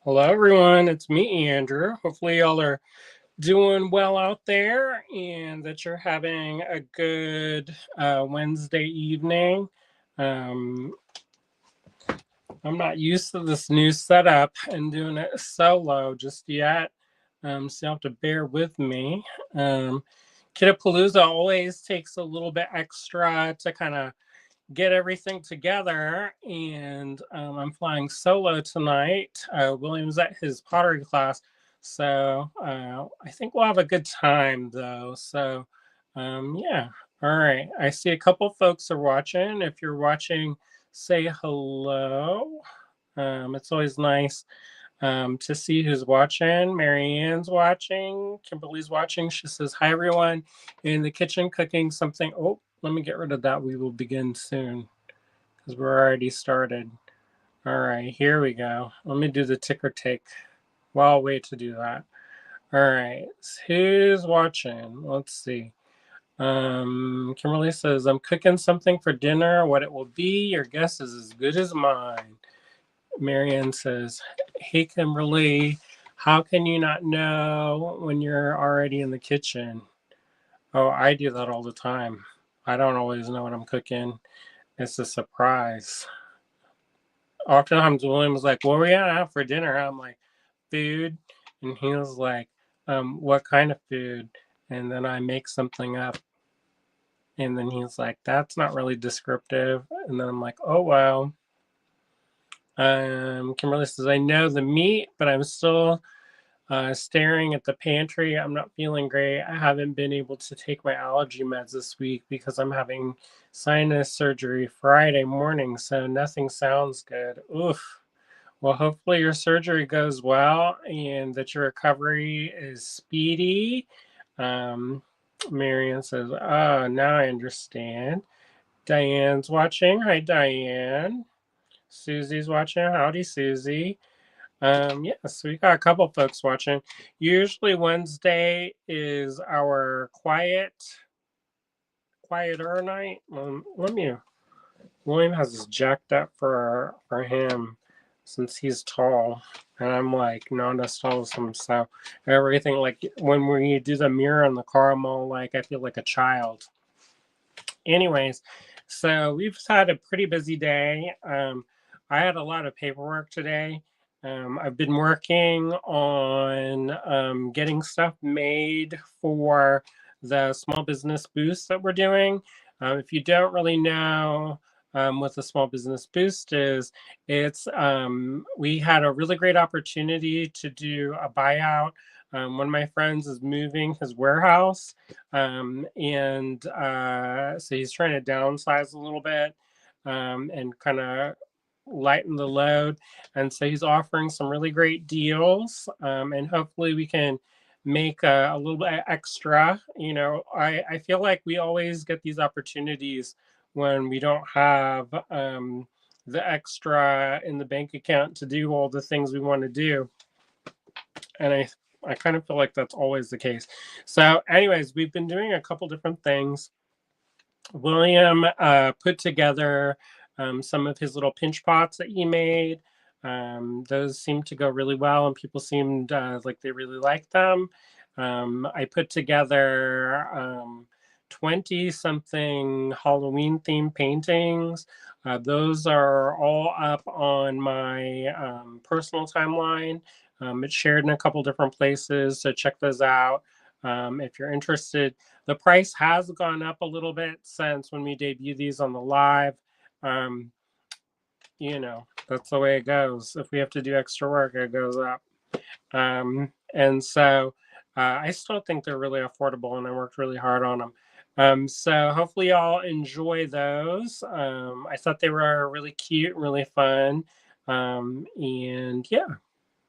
Hello, everyone. It's me, Andrew. Hopefully, y'all are doing well out there and that you're having a good Wednesday evening. Um, I'm not used to this new setup and doing it solo just yet, so you'll have to bear with me. Um, Kit-a-Palooza always takes a little bit extra to kind of get everything together, and I'm flying solo tonight. William's at his pottery class, so I think we'll have a good time though. So yeah, all right. I see a couple folks are watching. If you're watching, say hello. It's always nice to see who's watching. Marianne's watching. Kimberly's watching. She says, "Hi, everyone. In the kitchen cooking something." Oh, let me get rid of that. We will begin soon because we're already started. All right, here we go. Let me do the ticker take. Well, I'll wait to do that. All right, who's watching? Let's see. Kimberly says, "I'm cooking something for dinner. What it will be, your guess is as good as mine." Marianne says, "Hey, Kimberly, how can you not know when you're already in the kitchen?" Oh, I do that all the time. I don't always know what I'm cooking. It's a surprise. Oftentimes, William was like, "What are we gonna have for dinner?" I'm like, "Food." And he was like, "What kind of food?" And then I make something up. And then he's like, "That's not really descriptive." And then I'm like, "Oh, wow." Kimberly says, "I know the meat, but I'm still staring at the pantry. I'm not feeling great. I haven't been able to take my allergy meds this week because I'm having sinus surgery Friday morning, so nothing sounds good. Oof. Well, hopefully your surgery goes well and that your recovery is speedy." Um, Marion says, "Oh, now I understand." Diane's watching. Hi, Diane. Susie's watching. Howdy, Susie. Yes, we got a couple folks watching. Usually Wednesday is our quieter night. Let me. William has this jacked up for him since he's tall, and I'm like not as tall as him. So everything, like when we do the mirror in the car, I'm all like I feel like a child. Anyways, so we've had a pretty busy day. I had a lot of paperwork today. I've been working on getting stuff made for the small business boost that we're doing. If you don't really know what the small business boost is, it's we had a really great opportunity to do a buyout. One of my friends is moving his warehouse, and so he's trying to downsize a little bit and kind of lighten the load. And so he's offering some really great deals, and hopefully we can make a little bit extra. I feel like we always get these opportunities when we don't have the extra in the bank account to do all the things we want to do. And I kind of feel like that's always the case. So, anyways, we've been doing a couple different things. William put together some of his little pinch pots that he made. Those seemed to go really well, and people seemed like they really liked them. I put together 20 something Halloween themed paintings. Those are all up on my personal timeline. It's shared in a couple different places, so check those out if you're interested. The price has gone up a little bit since when we debut these on the live. Um, that's the way it goes. If we have to do extra work, it goes up. And so I still think they're really affordable, and I worked really hard on them. So hopefully y'all enjoy those. I thought they were really cute, really fun. And yeah,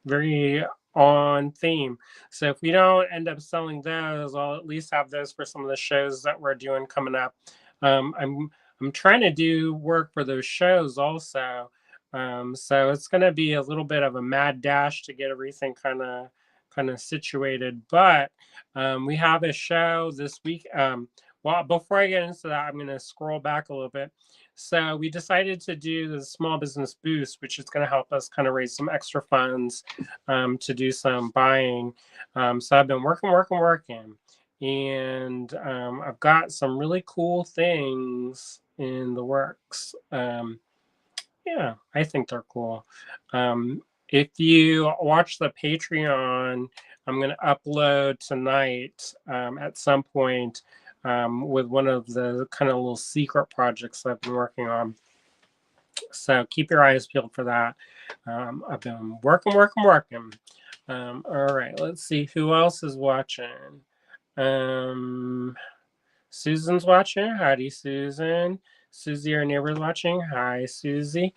very on theme. So if we don't end up selling those, I'll at least have those for some of the shows that we're doing coming up. I'm trying to do work for those shows also. So it's going to be a little bit of a mad dash to get everything kind of situated. But we have a show this week. Well, before I get into that, I'm going to scroll back a little bit. So we decided to do the small business boost, which is going to help us kind of raise some extra funds to do some buying. So I've been working, and I've got some really cool things in the works. Yeah, I think they're cool. If you watch the Patreon, I'm going to upload tonight at some point with one of the kind of little secret projects I've been working on. So keep your eyes peeled for that. I've been working. All right, let's see who else is watching. Um, Susan's watching. Howdy, Susan. Susie, our neighbor's watching. Hi, Susie.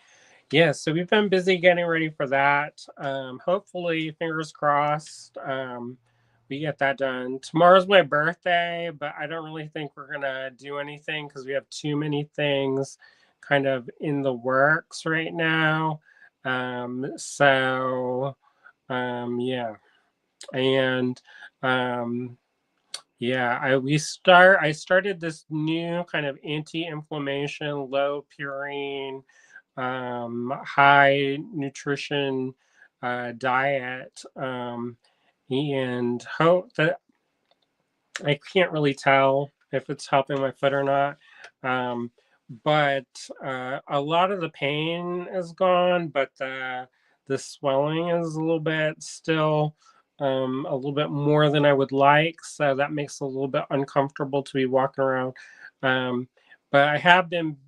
Yeah, so we've been busy getting ready for that. Hopefully, fingers crossed, we get that done. Tomorrow's my birthday, but I don't really think we're gonna do anything because we have too many things kind of in the works right now. Yeah, and um, yeah, I started this new kind of anti-inflammation, low purine, high nutrition diet, and hope that I can't really tell if it's helping my foot or not. Um, but a lot of the pain is gone, but the swelling is a little bit still a little bit more than I would like. So that makes it a little bit uncomfortable to be walking around. Um, but I have been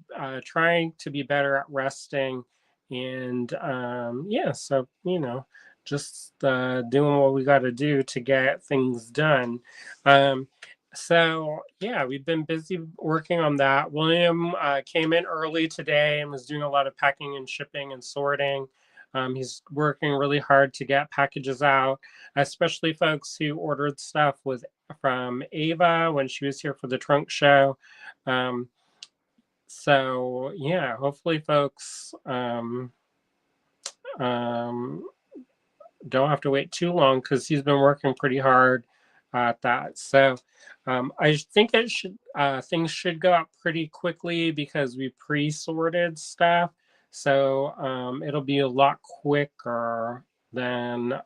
trying to be better at resting. And yeah, so, just doing what we got to do to get things done. Um, so yeah, we've been busy working on that. William came in early today and was doing a lot of packing and shipping and sorting. He's working really hard to get packages out, especially folks who ordered stuff with from Ava when she was here for the trunk show. Um, so yeah, hopefully folks um, don't have to wait too long because he's been working pretty hard at that. So I think it should things should go out pretty quickly because we pre-sorted stuff. So it'll be a lot quicker than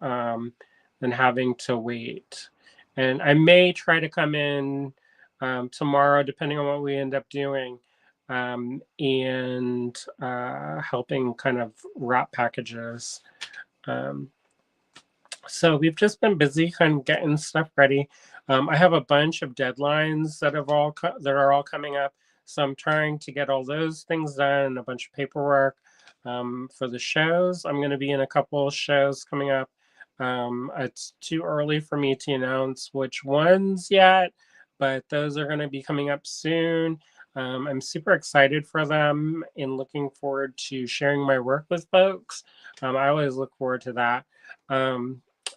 having to wait. And I may try to come in tomorrow, depending on what we end up doing, and helping kind of wrap packages. Um, so we've just been busy kind of getting stuff ready. I have a bunch of deadlines that are all coming up, so I'm trying to get all those things done and a bunch of paperwork for the shows. I'm going to be in a couple of shows coming up. It's too early for me to announce which ones yet, but those are going to be coming up soon. I'm super excited for them and looking forward to sharing my work with folks. I always look forward to that.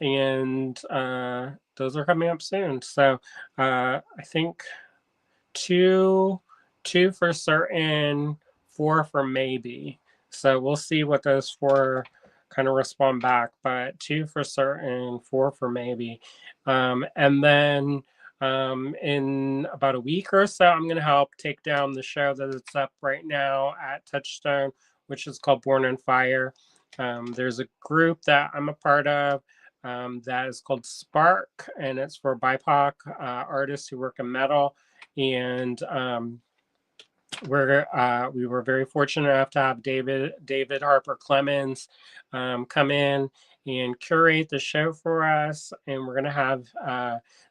And those are coming up soon. So I think two, two for certain, four for maybe. So we'll see what those four kind of respond back. But two for certain, four for maybe, and then in about a week or so, I'm going to help take down the show that it's up right now at Touchstone, which is called Born on Fire. There's a group that I'm a part of that is called Spark, and it's for BIPOC artists who work in metal. And we were very fortunate enough to have David Harper Clemens come in and curate the show for us. And we're going to have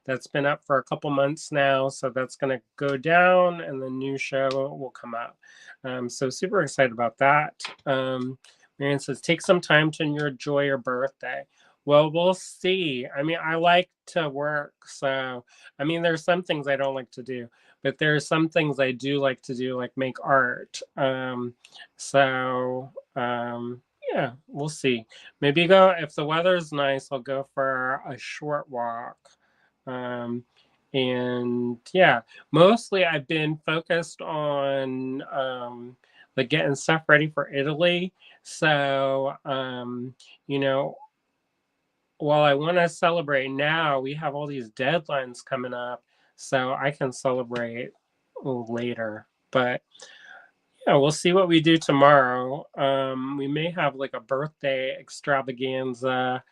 that's been up for a couple months now, so that's going to go down, and the new show will come up. So super excited about that. Marianne says, take some time to enjoy your birthday. Well, we'll see. I mean, I like to work, so I mean, there's some things I don't like to do, but there are some things I do like to do, like make art. So yeah, we'll see. Maybe go if the weather's nice. I'll go for a short walk. And yeah, mostly I've been focused on like getting stuff ready for Italy. So you know, while I want to celebrate now, we have all these deadlines coming up, so I can celebrate later. But Yeah, we'll see what we do tomorrow. We may have like a birthday extravaganza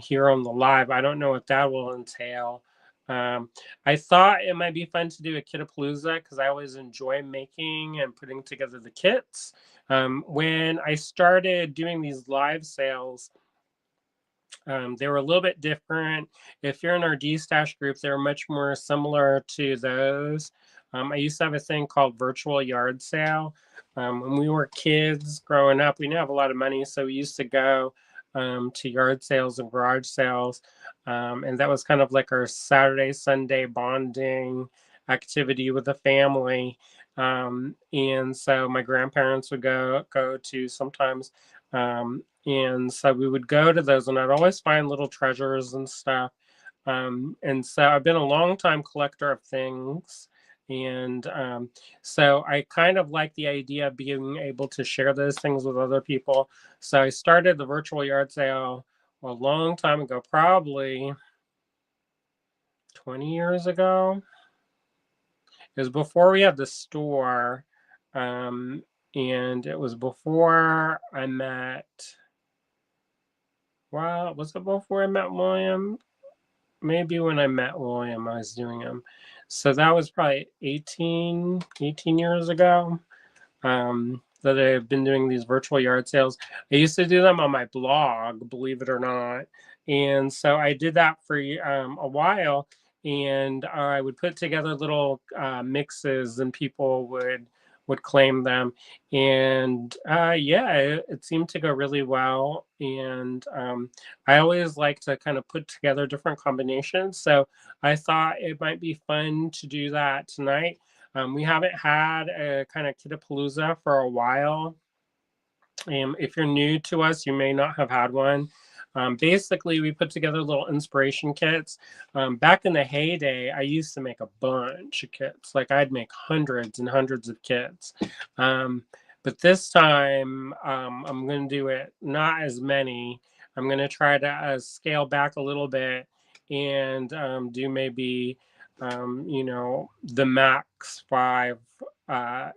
here on the live. I don't know what that will entail. Um, I thought it might be fun to do a Kit-a-Palooza because I always enjoy making and putting together the kits. When I started doing these live sales, they were a little bit different. If you're in our D stash group, they're much more similar to those. I used to have a thing called virtual yard sale. When we were kids growing up, we didn't have a lot of money, so we used to go to yard sales and garage sales. And that was kind of like our Saturday, Sunday bonding activity with the family. And so my grandparents would go to sometimes, and so we would go to those, and I'd always find little treasures and stuff. And so I've been a long time collector of things. And so I kind of like the idea of being able to share those things with other people. So I started the virtual yard sale a long time ago, probably 20 years ago. It was before we had the store. Um, and it was before I met, well, was it before I met William? Maybe when I met William, I was doing them. So that was probably 18 years ago, that I've been doing these virtual yard sales. I used to do them on my blog, believe it or not. And so I did that for a while, and I would put together little mixes, and people would claim them. And yeah, it seemed to go really well. And I always like to kind of put together different combinations. So I thought it might be fun to do that tonight. We haven't had a kind of Kit-a-Palooza for a while. If you're new to us, you may not have had one. Basically, we put together little inspiration kits. Back in the heyday, I used to make a bunch of kits. Like I'd make hundreds and hundreds of kits. Um, but this time, I'm going to do it not as many. I'm going to try to scale back a little bit and do maybe, the max 5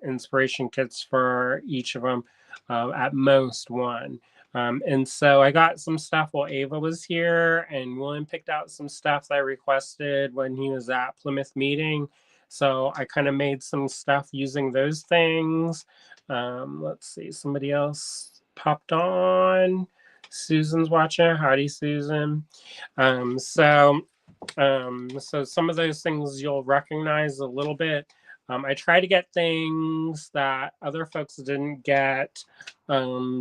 inspiration kits for each of them, at most one. And so I got some stuff while Ava was here, and William picked out some stuff that I requested when he was at Plymouth meeting. So I kind of made some stuff using those things. Let's see, somebody else popped on. Susan's watching. Howdy, Susan. Um, so so some of those things you'll recognize a little bit. I try to get things that other folks didn't get,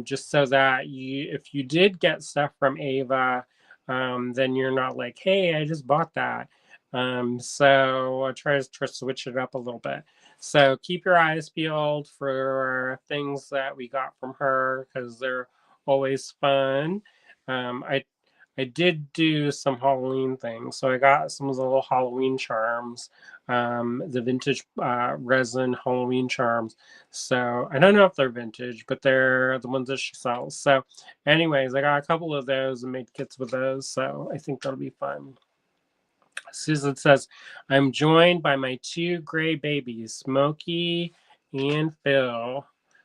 just so that if you did get stuff from Ava, then you're not like, hey, I just bought that. So I try to switch it up a little bit. So keep your eyes peeled for things that we got from her because they're always fun. I did do some Halloween things. So I got some of the little Halloween charms, the vintage resin Halloween charms. So I don't know if they're vintage, but they're the ones that she sells. So, anyways, I got a couple of those and made kits with those. So I think that'll be fun. Susan says, I'm joined by my 2 gray babies, Smokey and Phil.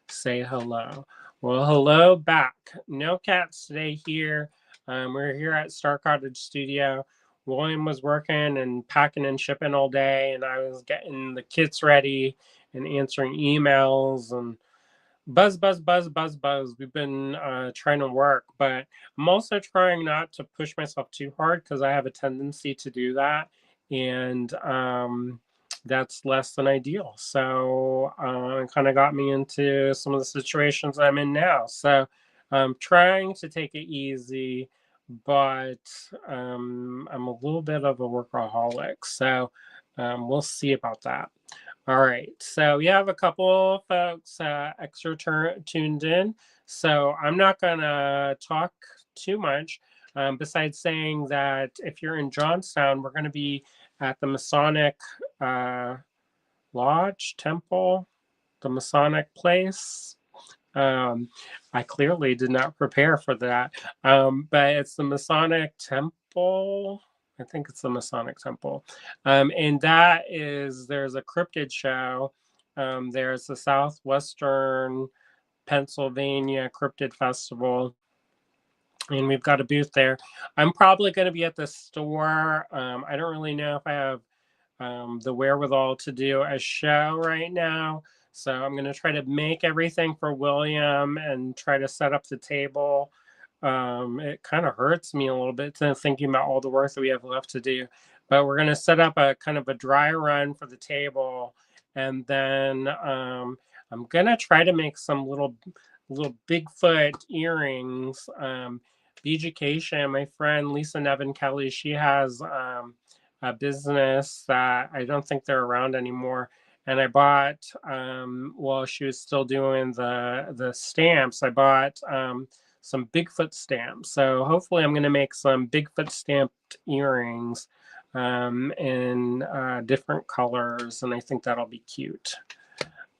Say hello. Well, hello back. No cats today here. We're here at Star Cottage Studio. William was working and packing and shipping all day, and I was getting the kits ready and answering emails and buzz, buzz, buzz, buzz, buzz. We've been trying to work, but I'm also trying not to push myself too hard because I have a tendency to do that, and that's less than ideal. So it kind of got me into some of the situations I'm in now. So I'm trying to take it easy, but I'm a little bit of a workaholic. So we'll see about that. All right, so we have a couple folks extra tuned in, so I'm not gonna talk too much. Besides saying that if you're in Johnstown, we're gonna be at the Masonic uh, Lodge Temple, the Masonic Place. I clearly did not prepare for that, but it's the Masonic Temple. I think it's the Masonic Temple. And that is, there's a cryptid show, There's the Southwestern Pennsylvania Cryptid Festival, and we've got a booth there. I'm probably going to be at the store. I don't really know if I have the wherewithal to do a show right now. So I'm going to try to make everything for William and try to set up the table. It kind of hurts me a little bit thinking about all the work that we have left to do. But we're going to set up a kind of a dry run for the table. And then I'm going to try to make some little Bigfoot earrings. BGK, my friend Lisa Nevin Kelly, she has a business that I don't think they're around anymore. And I bought, while she was still doing the stamps, I bought some Bigfoot stamps. So hopefully I'm going to make some Bigfoot stamped earrings in different colors. And I think that'll be cute.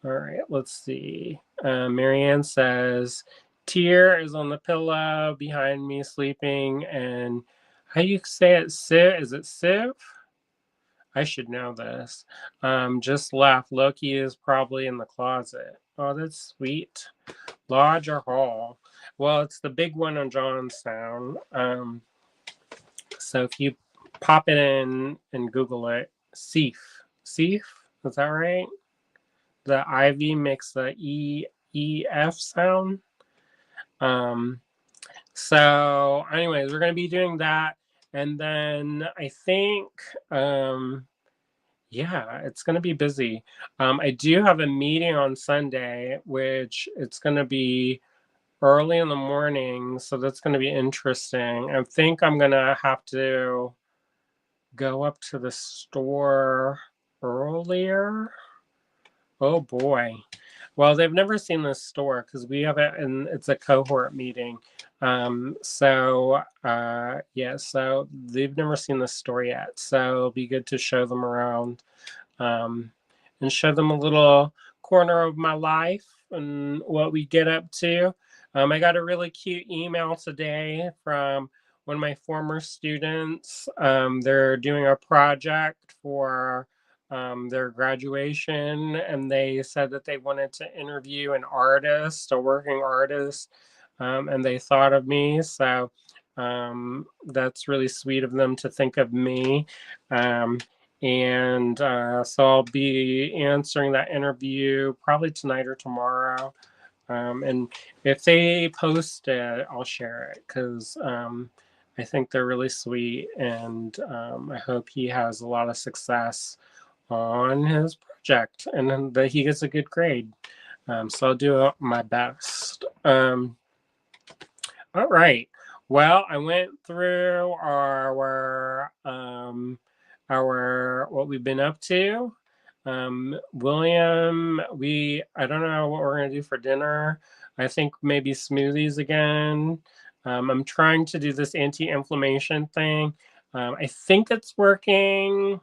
All right, let's see. Marianne says, Tear is on the pillow behind me sleeping. And how do you say it? Civ? Is it Civ? I should know this. Just left. Loki is probably in the closet. Oh, that's sweet. Lodge or hall? Well, it's the big one on Johnstown. So if you pop it in and Google it, Seif. Seif? Is that right? The Ivy makes the EF sound. So anyways, we're going to be doing that. And then I think, yeah, it's going to be busy. I do have a meeting on Sunday, which it's going to be early in the morning. So that's going to be interesting. I think I'm going to have to go up to the store earlier. Oh boy. Well, they've never seen this store because we have it, and it's a cohort meeting. So they've never seen this store yet. So it'll be good to show them around, and show them a little corner of my life and what we get up to. I got a really cute email today from one of my former students. They're doing a project for their graduation, and they said that they wanted to interview an artist, a working artist, and they thought of me. So that's really sweet of them to think of me. So I'll be answering that interview probably tonight or tomorrow. And if they post it, I'll share it because I think they're really sweet, and I hope he has a lot of success on his project and that he gets a good grade. So I'll do my best. All right. Well, I went through our what we've been up to. William, I don't know what we're gonna do for dinner. I think maybe smoothies again. I'm trying to do this anti-inflammation thing. I think it's working.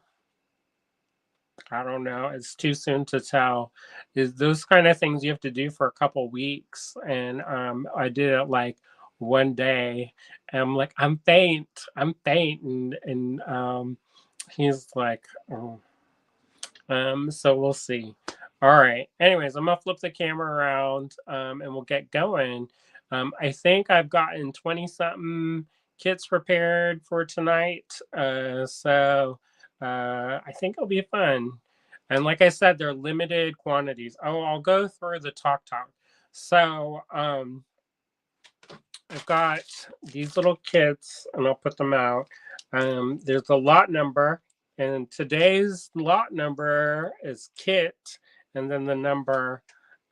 I don't know. It's too soon to tell. Is those kind of things you have to do for a couple weeks, and I did it like one day. And I'm like, I'm faint, and he's like, oh. So we'll see. All right. Anyways, I'm gonna flip the camera around, and we'll get going. I think I've gotten 20 something kits prepared for tonight. I think it'll be fun. And like I said, they're limited quantities. Oh, I'll go through the talk. So I've got these little kits, and I'll put them out. There's a lot number, and today's lot number is kit, and then the number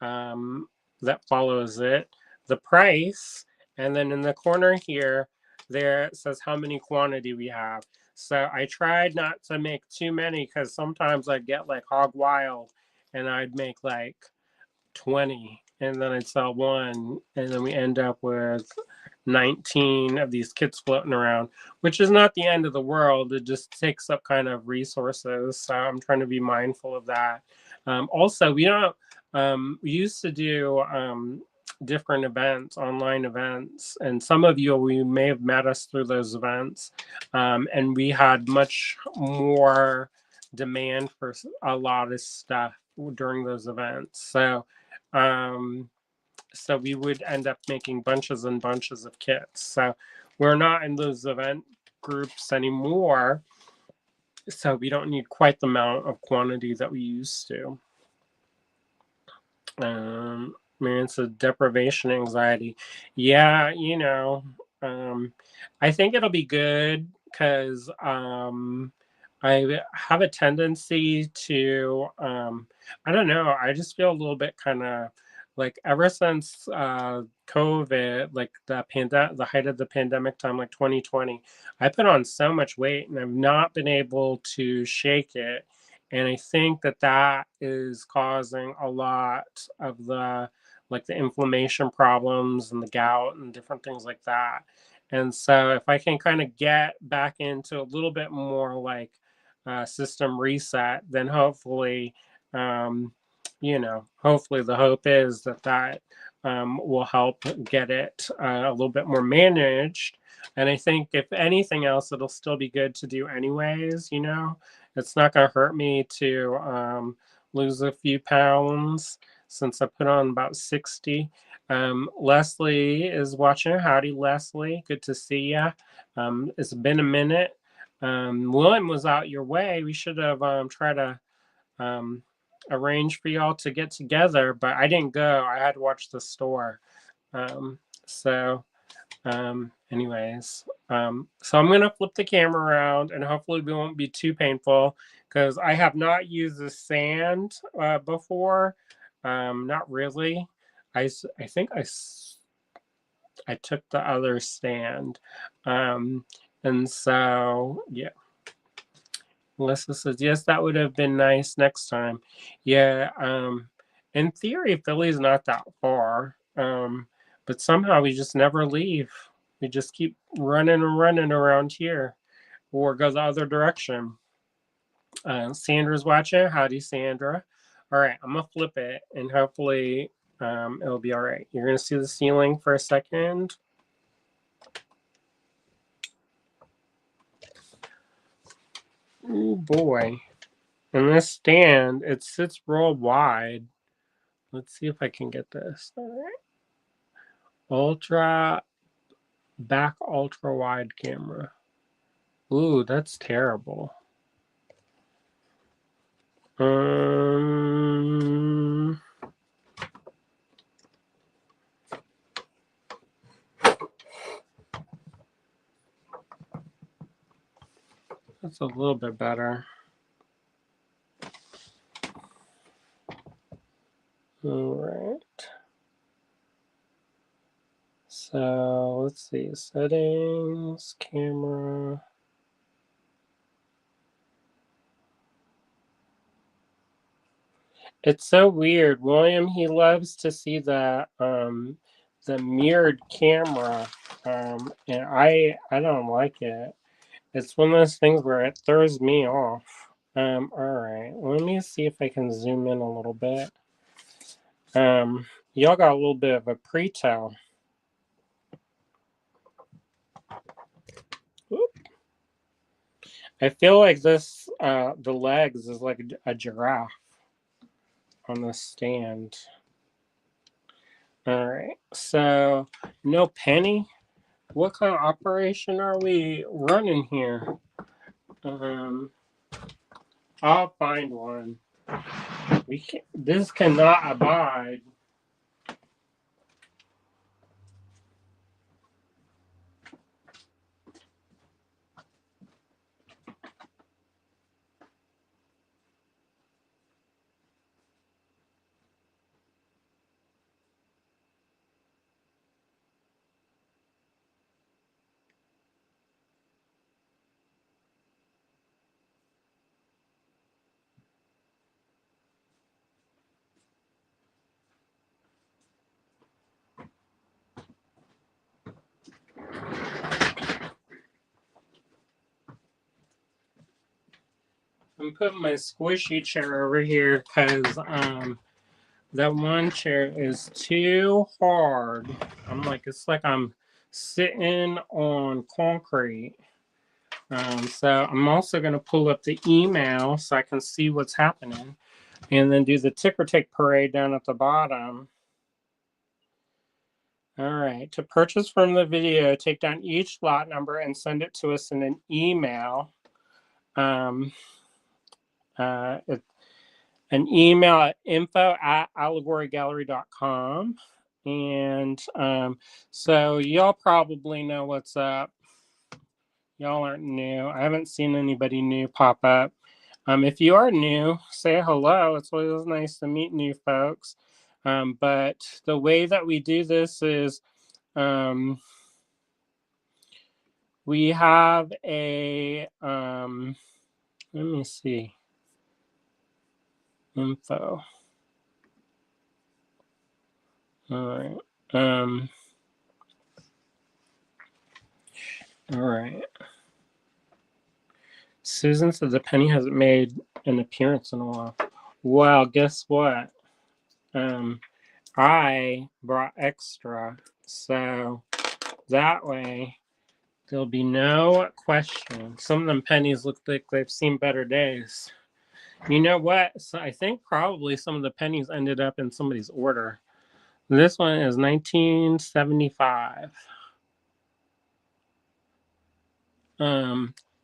that follows it, the price, and then in the corner here, there it says how many quantity we have. So I tried not to make too many because sometimes I'd get like hog wild, and I'd make like 20, and then I'd sell one, and then we end up with 19 of these kits floating around, which is not the end of the world. It just takes up kind of resources. So I'm trying to be mindful of that. Also, we used to do different events, online events, and some of you may have met us through those events, and we had much more demand for a lot of stuff. during those events. So we would end up making bunches and bunches of kits. So we're not in those event groups anymore. So we don't need quite the amount of quantity that we used to. It's a deprivation anxiety. Yeah, I think it'll be good because I have a tendency to, I don't know, I just feel a little bit kind of like ever since COVID, like the height of the pandemic time, like 2020, I put on so much weight and I've not been able to shake it. And I think that is causing a lot of the inflammation problems and the gout and different things like that. And so if I can kind of get back into a little bit more like system reset, then um, hopefully the hope is that will help get it a little bit more managed. And I think if anything else, it'll still be good to do anyways. It's not going to hurt me to lose a few pounds since I put on about 60. Leslie is watching. Howdy, Leslie. Good to see ya. It's been a minute. William was out your way. We should have tried to arrange for y'all to get together, but I didn't go. I had to watch the store. So anyways, so I'm gonna flip the camera around and hopefully we won't be too painful because I have not used the sand before. Not really. I think I took the other sand. And so yeah. Melissa says, yes, that would have been nice next time. Yeah, in theory, Philly's not that far. But somehow we just never leave. We just keep running and running around here or go the other direction. Sandra's watching. Howdy, Sandra. All right, I'm going to flip it and hopefully it'll be all right. You're going to see the ceiling for a second. Oh, boy. And this stand, it sits real wide. Let's see if I can get this. All right. Ultra wide camera. Ooh, that's terrible. That's a little bit better. All right. So let's see, settings, camera. It's so weird. William, he loves to see the mirrored camera. And I don't like it. It's one of those things where it throws me off. All right. Let me see if I can zoom in a little bit. Y'all got a little bit of a pre-tell. I feel like this, the legs is like a giraffe on the stand. All right, so no penny. What kind of operation are we running here? I'll find one. This cannot abide. I'm putting my squishy chair over here because that one chair is too hard. It's like I'm sitting on concrete. So I'm also going to pull up the email so I can see what's happening. And then do the ticker tape parade down at the bottom. All right. To purchase from the video, take down each lot number and send it to us in an email. An email at info@allegorygallery.com. And so y'all probably know what's up. Y'all aren't new. I haven't seen anybody new pop up. If you are new, say hello. It's always nice to meet new folks. But the way that we do this is we have a, let me see, info. All right. All right. Susan said the penny hasn't made an appearance in a while. Well, guess what? I brought extra, so that way there'll be no question. Some of them pennies look like they've seen better days. You know what? So I think probably some of the pennies ended up in somebody's order. This one is 1975.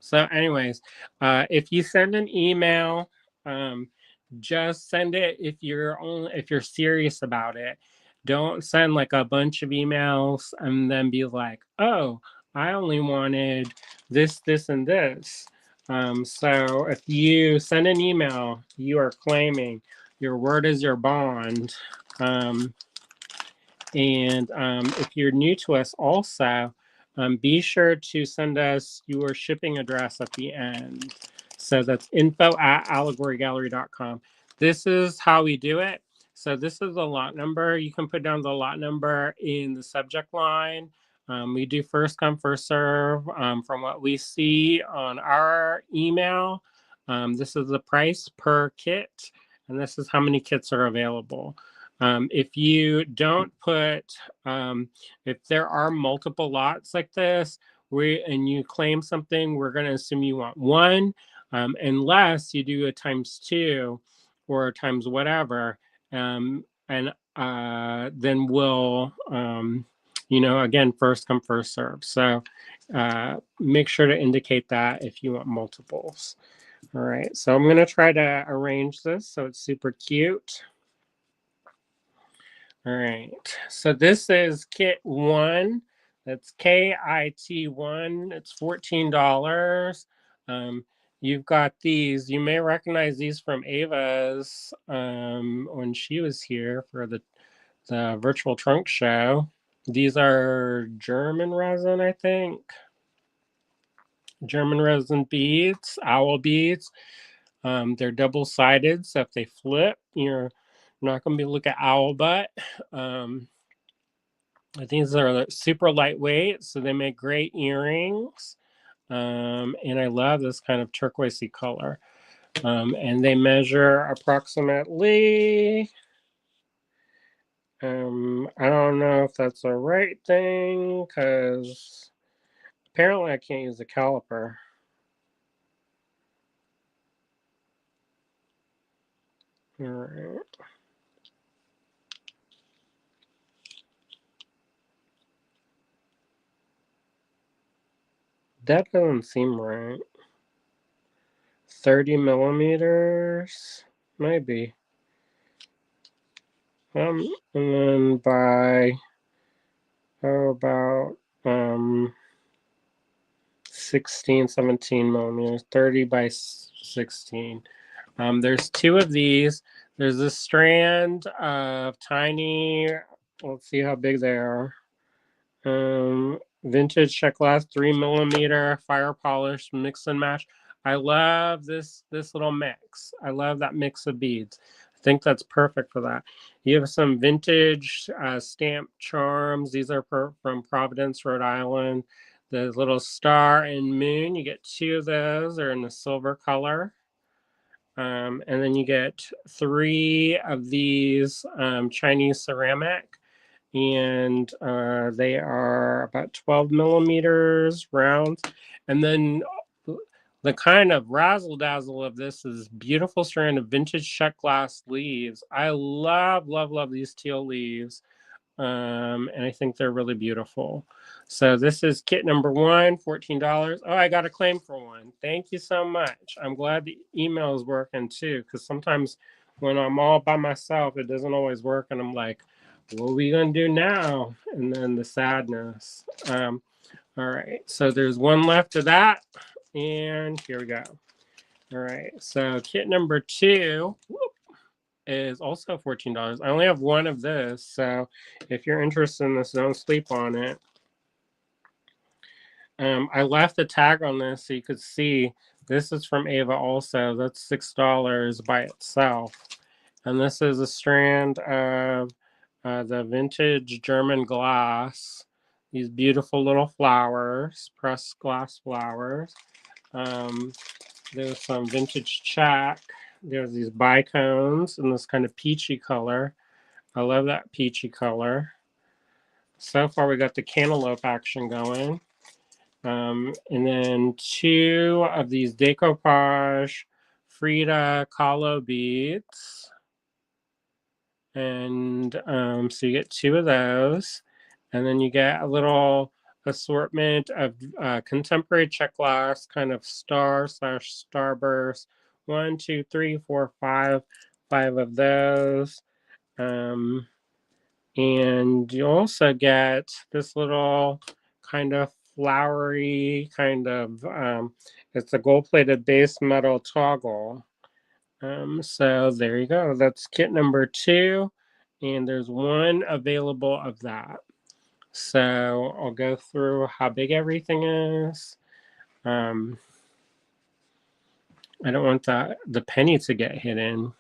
So anyways, if you send an email, just send it if you're serious about it. Don't send like a bunch of emails and then be like, oh, I only wanted this, this, and this. So if you send an email, you are claiming your word is your bond. And if you're new to us also, be sure to send us your shipping address at the end. So that's info@allegorygallery.com. This is how we do it. So this is the lot number. You can put down the lot number in the subject line. We do first come, first serve. From what we see on our email, this is the price per kit, and this is how many kits are available. If you don't put, if there are multiple lots like this, and you claim something, we're going to assume you want one, unless you do a ×2 or times whatever, and then we'll, again, first come, first serve. So make sure to indicate that if you want multiples. All right, so I'm going to try to arrange this so it's super cute. All right, so this is kit 1. That's KIT1. It's $14. You've got these. You may recognize these from Ava's when she was here for the virtual trunk show. These are German resin, I think. German resin beads, owl beads. They're double-sided, so if they flip, you're not going to be looking at owl butt. These are super lightweight, so they make great earrings. And I love this kind of turquoisey color. And they measure approximately, I don't know if that's the right thing, because apparently I can't use the caliper. All right. That doesn't seem right. 30 millimeters, maybe. And then by about 16, 17 millimeters, 30 by 16. There's 2 of these. There's this strand of tiny, let's see how big they are. Vintage check glass, 3 millimeter, fire polished, mix and match. I love this little mix. I love that mix of beads. I think that's perfect for that. You have some vintage stamp charms. These are from Providence, Rhode Island. The little star and moon, you get 2 of those. They're in the silver color. And then you get 3 of these Chinese ceramic. And they are about 12 millimeters round. And then The kind of razzle dazzle of this is beautiful strand of vintage check glass leaves. I love, love, love these teal leaves. And I think they're really beautiful. So this is kit number one, $14. Oh, I got a claim for one. Thank you so much. I'm glad the email is working too, because sometimes when I'm all by myself, it doesn't always work, and I'm like, what are we gonna do now? And then the sadness. All right, so there's one left of that, and here we go. All right, so kit number two is also $14. I only have one of this, so if you're interested in this, don't sleep on it. I left the tag on this so you could see. This is from Ava also. That's $6 by itself. And this is a strand of the vintage German glass. These beautiful little flowers, pressed glass flowers. There's some vintage check. There's these bicones in this kind of peachy color. I love that peachy color. So far, we got the cantaloupe action going. And then two of these decoupage Frida Kahlo beads. And so you get two of those. And then you get a little assortment of contemporary check glass, kind of star/starburst. One, two, three, four, five of those. And you also get this little kind of flowery kind of, it's a gold-plated base metal toggle. So there you go. That's kit number two. And there's one available of that. So I'll go through how big everything is. I don't want the penny to get hidden.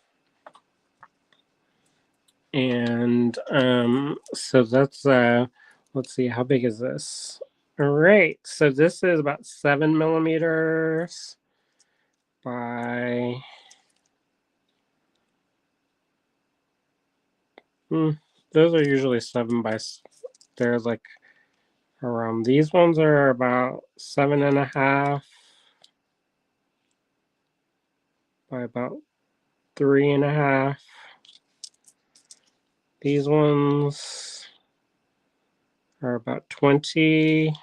And so that's let's see, how big is this? All right, so this is about 7 millimeters by those are usually 7 by, there's like around, these ones are about 7.5 by about 3.5. These ones are about 20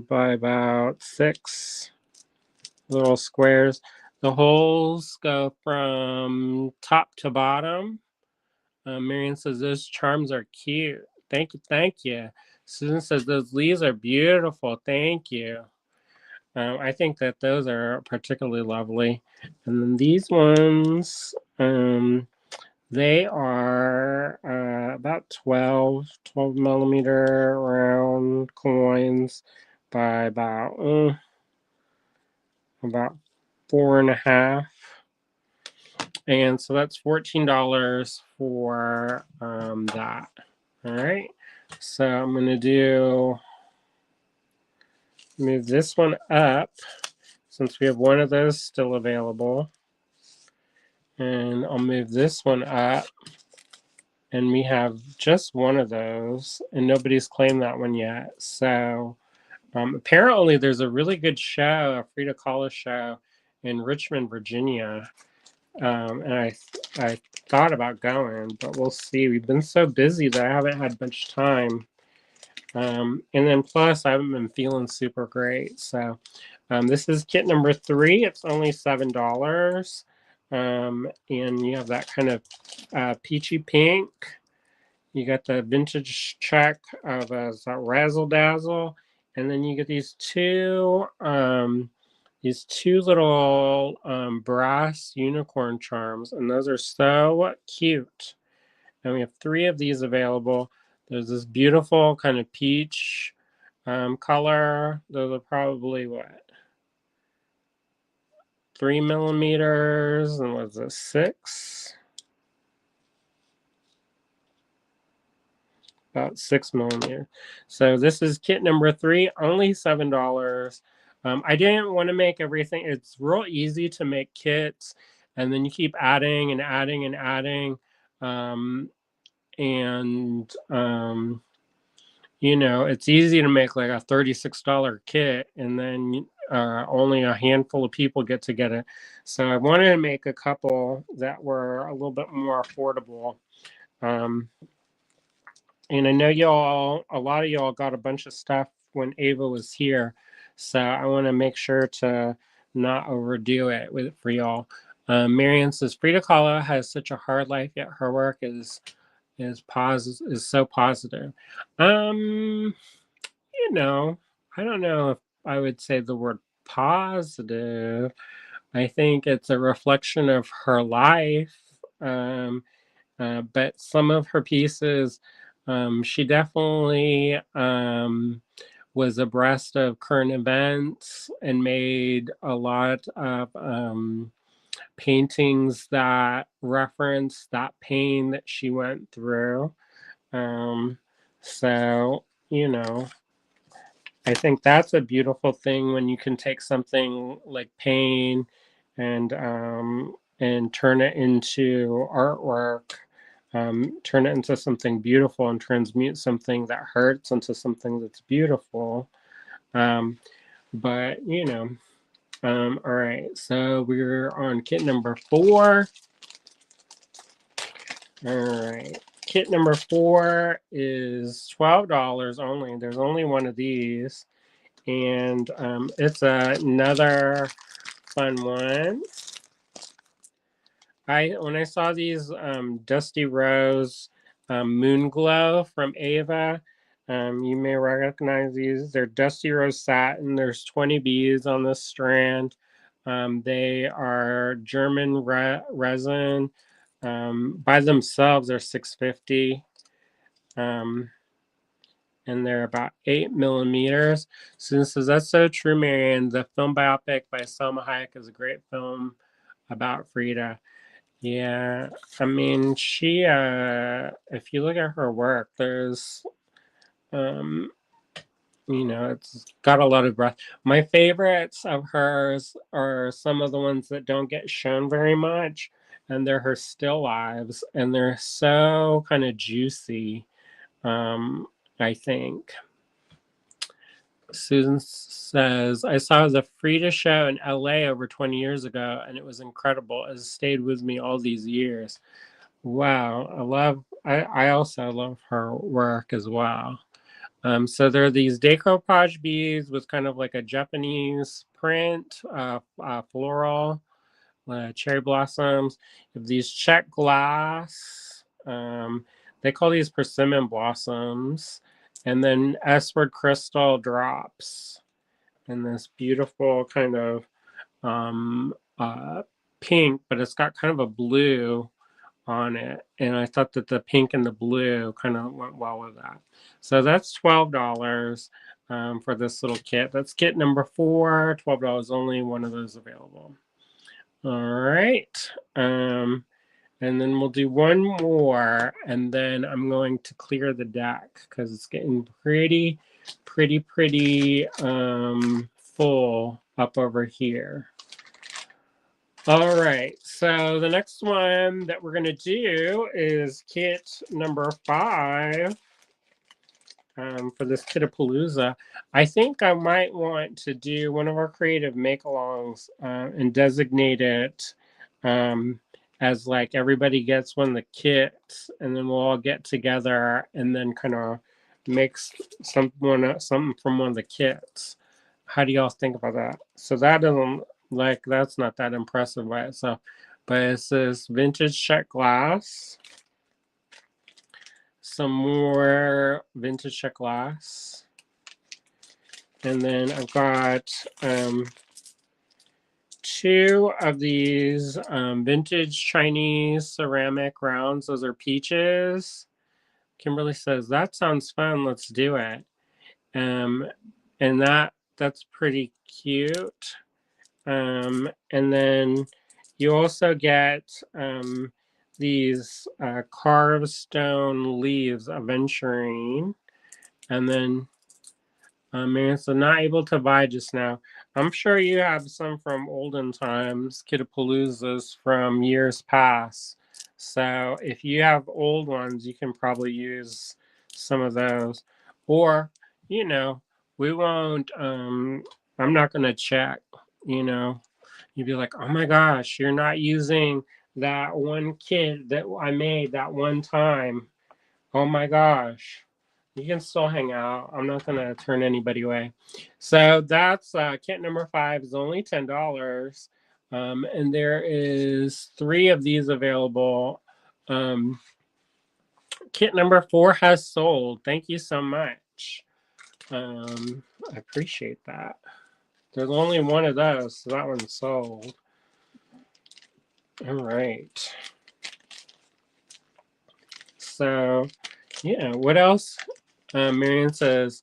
by about 6 little squares. The holes go from top to bottom. Marion says those charms are cute. Thank you, thank you. Susan says those leaves are beautiful. Thank you. I think that those are particularly lovely. And then these ones, they are about 12 millimeter round coins by about 4.5. And so that's $14 for that. All right. So I'm going to move this one up since we have one of those still available. And I'll move this one up. And we have just one of those, and nobody's claimed that one yet. So apparently there's a really good show, a Frida Kahlo show in Richmond, Virginia. And I thought about going, but we'll see. We've been so busy that I haven't had much time. And then plus, I haven't been feeling super great. So this is kit number 3. It's only $7. And you have that kind of peachy pink. You got the vintage check of a razzle dazzle. And then you get these two little brass unicorn charms, and those are so cute. And we have 3 of these available. There's this beautiful kind of peach color. Those are probably what, 3 millimeters, and what's this, 6? About 6 millimeters. So this is kit number 3, only $7. I didn't want to make everything. It's real easy to make kits, and then you keep adding and adding and adding. And you know, it's easy to make like a $36 kit, and then only a handful of people get to get it. So I wanted to make a couple that were a little bit more affordable. Um, and I know y'all, a lot of y'all got a bunch of stuff when Ava was here. So I want to make sure to not overdo it with for y'all. Marianne says Frida Kahlo has such a hard life, yet her work is so positive. Um, you know, I don't know if I would say the word positive. I think it's a reflection of her life. But some of her pieces, she definitely was abreast of current events and made a lot of paintings that reference that pain that she went through. Um, so, you know, I think that's a beautiful thing when you can take something like pain and turn it into artwork, turn it into something beautiful and transmute something that hurts into something that's beautiful. Um, but you know, all right. So we're on kit number 4. All right. Kit number 4 is $12 only. There's only one of these. And it's another fun one. When I saw these Dusty Rose Moon Glow from Ava, you may recognize these. They're Dusty Rose satin. There's 20 beads on this strand. They are German resin. By themselves, they're $6.50. And they're about 8 millimeters. Susan says, that's so true, Marianne. The film biopic by Selma Hayek is a great film about Frida. Yeah, I mean, she, if you look at her work, there's, um, you know, it's got a lot of breath. My favorites of hers are some of the ones that don't get shown very much, and they're her still lives, and they're so kind of juicy, I think. Susan says, I saw the Frida show in LA over 20 years ago, and it was incredible. It has stayed with me all these years. Wow, I also love her work as well. So there are these decoupage beads with kind of like a Japanese print, floral, cherry blossoms. You have these check glass. They call these persimmon blossoms. And then Esward crystal drops. And this beautiful kind of pink, but it's got kind of a blue on it. And I thought that the pink and the blue kind of went well with that. So that's $12 for this little kit. That's kit number 4, $12 only, one of those available. All right. And then we'll do one more, and then I'm going to clear the deck because it's getting pretty full up over here. All right, so the next one that we're going to do is kit number 5 for this Kit-a-Palooza. I think I might want to do one of our creative make-alongs and designate it as like everybody gets one of the kits, and then we'll all get together and then kind of make something from one of the kits. How do y'all think about that? So that doesn't that's not that impressive by itself, but it's this vintage check glass, some more vintage check glass, and then I've got 2 of these vintage Chinese ceramic rounds. Those are peaches. Kimberly says, that sounds fun. Let's do it. And that's pretty cute. And then you also get these carved stone leaves of aventurine. And then so not able to buy just now. I'm sure you have some from olden times, Kit-a-Paloozas from years past. So if you have old ones, you can probably use some of those. Or, you know, we won't, I'm not going to check, you know. You'd be like, oh my gosh, you're not using that one kit that I made that one time. Oh my gosh. You can still hang out. I'm not going to turn anybody away. So that's kit number 5 is only $10. And there is 3 of these available. Kit number 4 has sold. Thank you so much. I appreciate that. There's only one of those, so that one's sold. All right. So, yeah, what else? Marion says,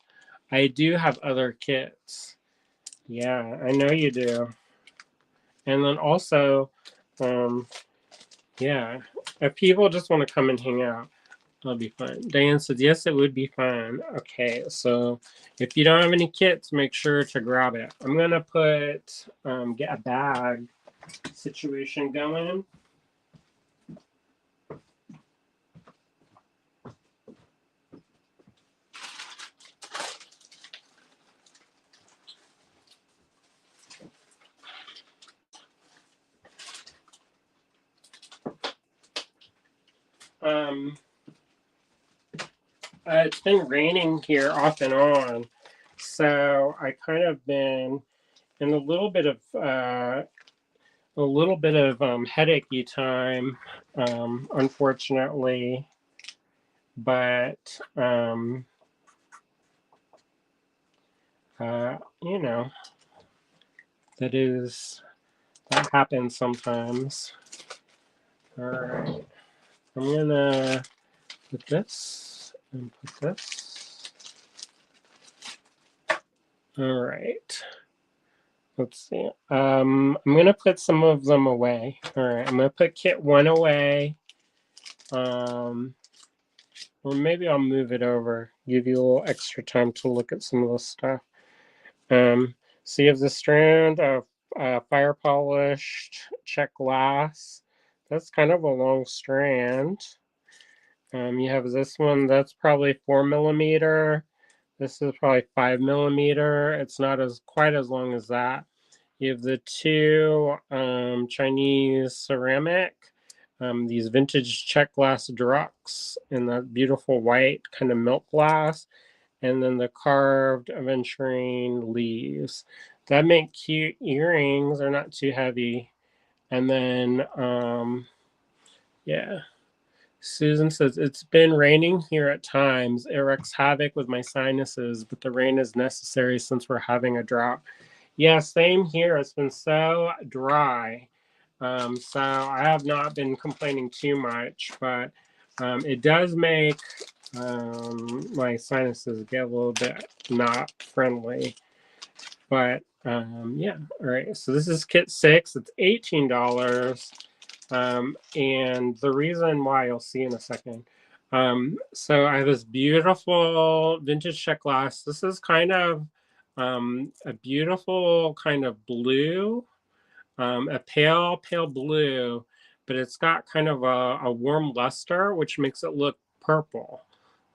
I do have other kits. Yeah, I know you do. And then also, um, yeah, if people just want to come and hang out, that'll be fun. Diane says, yes, it would be fun. Okay, so if you don't have any kits, make sure to grab it. I'm going to put, get a bag situation going. It's been raining here off and on, so I kind of been in a little bit of headachy time, unfortunately. But you know, that happens sometimes. All right, I'm gonna put this and put this. All right. Let's see. I'm gonna put some of them away. All right, I'm gonna put kit 1 away. Or maybe I'll move it over, give you a little extra time to look at some of this stuff. So you have the strand of fire polished check glass. That's kind of a long strand. You have this one that's probably 4 millimeter. This is probably 5 millimeter. It's not as quite as long as that. You have the 2 Chinese ceramic, these vintage check glass Drux in that beautiful white kind of milk glass, and then the carved aventurine leaves. That make cute earrings. They're not too heavy. And then, yeah. Susan says, it's been raining here at times. It wreaks havoc with my sinuses, but the rain is necessary since we're having a drought. Yeah, same here. It's been so dry. So I have not been complaining too much, but it does make my sinuses get a little bit not friendly. But yeah, all right. So this is kit 6. It's $18. And the reason why you'll see in a second. So I have this beautiful vintage check glass. This is kind of a beautiful kind of blue, a pale blue, but it's got kind of a warm luster, which makes it look purple.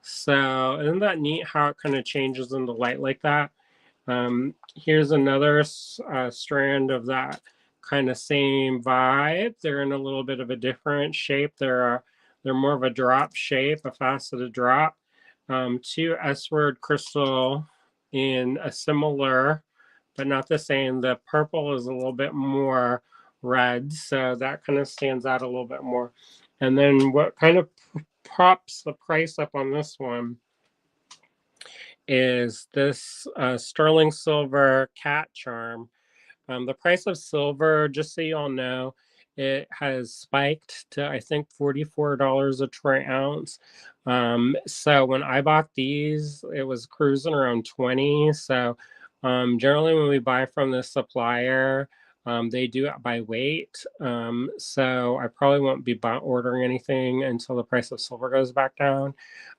So isn't that neat how it kind of changes in the light like that? Here's another strand of that kind of same vibe. They're in a little bit of a different shape. They're more of a drop shape, a faceted drop. 2 S-word crystal in a similar, but not the same. The purple is a little bit more red, so that kind of stands out a little bit more. And then what kind of props the price up on this one is this sterling silver cat charm. The price of silver, just so you all know, it has spiked to I think $44 a troy ounce. So when I bought these, it was cruising around 20. So generally when we buy from the supplier, they do it by weight. So I probably won't be ordering anything until the price of silver goes back down.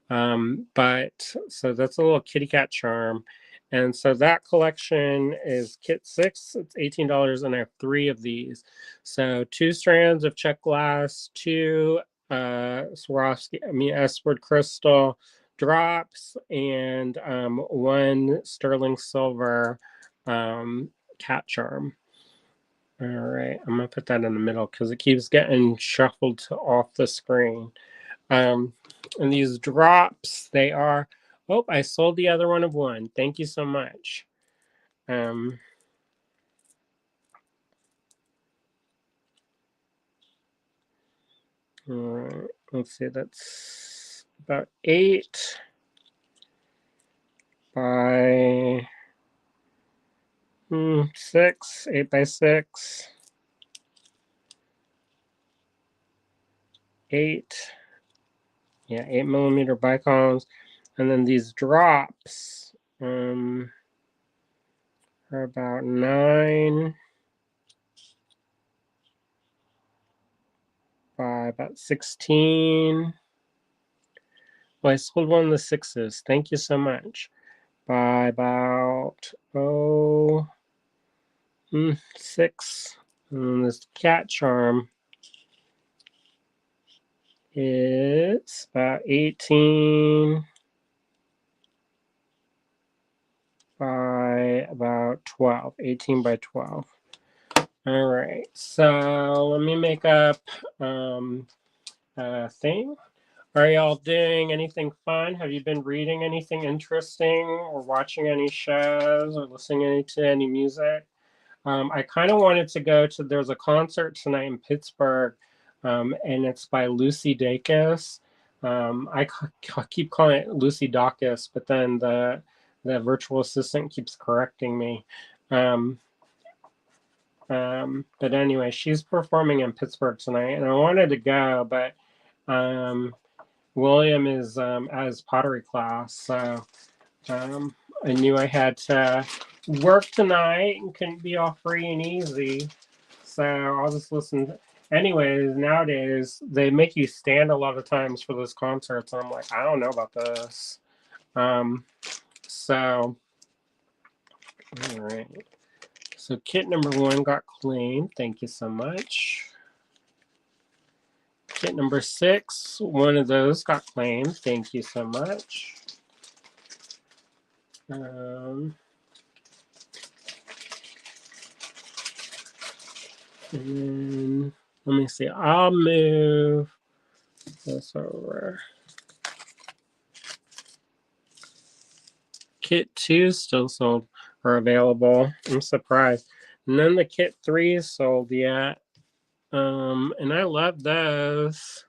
But so that's a little kitty cat charm. And so that collection is kit 6. It's $18, and I have 3 of these. So 2 strands of check glass, 2 Swarovski, S-word crystal, drops and 1 sterling silver cat charm. All right, I'm gonna put that in the middle because it keeps getting shuffled off the screen. And these drops, they are. Oh, I sold the other one of 1. Thank you so much. All right, let's see. That's about 8 by 6. 8 by 6. 8. Yeah, 8mm bicoms. And then these drops are about 9 by about 16. Well, I sold one of the 6s. Thank you so much. By about 6. And this cat charm is about 18 by about 12. 18 by 12. All right, so let me make up a thing. Are y'all doing anything fun? Have you been reading anything interesting or watching any shows or listening to any music? I kind of wanted to go to, there's a concert tonight in Pittsburgh, and it's by Lucy Dacus. I keep calling it Lucy Dacus, but then the virtual assistant keeps correcting me. But anyway, she's performing in Pittsburgh tonight, and I wanted to go, but William is at his pottery class, so I knew I had to work tonight and couldn't be all free and easy. So I'll just listen. Anyways, nowadays they make you stand a lot of times for those concerts, and I'm like, I don't know about this. So all right. So kit number 1 got claimed. Thank you so much. Kit number 6, 1 of those got claimed. Thank you so much. And then, let me see. I'll move this over. Kit 2 is still sold or available. I'm surprised. None of the Kit 3 is sold yet. And I love those.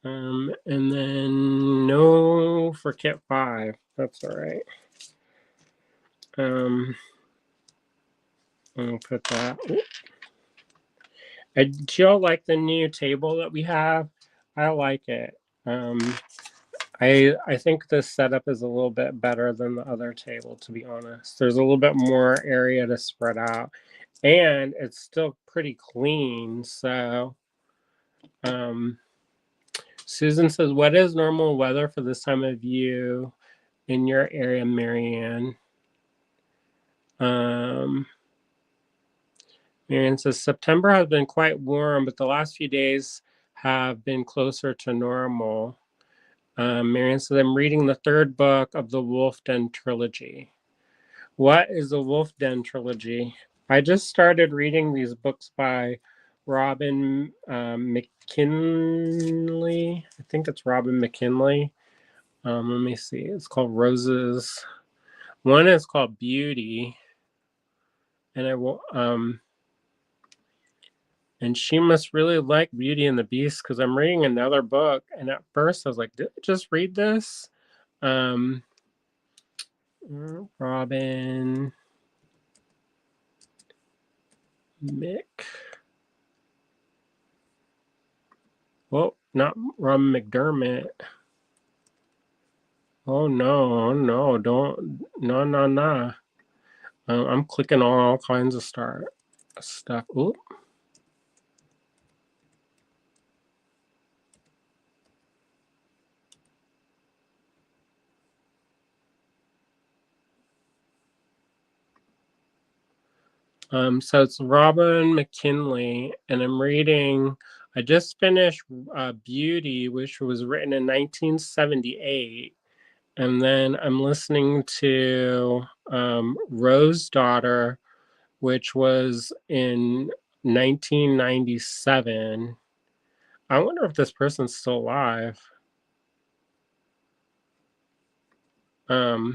And then no for Kit 5. That's all right. I'll put that. Do y'all like the new table that we have? I like it. I think this setup is a little bit better than the other table, to be honest. There's a little bit more area to spread out, and it's still pretty clean. So, Susan says, "What is normal weather for this time of year in your area, Marianne?" Marianne says, "September has been quite warm, but the last few days have been closer to normal." Marianne says, "I'm reading the 3rd book of the Wolf Den trilogy." What is the Wolf Den trilogy? I just started reading these books by Robin McKinley. I think it's Robin McKinley. Let me see. It's called Roses. One is called Beauty, and I will. And she must really like Beauty and the Beast because I'm reading another book, and at first I was like, "Did I just read this?" Robin Mick. Well, not Robin McDermott. Oh no, no, don't, no, no, no. I'm clicking on all kinds of stuff. Ooh. So it's Robin McKinley, and I'm reading I just finished Beauty, which was written in 1978. And then I'm listening to Rose Daughter, which was in 1997. I wonder if this person's still alive. I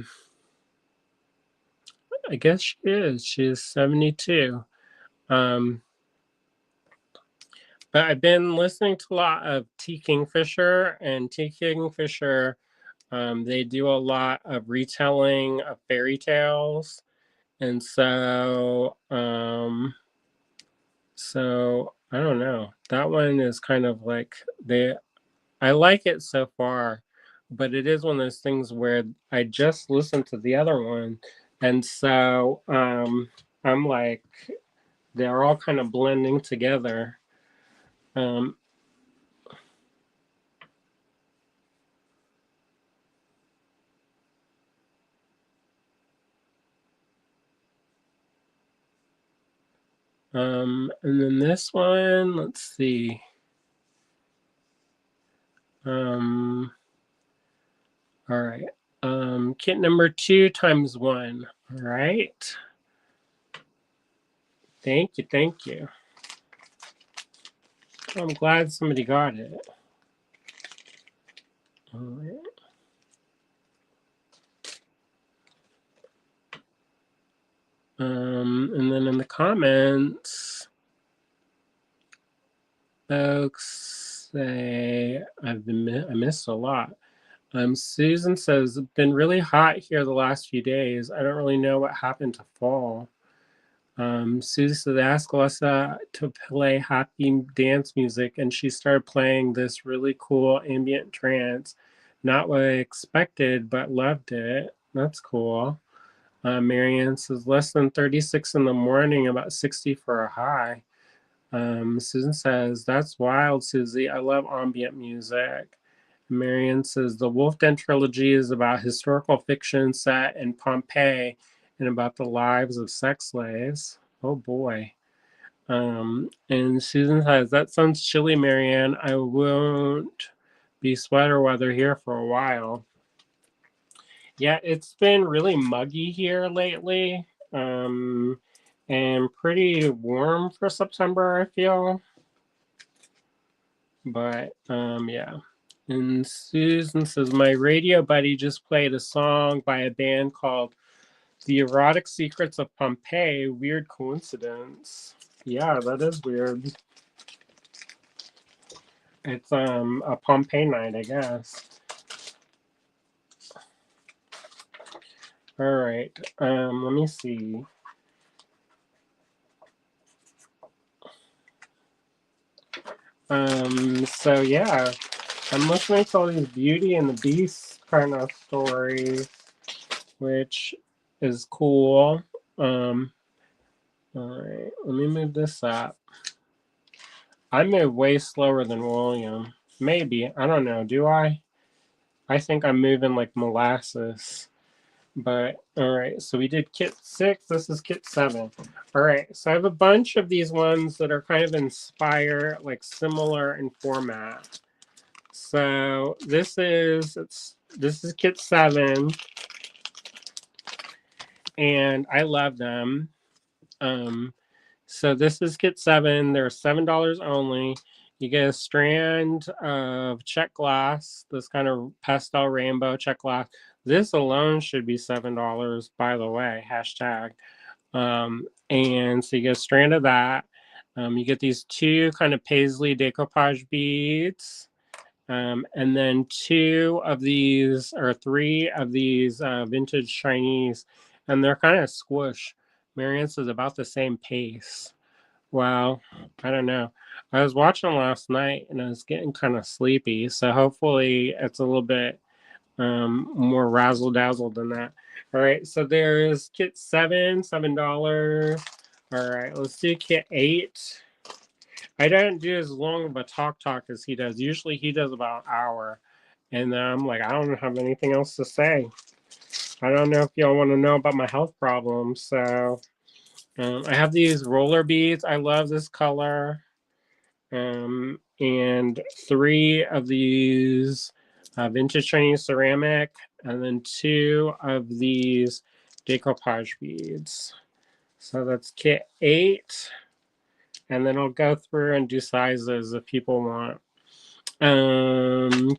guess she is. She is 72. But I've been listening to a lot of T. Kingfisher, and T. Kingfisher, they do a lot of retelling of fairy tales. And so I don't know. That one is kind of like I like it so far, but it is one of those things where I just listened to the other one, and so I'm like they're all kind of blending together. Um, and then this one, let's see. All right. Kit number 2 times 1. All right. Thank you. Thank you. I'm glad somebody got it. All right. And then in the comments, folks say I missed a lot. Susan says it's been really hot here the last few days. I don't really know what happened to fall. Susan said ask Alyssa to play happy dance music, and she started playing this really cool ambient trance. Not what I expected, but loved it. That's cool. Marianne says less than 36 in the morning, about 60 for a high. Susan says, that's wild, Susie. I love ambient music. Marianne says, the Wolf Den trilogy is about historical fiction set in Pompeii and about the lives of sex slaves. Oh boy. And Susan says, that sounds chilly, Marianne. I won't be sweater weather here for a while. Yeah, it's been really muggy here lately. And pretty warm for September, I feel. But yeah. And Susan says, my radio buddy just played a song by a band called The Erotic Secrets of Pompeii. Weird coincidence. Yeah, that is weird. It's a Pompeii night, I guess. All right. Let me see. So yeah, I'm listening to all these Beauty and the Beast kind of stories, which is cool. All right, let me move this up. I move way slower than William. Maybe. I don't know. Do I? I think I'm moving like molasses. But all right, so we did kit 6. This is kit 7. All right, so I have a bunch of these ones that are kind of inspired, like similar in format. So this is kit 7, and I love them. So this is kit 7. They're $7 only. You get a strand of check glass, this kind of pastel rainbow check glass. This alone should be $7, by the way, hashtag. And so you get a strand of that. You get these 2 kind of paisley decoupage beads. And then 2 of these, or 3 of these vintage Chinese, and they're kind of squish. Marianne says about the same pace. Wow, I don't know. I was watching last night and I was getting kind of sleepy, so hopefully it's a little bit more razzle dazzle than that. All right, so there's kit 7, $7. All right, let's do kit 8. I don't do as long of a talk as he does. Usually he does about an hour, and then I'm like, I don't have anything else to say. I don't know if y'all want to know about my health problems. So I have these roller beads. I love this color. and 3 of these vintage Chinese ceramic, and then 2 of these decoupage beads. So that's kit 8. And then I'll go through and do sizes if people want.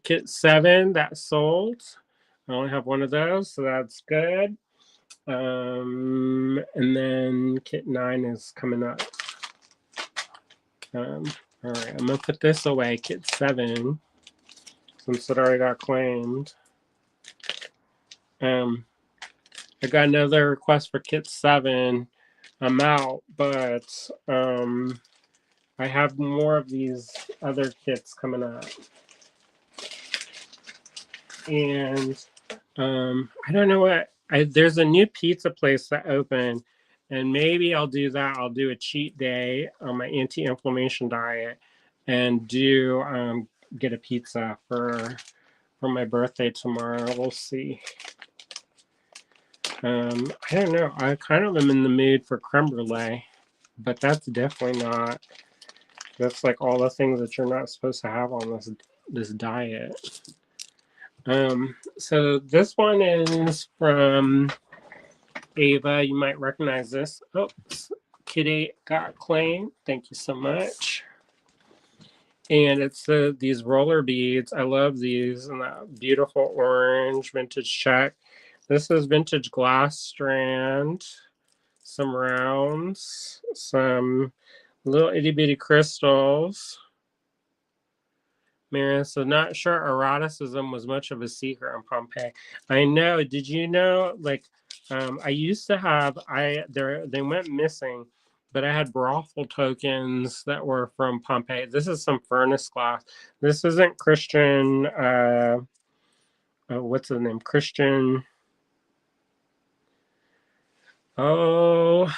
Kit 7, that sold. I only have one of those, so that's good. And then kit 9 is coming up. All right, I'm gonna put this away, kit 7, since it already got claimed. I got another request for kit 7. I'm out, but I have more of these other kits coming up. And I don't know what, there's a new pizza place that opened, and maybe I'll do that. I'll do a cheat day on my anti-inflammation diet and do get a pizza for my birthday tomorrow. We'll see. I don't know. I kind of am in the mood for creme brulee, but that's definitely not. That's like all the things that you're not supposed to have on this diet. So this one is from Ava. You might recognize this. Oops, Kit 8 got claimed. Thank you so much. And it's these roller beads. I love these and that beautiful orange vintage check. This is vintage glass strand, some rounds, some little itty bitty crystals. Marion, so not sure eroticism was much of a secret on Pompeii. I know. Did you know? Like, I used to have. They went missing, but I had brothel tokens that were from Pompeii. This is some furnace glass. This isn't Christian. What's the name? Christian. Oh,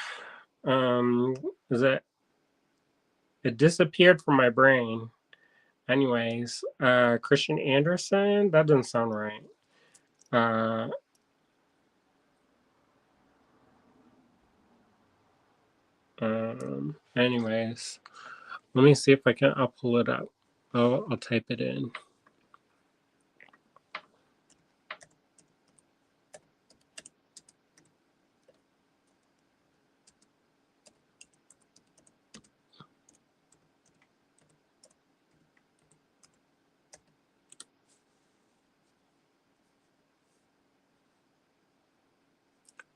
is it? It disappeared from my brain. Anyways, Christian Anderson. That doesn't sound right. Anyways, let me see if I'll pull it up. I'll type it in.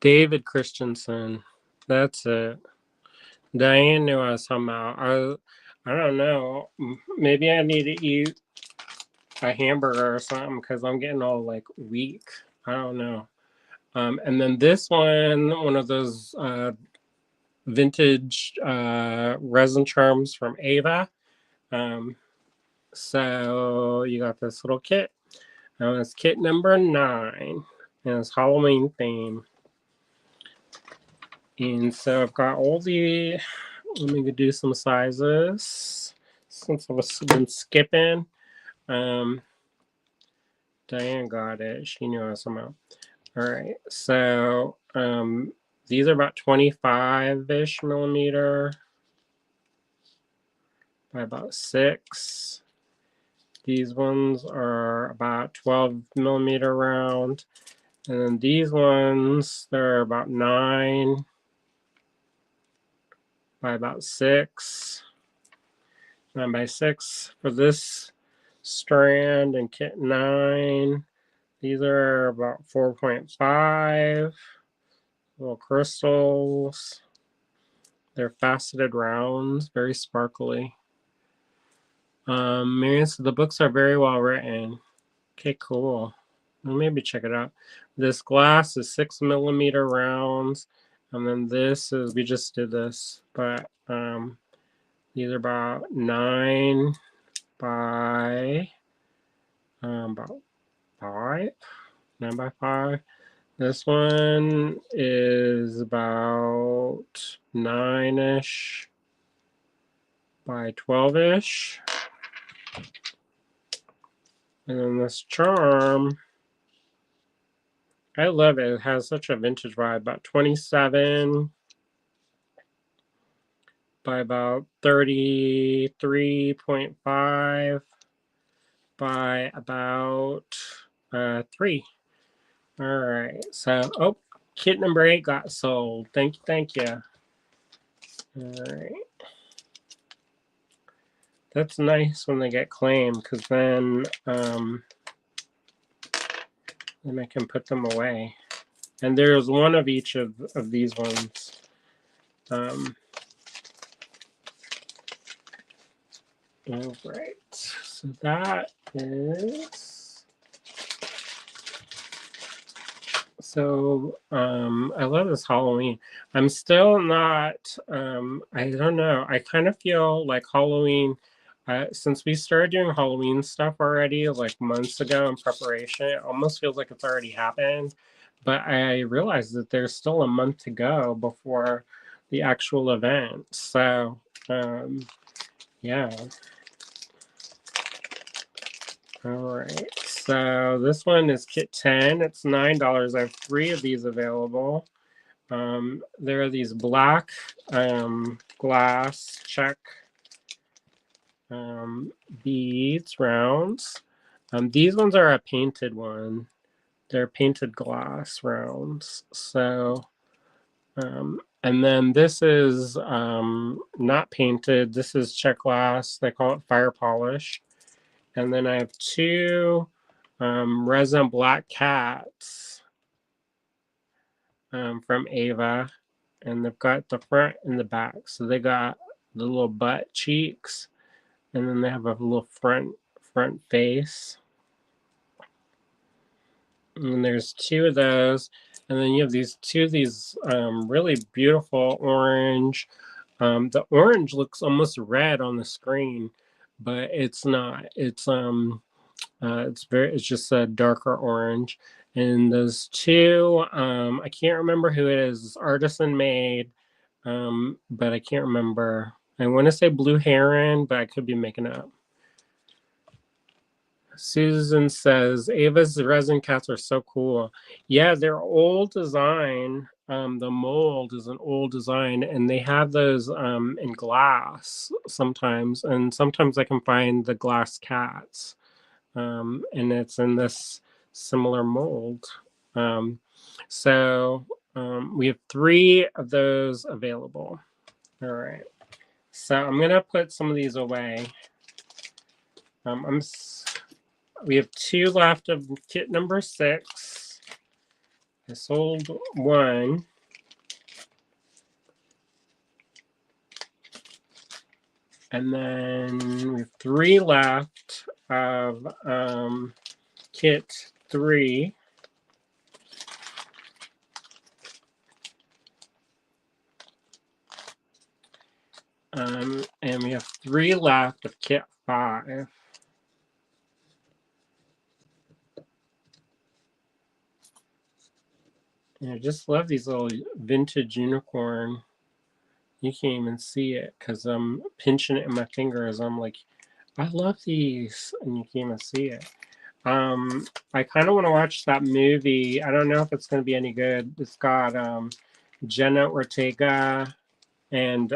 David Christensen. That's it. Diane knew I was talking about. I don't know. Maybe I need to eat a hamburger or something because I'm getting all like weak. I don't know. And then this one of those vintage resin charms from Ava. So you got this little kit. It's kit number 9. And it's Halloween theme. And so I've got all the, let me do some sizes since I've been skipping. Diane got it. She knew I was somehow. All right. So these are about 25-ish millimeter by about 6. These ones are about 12 millimeter round. And then these ones, they're about 9 by about 6. 9 by 6 for this strand and kit 9. These are about 4.5. Little crystals. They're faceted rounds, very sparkly. Marion said the books are very well written. Okay, cool. Well, maybe check it out. This glass is 6 millimeter rounds, and then this is, we just did this, but these are about 9 by about 5. 9 by 5. This one is about 9-ish by 12-ish. And then this charm, I love it. It has such a vintage vibe. About 27 by about 33.5 by about 3. All right, so, oh, kit number 8 got sold. Thank you, thank you. All right. That's nice when they get claimed, because then I can put them away. And there's one of each of these ones. All right, so that is... So I love this Halloween. I'm still not, I don't know. I kind of feel like Halloween, since we started doing Halloween stuff already, like months ago in preparation, it almost feels like it's already happened. But I realized that there's still a month to go before the actual event. So, yeah. All right. So this one is kit 10. It's $9. I have 3 of these available. There are these black glass check beads, rounds. These ones are a painted one. They're painted glass rounds. So, and then this is not painted. This is check glass. They call it fire polish. And then I have 2 resin black cats from Ava, and they've got the front and the back. So they got the little butt cheeks, and then they have a little front face. And there's 2 of those, and then you have these 2 of these really beautiful orange. The orange looks almost red on the screen, but it's not. It's just a darker orange. And those 2, I can't remember who it is. It's artisan made, but I can't remember. I want to say Blue Heron, but I could be making it up. Susan says, Ava's resin cats are so cool. Yeah, they're old design. The mold is an old design, and they have those in glass sometimes. And sometimes I can find the glass cats. And it's in this similar mold. So we have 3 of those available. All right. So I'm going to put some of these away. We have 2 left of kit number 6. I sold 1. And then we have 3 left of kit 3. And we have 3 left of kit 5. And I just love these little vintage unicorn. You can't even see it because I'm pinching it in my fingers. I'm like, I love these, and you can't even see it. I kind of want to watch that movie. I don't know if it's going to be any good. It's got Jenna Ortega and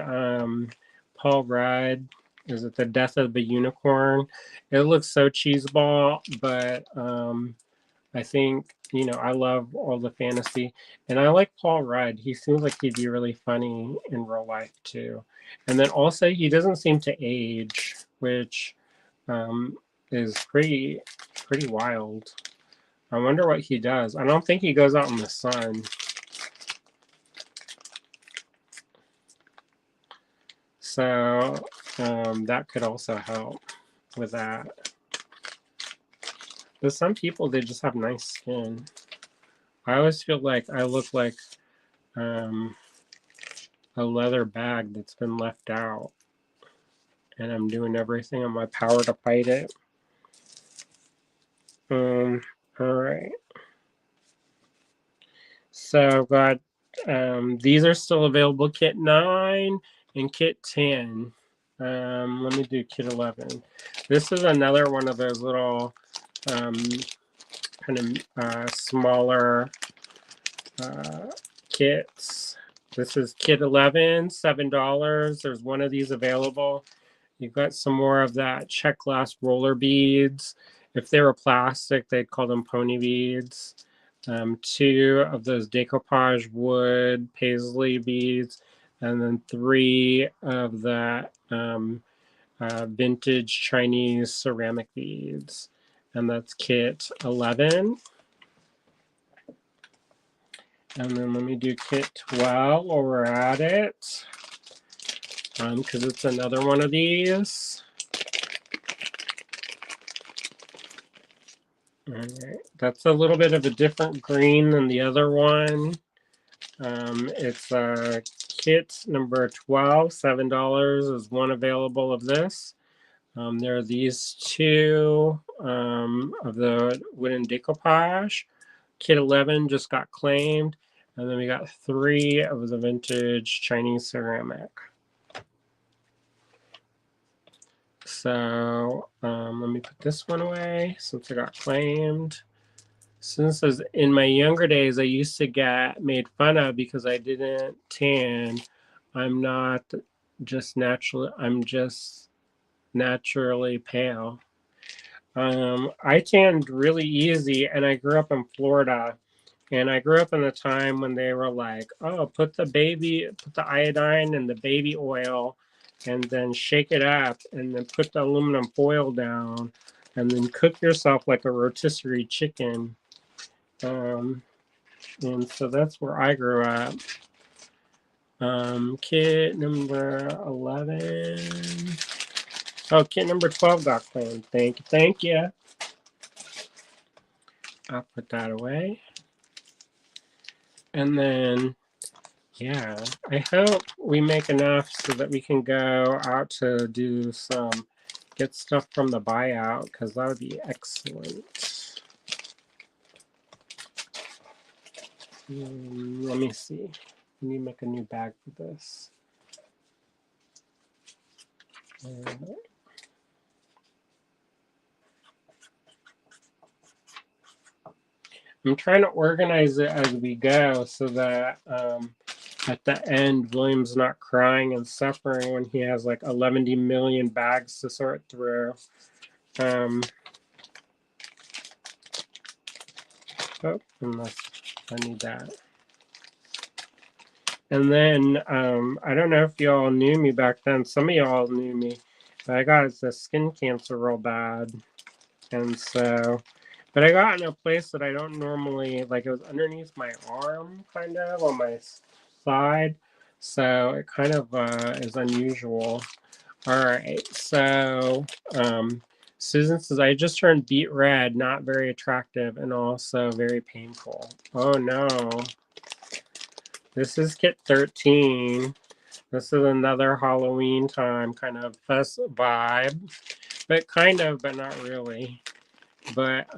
Paul Rudd. Is it The Death of the Unicorn? It looks so cheeseball, but I think, you know, I love all the fantasy. And I like Paul Rudd. He seems like he'd be really funny in real life, too. And then also, he doesn't seem to age, which is pretty wild. I wonder what he does. I don't think he goes out in the sun. So that could also help with that. But some people, they just have nice skin. I always feel like I look like a leather bag that's been left out. And I'm doing everything in my power to fight it. All right. So I've got, these are still available, kit 9 and kit 10. Let me do kit 11. This is another one of those little kind of smaller kits. This is kit 11, $7. There's one of these available. You've got some more of that check glass roller beads. If they were plastic, they'd call them pony beads. Two of those decoupage wood paisley beads, and then three of the vintage Chinese ceramic beads. And that's kit 11. And then let me do kit 12 while we're at it, because it's another one of these. All right, that's a little bit of a different green than the other one. It's kit number 12, $7 is one available of this. There are these two of the wooden decoupage. Kit 11 just got claimed. And then we got three of the vintage Chinese ceramic. So let me put this one away since it got claimed. Since in my younger days, I used to get made fun of because I didn't tan. I'm not just naturally, I'm just naturally pale. I tanned really easy, and I grew up in Florida. And I grew up in the time when they were like, oh, put the iodine in the baby oil and then shake it up and then put the aluminum foil down and then cook yourself like a rotisserie chicken. And so that's where I grew up. Kit number 11. Oh, kit number 12 got claimed. Thank you. Thank you. I'll put that away. And then, yeah, I hope we make enough so that we can go out to do get stuff from the buyout, because that would be excellent. Let me see. Let me make a new bag for this. I'm trying to organize it as we go so that at the end, William's not crying and suffering when he has like 11 million bags to sort through. Oh, unless I need that. And then I don't know if y'all knew me back then. Some of y'all knew me. But I got the skin cancer real bad. And so, but I got in a place that I don't normally, like it was underneath my arm, kind of, on my side. So it kind of is unusual. All right, so Susan says, I just turned beet red, not very attractive, and also very painful. Oh no. This is kit 13. This is another Halloween time kind of fest vibe, but kind of, but not really. But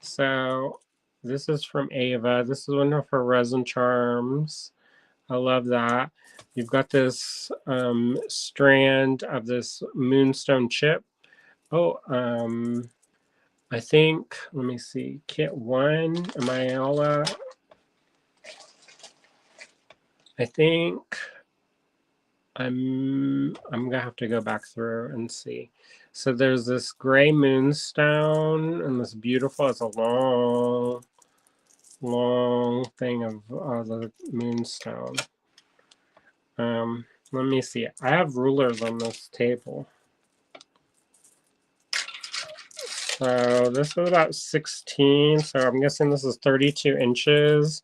so this is from Ava. This is one of her resin charms. I love that. You've got this strand of this moonstone chip. Oh, I think, let me see, kit 1, am I all I think I'm gonna have to go back through and see. So there's this gray moonstone and this beautiful, it's a long thing of the moonstone. Let me see. I have rulers on this table. So this is about 16. So I'm guessing this is 32 inches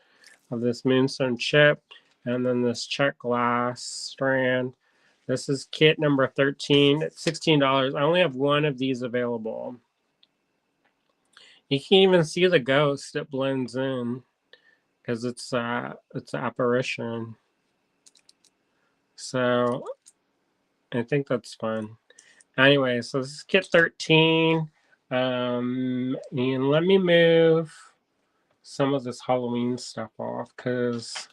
of this moonstone chip. And then this check glass strand. This is kit number 13. It's $16. I only have one of these available. You can even see the ghost. It blends in because it's an apparition. So I think that's fun. Anyway, so this is kit 13. And let me move some of this Halloween stuff off because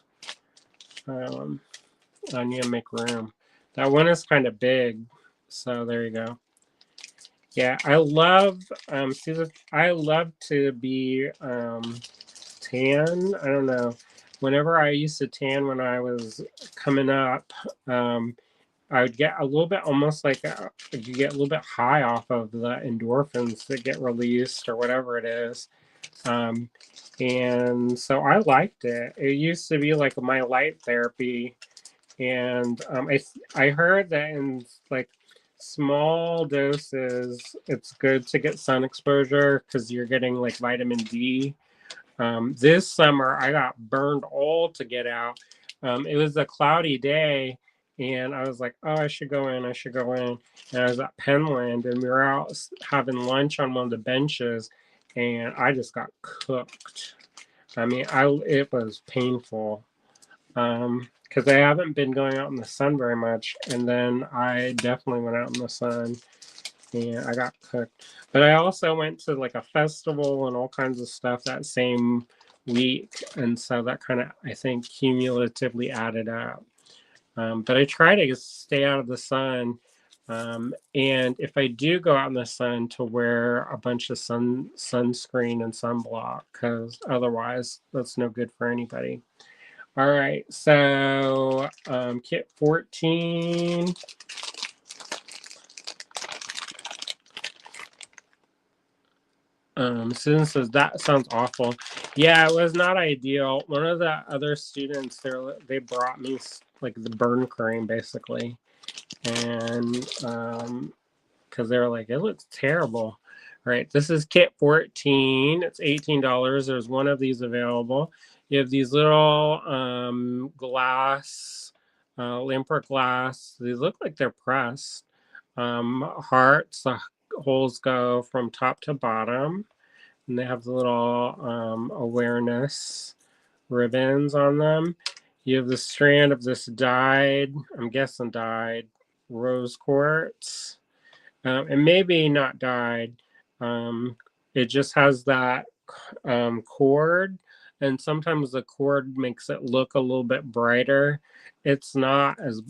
I need to make room. That one is kind of big, so there you go. Yeah, I love I love to be tan. I don't know. whenever I used to tan when I was coming up, I would get a little bit, almost like you get a little bit high off of the endorphins that get released or whatever it is. Um, and so I liked it. It used to be like my light therapy, and I heard that in like small doses, it's good to get sun exposure because you're getting like vitamin D. This summer, I got burned all to get out. It was a cloudy day, and I was like, "Oh, I should go in. I should go in." And I was at Penland, and we were out having lunch on one of the benches, and I just got cooked. I mean, I it was painful because I haven't been going out in the sun very much, and then I definitely went out in the sun and I got cooked. But I also went to like a festival and all kinds of stuff that same week, and so that kind of I think cumulatively added up. But I try to stay out of the sun. And if I do go out in the sun, to wear a bunch of sunscreen and sunblock, because otherwise that's no good for anybody. All right, so kit 14. Susan says that sounds awful. Yeah, it was not ideal. One of the other students there, they brought me like the burn cream basically, and because they were like, it looks terrible. All right, this is kit 14. It's $18. There's one of these available. You have these little glass, Lampert glass. These look like they're pressed. Hearts. The holes go from top to bottom, and they have the little awareness ribbons on them. You have the strand of this dyed, I'm guessing dyed, rose quartz. And maybe not dyed. It just has that cord, and sometimes the cord makes it look a little bit brighter. It's not as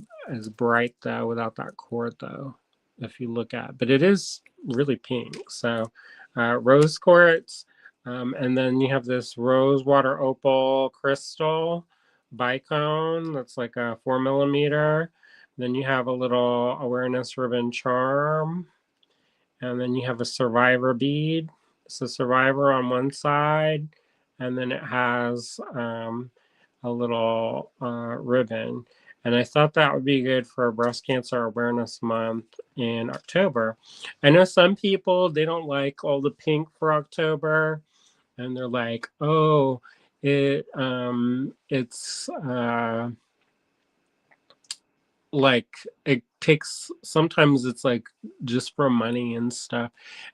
bright though without that cord though, if you look at it. But it is really pink. So rose quartz, and then you have this rose water opal crystal bicone that's like a 4 millimeter. Then you have a little awareness ribbon charm, and then you have a survivor bead. It's a survivor on one side, and then it has a little ribbon. And I thought that would be good for Breast Cancer Awareness Month in October. I know some people, they don't like all the pink for October, and they're like, oh, it's like it takes, sometimes it's like just for money and stuff.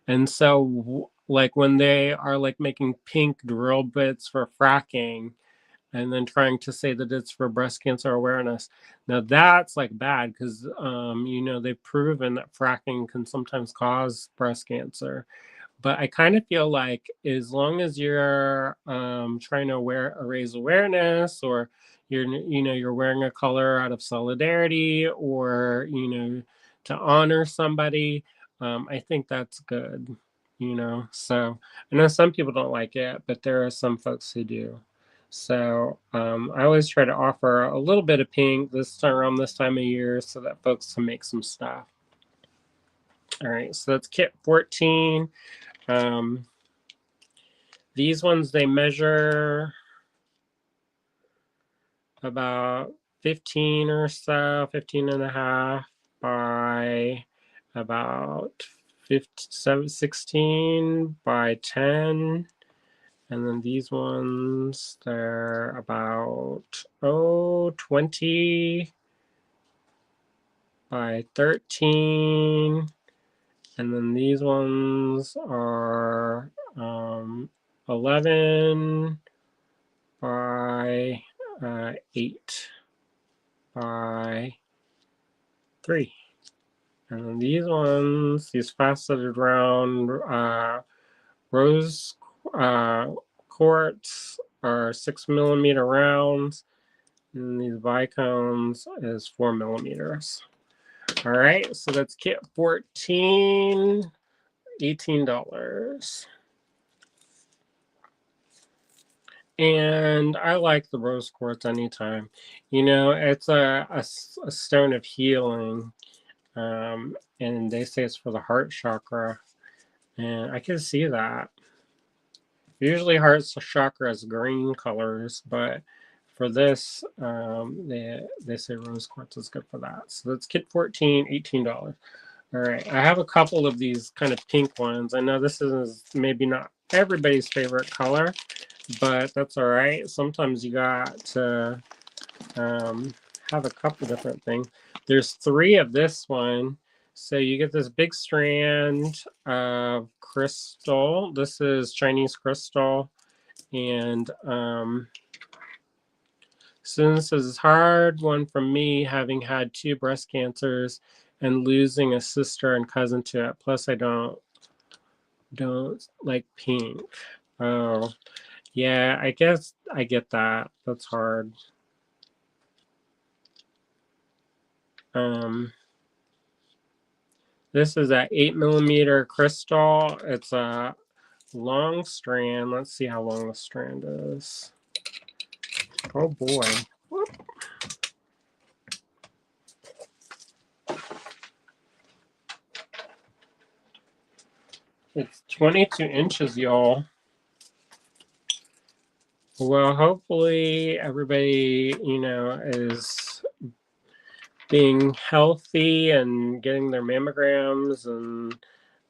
And so like when they are like making pink drill bits for fracking and then trying to say that it's for breast cancer awareness, now that's like bad because they've proven that fracking can sometimes cause breast cancer. But I kind of feel like as long as you're trying to raise awareness, or you're wearing a color out of solidarity, or to honor somebody, I think that's good. So I know some people don't like it, but there are some folks who do. So I always try to offer a little bit of pink around this time of year so that folks can make some stuff. All right, so that's kit 14. These ones, they measure about 15 or so, 15 and a half by about 16 by 10. And then these ones, they're about 20 by 13. And then these ones are 11 by 8 by 3. And then these ones, these faceted round rose quartz are 6 millimeter rounds. And these bicones is 4 millimeters. All right, so that's kit 14, $18. And I like the rose quartz anytime. You know, it's a stone of healing. And they say it's for the heart chakra. And I can see that. Usually heart chakra has green colors, but for this, they say rose quartz is good for that. So that's kit 14, $18. All right, I have a couple of these kind of pink ones. I know this is maybe not everybody's favorite color, but that's all right. Sometimes you got to have a couple different things. There's 3 of this one. So you get this big strand of crystal. This is Chinese crystal. And since this is hard one for me, having had 2 breast cancers and losing a sister and cousin to it. Plus, I don't like pink. Oh, yeah, I guess I get that. That's hard. This is a 8mm crystal. It's a long strand. Let's see how long the strand is. Oh boy. Whoop. It's 22 inches, y'all. Well, hopefully everybody, is being healthy and getting their mammograms and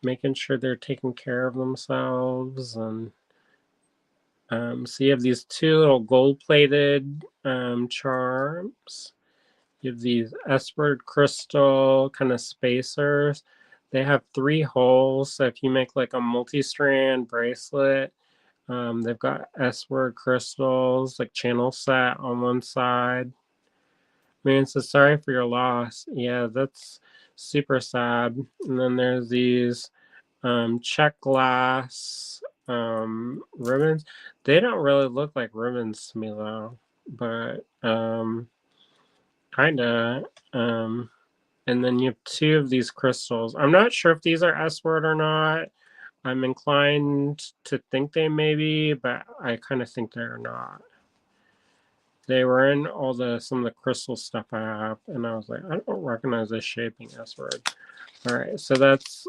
making sure they're taking care of themselves. And so you have these 2 little gold-plated charms. You have these Esword crystal kind of spacers. They have 3 holes, so if you make like a multi-strand bracelet, they've got Esword crystals, like channel set on one side. Man, so sorry for your loss. Yeah, that's super sad. And then there's these check glass ribbons. They don't really look like ribbons to me though, but kind of. And then you have 2 of these crystals. I'm not sure if these are S-word or not. I'm inclined to think they may be, but I kind of think they're not. They were in some of the crystal stuff I have, and I was like, I don't recognize this shaping S-word. All right, so that's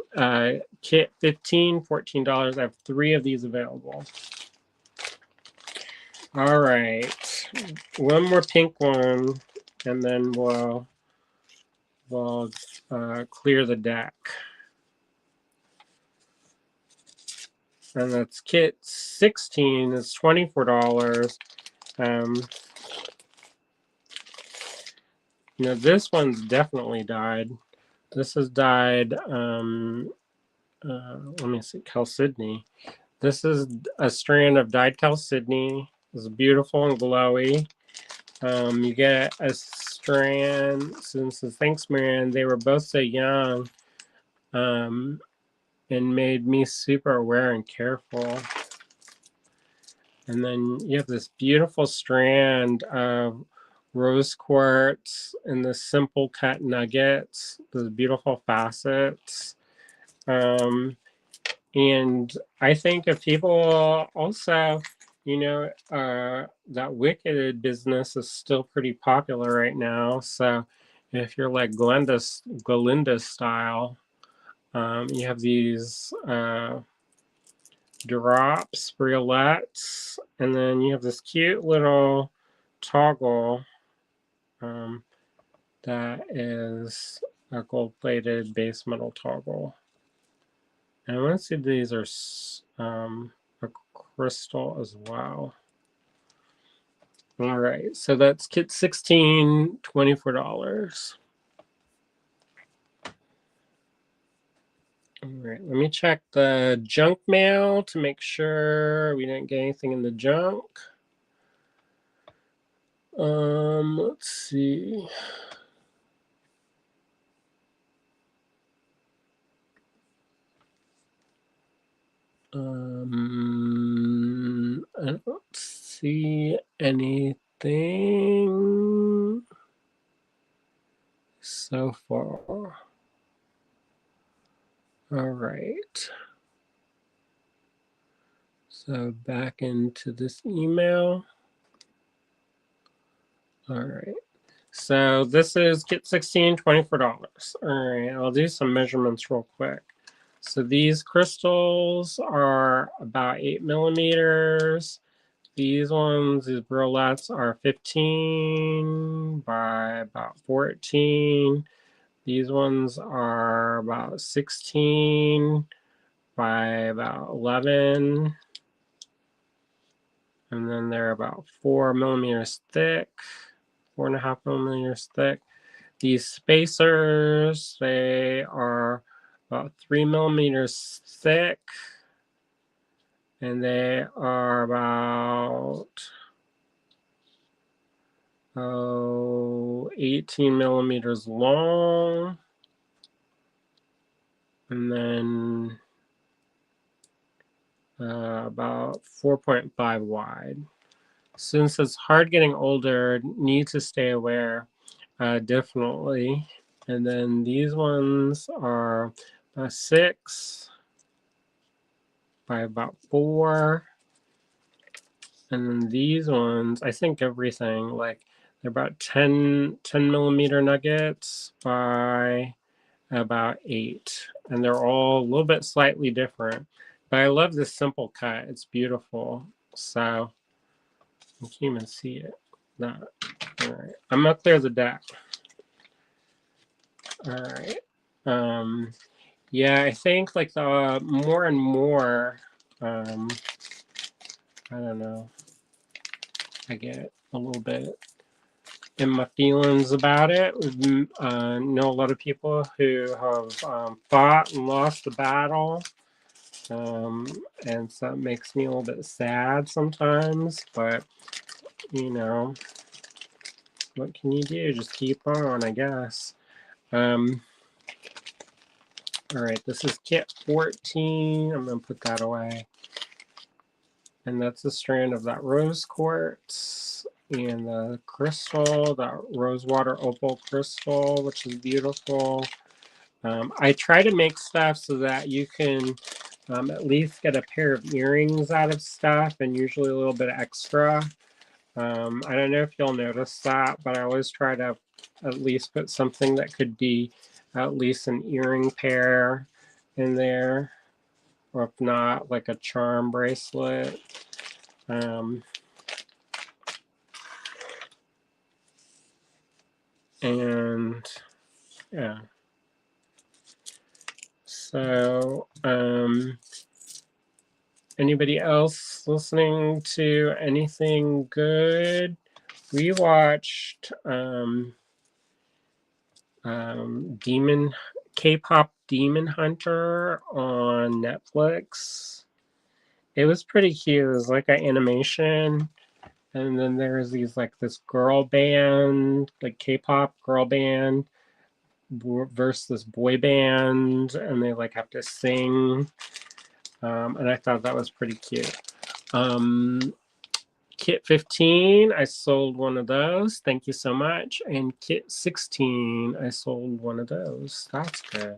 kit 15, $14. I have 3 of these available. All right, one more pink one, and then we'll clear the deck. And that's kit 16 is $24. This one's definitely dyed. This is dyed, let me see, chalcedony. This is a strand of dyed chalcedony. It's beautiful and glowy. You get a strand, since the Thanks Marianne, they were both so young, and made me super aware and careful. And then you have this beautiful strand of rose quartz and the simple cut nuggets, those beautiful facets. And I think if people also, that Wicked business is still pretty popular right now. So if you're like Glinda style, you have these drops, briolettes, and then you have this cute little toggle that is a gold-plated base metal toggle. And I want to see if these are a crystal as well. All right, so that's kit 16, $24. All right, let me check the junk mail to make sure we didn't get anything in the junk. Let's see. I don't see anything so far. All right. So back into this email. All right. So this is kit 16, $24. All right, I'll do some measurements real quick. So these crystals are about 8 millimeters. These ones, these burlettes, are 15 by about 14. These ones are about 16 by about 11. And then they're about 4 millimeters thick, 4.5 millimeters thick. These spacers, they are about 3 millimeters thick, and they are about 18 millimeters long, and then about 4.5 wide. Since it's hard getting older, need to stay aware, definitely. And then these ones are 6 by about 4. And then these ones, I think everything, like they're about 10 millimeter nuggets by about 8. And they're all a little bit slightly different. But I love this simple cut. It's beautiful. So you can't even see it. That. All right. I'm going to clear the deck. All right. Yeah, I think like the more and more, I don't know, I get a little bit in my feelings about it. Know a lot of people who have fought and lost the battle, and so it makes me a little bit sad sometimes. But you know, what can you do? Just keep on, I guess. All right, this is kit 14. I'm gonna put that away. And that's a strand of that rose quartz and the crystal, that rosewater opal crystal, which is beautiful. I try to make stuff so that you can at least get a pair of earrings out of stuff, and usually a little bit extra. I don't know if you'll notice that, but I always try to at least put something that could be at least an earring pair in there, or if not, like a charm bracelet. And yeah. So, anybody else listening to anything good? We watched K-pop Demon Hunter on Netflix. It was pretty cute. It was like an animation, and then there's this girl band, like K-pop girl band versus this boy band, and they like have to sing. And I thought that was pretty cute. Kit 15, I sold one of those. Thank you so much. And kit 16, I sold one of those. That's good.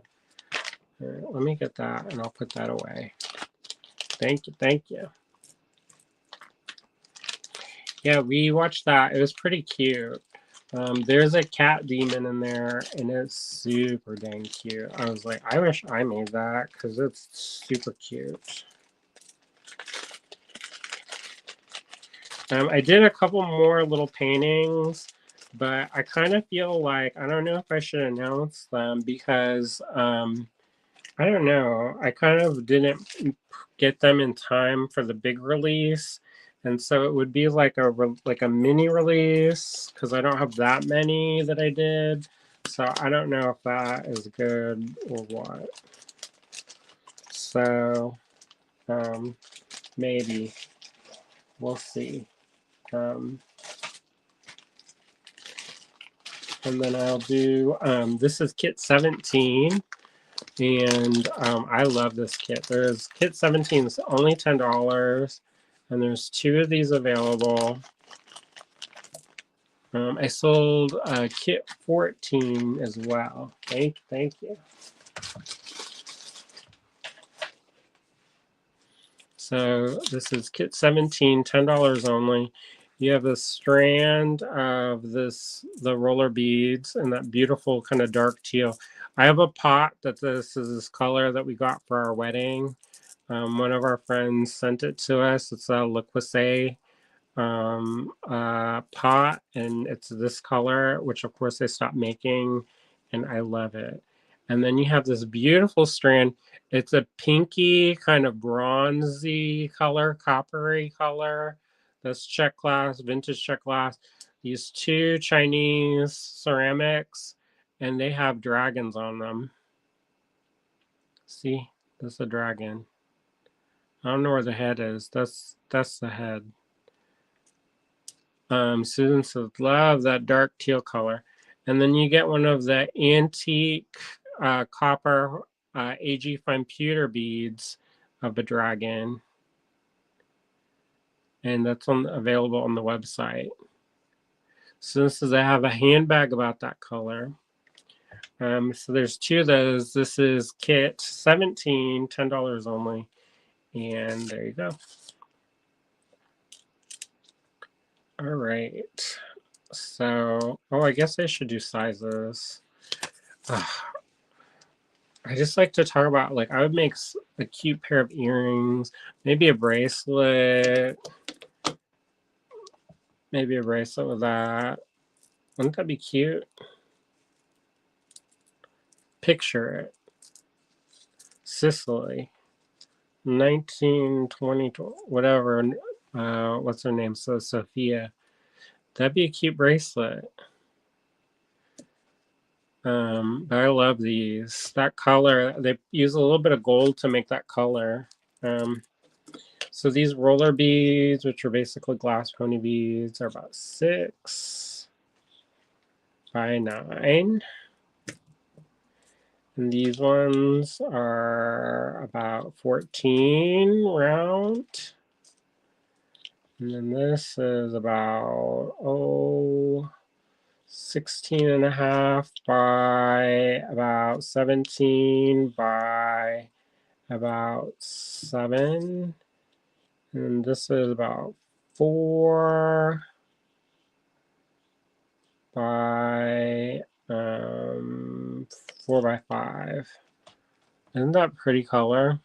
All right, let me get that, and I'll put that away. Thank you, thank you. Yeah, we watched that. It was pretty cute. There's a cat demon in there, and it's super dang cute. I was like, I wish I made that because it's super cute. I did a couple more little paintings, but I kind of feel like, I don't know if I should announce them because, I don't know, I kind of didn't get them in time for the big release. And so it would be like a mini release because I don't have that many that I did. So I don't know if that is good or what. So maybe we'll see. And then I'll do, this is kit 17. And I love this kit. There's kit 17 is only $10. And there's 2 of these available. I sold kit 14 as well. Thank you. So this is kit 17, $10 only. You have a strand of the roller beads and that beautiful kind of dark teal. I have a pot that this is this color that we got for our wedding. One of our friends sent it to us. It's a Le Creuset pot, and it's this color, which of course they stopped making, and I love it. And then you have this beautiful strand. It's a pinky kind of bronzy color, coppery color. That's Czech glass, vintage Czech glass. These two Chinese ceramics, and they have dragons on them. See, that's a dragon. I don't know where the head is. That's the head. Susan says, love that dark teal color. And then you get one of the antique copper AG fine pewter beads of a dragon. And that's available on the website. Susan says, I have a handbag about that color. So there's two of those. This is kit 17, $10 only. And there you go. All right. So, oh, I guess I should do sizes. I just like to talk about, like, I would make a cute pair of earrings, maybe a bracelet, maybe a bracelet with that. Wouldn't that be cute? Picture it. Sicily, 1920, whatever. What's her name? So Sophia. That'd be a cute bracelet. But I love these. That color, they use a little bit of gold to make that color. So these roller beads, which are basically glass pony beads, are about 6 by 9. And these ones are about 14 round. And then this is about, 16.5 by about 17 by about 7. And this is about 4 by 4 by 5. Isn't that pretty color?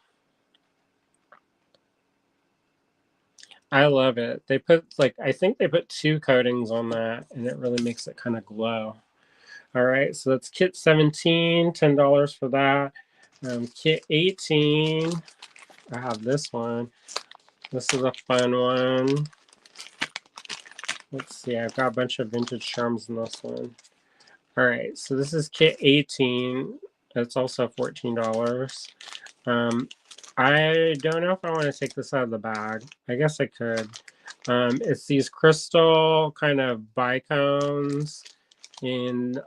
I love it. They put, like, I think they put 2 coatings on that, and it really makes it kind of glow. All right, so that's kit 17, $10 for that. Kit 18, I have this one. This is a fun one. Let's see, I've got a bunch of vintage charms in this one. All right, so this is kit 18. It's also $14. I don't know if I want to take this out of the bag. I guess I could. It's these crystal kind of bicones in,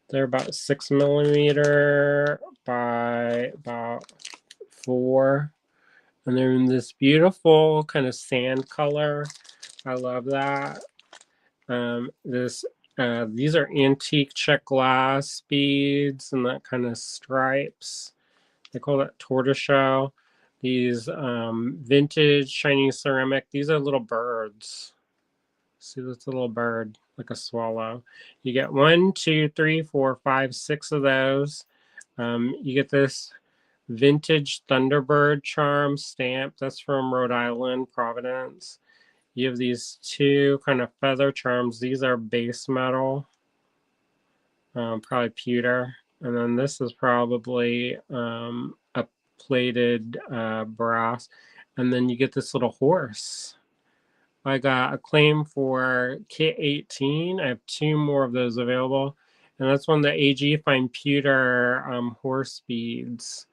they're about 6 millimeter by about 4. And they're in this beautiful kind of sand color. I love that. These are antique Czech glass beads and that kind of stripes. They call that tortoiseshell. These vintage Chinese ceramic. These are little birds. See this little bird, like a swallow. You get 1, 2, 3, 4, 5, 6 of those. You get this vintage Thunderbird charm stamp. That's from Rhode Island, Providence. You have these 2 kind of feather charms. These are base metal, probably pewter. And then this is probably a plated brass. And then you get this little horse. I got a claim for kit 18. I have 2 more of those available. And that's one of the AG fine pewter horse beads.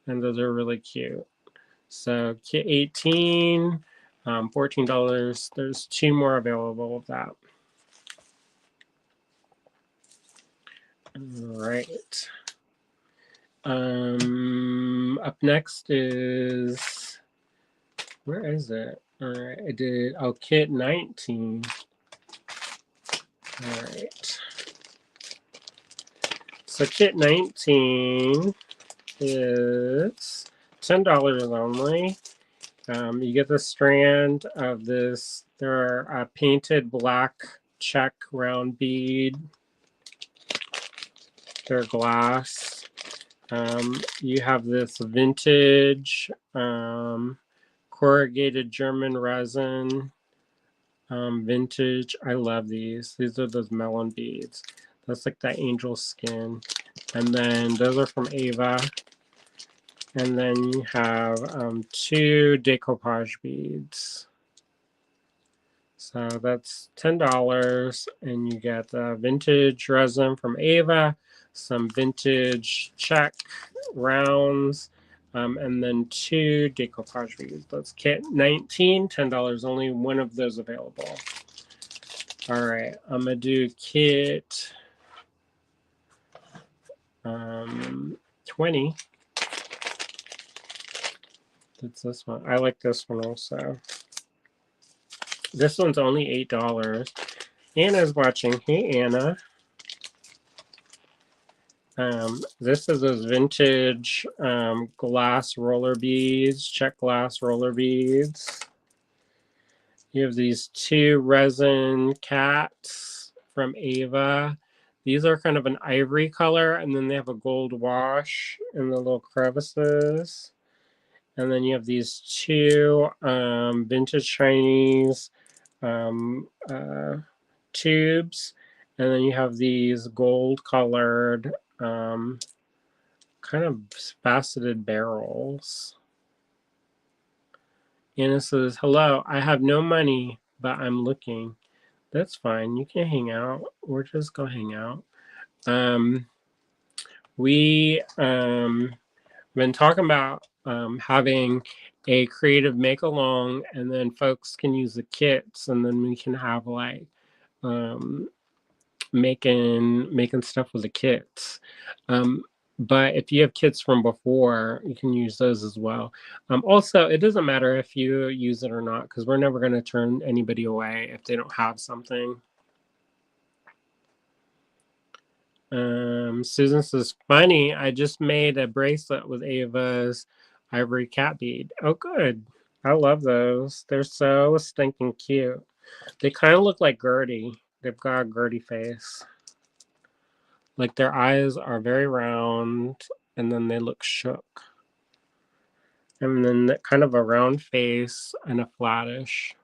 And those are really cute. So kit 18, $14. There's 2 more available of that. All right. Up next is, where is it? All right, I did, kit 19. All right. So kit 19 is $10 only. You get the strand of this. They're a painted black check round bead. They're glass. You have this vintage corrugated German resin. Vintage. I love these. These are those melon beads. That's like that angel skin. And then those are from Ava. And then you have 2 decoupage beads. So that's $10, and you get the vintage resin from Ava, some vintage check rounds, and then 2 decoupage beads. That's kit 19, $10 only, one of those available. All right, I'm gonna do kit 20. That's this one. I like this one also. This one's only $8. Anna's watching. Hey, Anna. This is those vintage glass roller beads, check glass roller beads. You have these 2 resin cats from Ava. These are kind of an ivory color, and then they have a gold wash in the little crevices. And then you have these 2 vintage Chinese tubes, and then you have these gold colored kind of faceted barrels. Anna says, hello, I have no money, but I'm looking. That's fine. You can hang out. We're just go hang out. We been talking about having a creative make along, and then folks can use the kits, and then we can have like making stuff with the kits. But if you have kits from before, you can use those as well. Also, it doesn't matter if you use it or not, because we're never going to turn anybody away if they don't have something. Susan says, funny, I just made a bracelet with Ava's ivory cat bead. Oh, good. I love those. They're so stinking cute. They kind of look like Gertie. They've got a Gertie face. Like their eyes are very round, and then they look shook. And then kind of a round face and a flattish.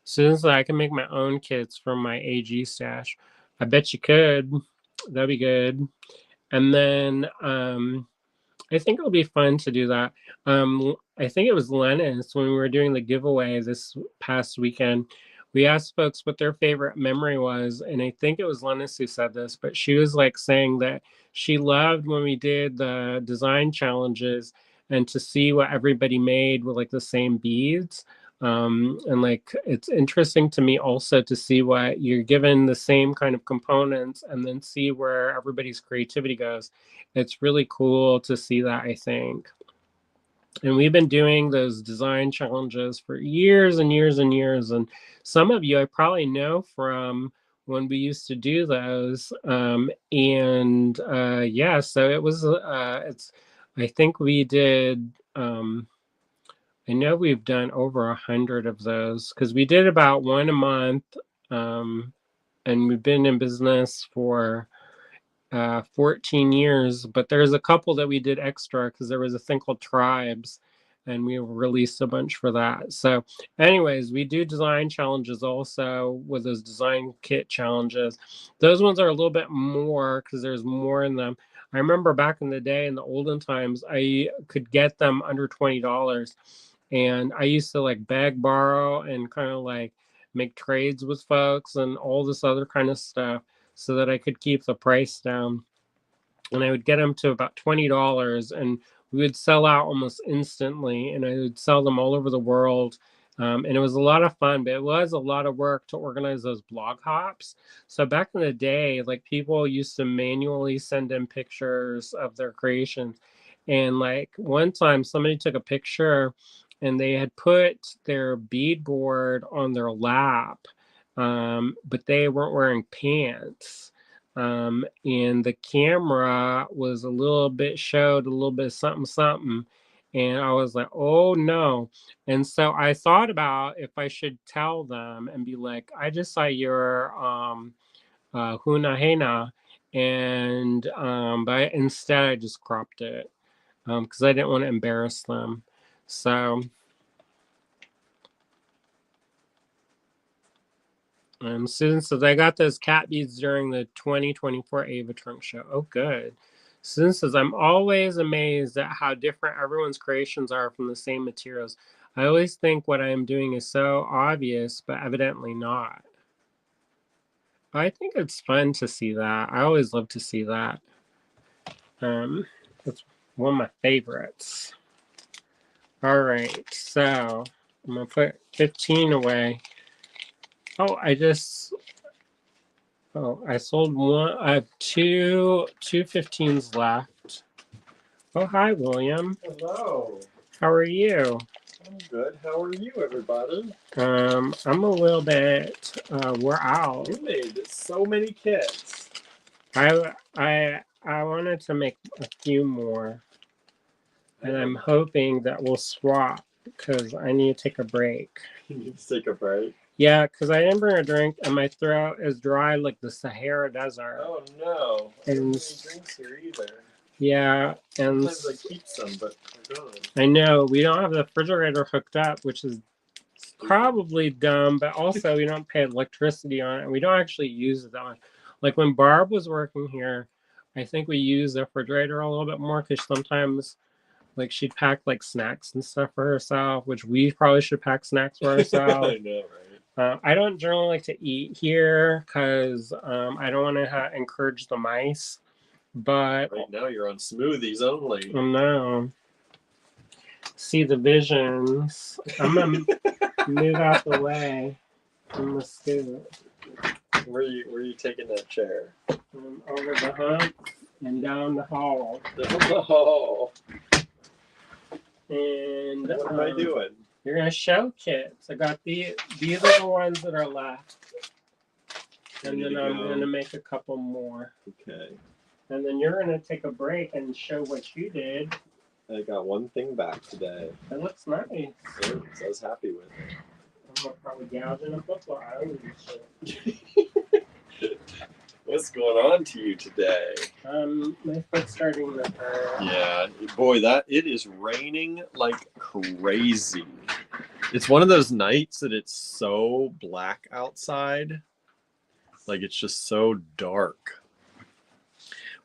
Susan said I can make my own kits from my AG stash. I bet you could. That'd be good. And then I think it'll be fun to do that. I think it was Lennis when we were doing the giveaway this past weekend. We asked folks what their favorite memory was, and I think it was Lennis who said this, but she was like saying that she loved when we did the design challenges and to see what everybody made with like the same beads. And like it's interesting to me also to see what you're given the same kind of components and then see where everybody's creativity goes. It's really cool to see that, I think. And we've been doing those design challenges for years and years and years. And some of you I probably know from when we used to do those. Yeah, so it was, I think we did, I know we've done over 100 of those because we did about one a month. And we've been in business for 14 years, but there's a couple that we did extra because there was a thing called Tribes, and we released a bunch for that. So anyways, we do design challenges also with those design kit challenges. Those ones are a little bit more because there's more in them. I remember back in the day, in the olden times, I could get them under $20, and I used to like beg, borrow, and kind of like make trades with folks and all this other kind of stuff so that I could keep the price down. And I would get them to about $20, and we would sell out almost instantly, and I would sell them all over the world. And it was a lot of fun, but it was a lot of work to organize those blog hops. So back in the day, like people used to manually send in pictures of their creations. And like one time somebody took a picture and they had put their beadboard on their lap, but they weren't wearing pants. And the camera was a little bit showed a little bit something something, And I was like, oh no. And so I thought about if I should tell them and be like, I just saw your Huna Hena, and but instead I just cropped it because I didn't want to embarrass them. So Susan says, I got those cat beads during the 2024 Ava Trunk show. Oh, good. Susan says, I'm always amazed at how different everyone's creations are from the same materials. I always think what I am doing is so obvious, but evidently not. I think it's fun to see that. I always love to see that. That's one of my favorites. All right, so I'm going to put 15 away. Oh, I sold one. I have two 15s left. Oh, hi, William. Hello. How are you? I'm good. How are you, everybody? I'm a little bit we're out. You made so many kits. I wanted to make a few more, and I'm hoping that we'll swap because I need to take a break. You need to take a break. Yeah, because I didn't bring a drink, and my throat is dry like the Sahara Desert. Oh no! I don't have any drinks here either. Yeah, and sometimes I keep some, but they're gone. I know we don't have the refrigerator hooked up, which is probably dumb, but also we don't pay electricity on it, and we don't actually use it that much. Like when Barb was working here, I think we used the refrigerator a little bit more because sometimes, like, she'd pack like snacks and stuff for herself, which we probably should pack snacks for ourselves. I know, right? I don't generally like to eat here because I don't want to encourage the mice. But right now you're on smoothies only. No. See the visions. I'm gonna move out the way from the scoot. Where are you taking that chair? Over the hump and down the hall. Down the hall. And what am I doing? You're gonna show kits. I got these are the ones that are left. And then I'm gonna make a couple more. Okay. And then you're gonna take a break and show what you did. I got one thing back today. That looks nice. So I was happy with it. I'm gonna probably gouge in a football. I don't shit. What's going on to you today? My foot's starting to hurt. Yeah, boy, it is raining like crazy. It's one of those nights that it's so black outside. Like it's just so dark.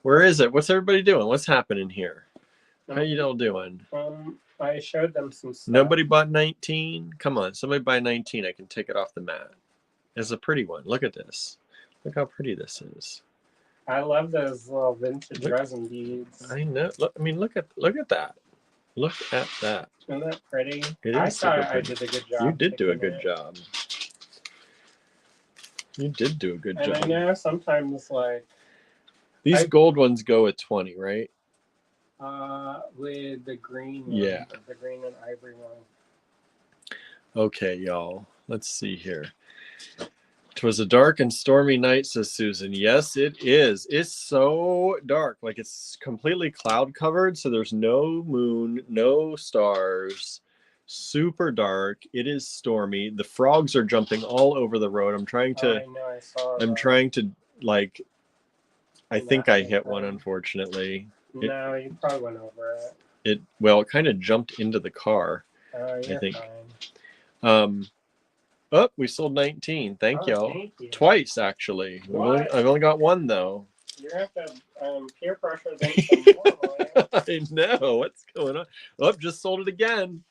Where is it? What's everybody doing? What's happening here? How you all doing? I showed them some stuff. Nobody bought 19? Come on, somebody buy 19. I can take it off the mat. It's a pretty one. Look at this. Look how pretty this is. I love those little vintage resin beads. I know. Look, I mean, look at that. Look at that. Isn't that pretty? I thought I did a good job. You did do a good job. You did do a good job. And I know sometimes like these gold ones go at 20, right? With the green one. Yeah. The green and ivory one. Okay, y'all. Let's see here. 'Twas a dark and stormy night, says Susan. Yes, it is. It's so dark. Like it's completely cloud covered. So there's no moon, no stars. Super dark. It is stormy. The frogs are jumping all over the road. I'm trying to. I know, I saw I'm that. trying to like. I think I hit one, unfortunately. No, you probably went over it. It kind of jumped into the car. I think. Fine. Oh, we sold 19. Thank y'all. Thank you. Twice, actually. I've only got one, though. You're going to have to peer pressure them some more. I know. What's going on? Oh, just sold it again.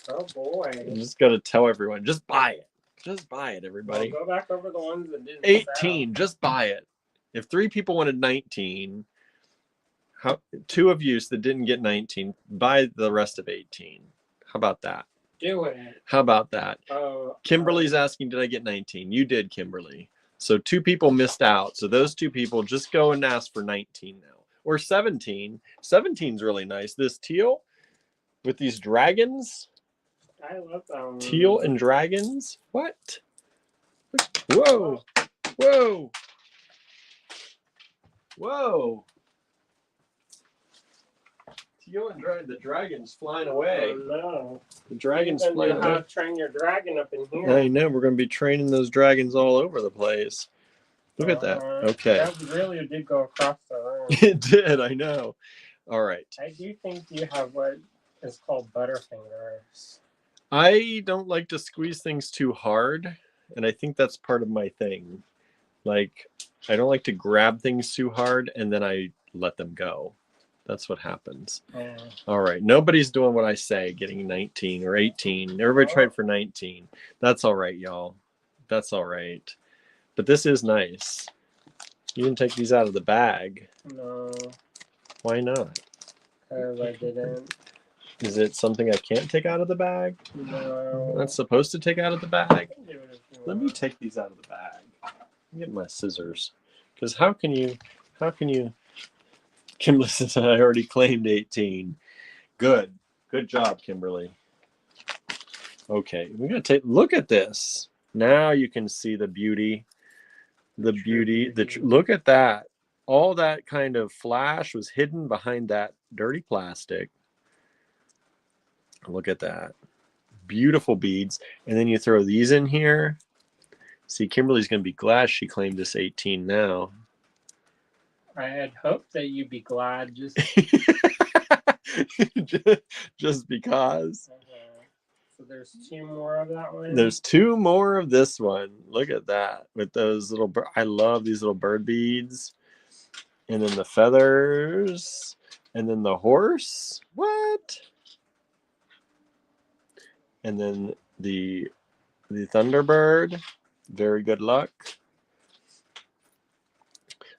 Oh, boy. I'm just going to tell everyone, just buy it. Just buy it, everybody. Well, go back over the ones that didn't 18. sell. Just buy it. If 3 people wanted 19, 2 of you that didn't get 19, buy the rest of 18. How about that? Do it. How about that? Oh, Kimberly's asking, did I get 19? You did, Kimberly. So 2 people missed out. So those 2 people just go and ask for 19 now. Or 17. 17's really nice. This teal with these dragons. I love them. Teal and dragons. What? Whoa. Whoa. Whoa. feeling the dragon's flying away. Oh, no. The dragon's You're flying gonna away. have to train your dragon up in here. I know, we're going to be training those dragons all over the place. Look at that. Okay. That really did go across the room. It did, I know. All right. I do think you have what is called butterfingers. I don't like to squeeze things too hard, and I think that's part of my thing. Like, I don't like to grab things too hard, and then I let them go. That's what happens. All right. Nobody's doing what I say, getting 19 or 18. Everybody tried for 19. That's all right, y'all. That's all right. But this is nice. You didn't take these out of the bag. No. Why not? Because I didn't. Is it something I can't take out of the bag? No. I'm not supposed to take out of the bag? Let me take these out of the bag. Get my scissors. Because how can you, Kimberly says I already claimed 18. Good. Good job, Kimberly. Okay, we're going to look at this. Now you can see the beauty. Look at that. All that kind of flash was hidden behind that dirty plastic. Look at that. Beautiful beads. And then you throw these in here. See, Kimberly's going to be glad she claimed this 18 now. I had hoped that you'd be glad just just because. So there's 2 more of that one. There's 2 more of this one. Look at that with those little. I love these little bird beads, and then the feathers, and then the horse. What? And then the Thunderbird. Very good luck.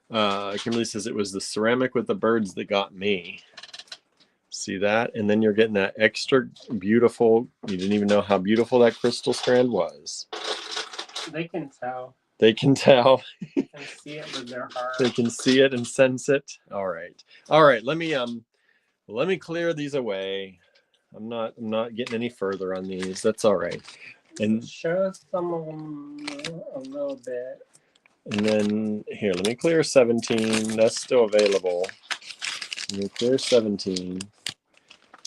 Kimberly says it was the ceramic with the birds that got me. See that? And then you're getting that extra beautiful. You didn't even know how beautiful that crystal strand was. They can tell. They can tell. They can see it with their heart. They can see it and sense it. All right. All right. Let me clear these away. I'm not getting any further on these. That's all right. And show some of them a little bit. And then here, let me clear 17. That's still available. Let me clear 17.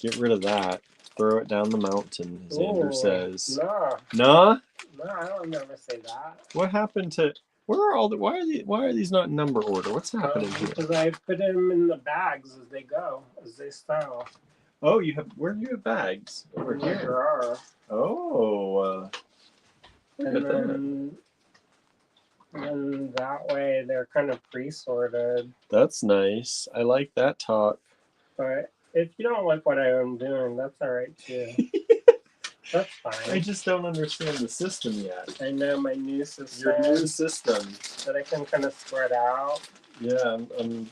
Get rid of that. Throw it down the mountain, as Andrew says. Nah. Nah? No, I don't never say that. What happened to? Where are all the? Why are these not in number order? What's happening here? Because I put them in the bags as they go, as they style. Oh, you have. Where do you have bags? Over In here. the drawer. Oh. Look at that. And that way they're kind of pre-sorted. That's nice. I like that talk. But if you don't like what I am doing, that's all right too. That's fine. I just don't understand the system yet. I know my new system. Your new system. That I can kind of spread out. Yeah, I'm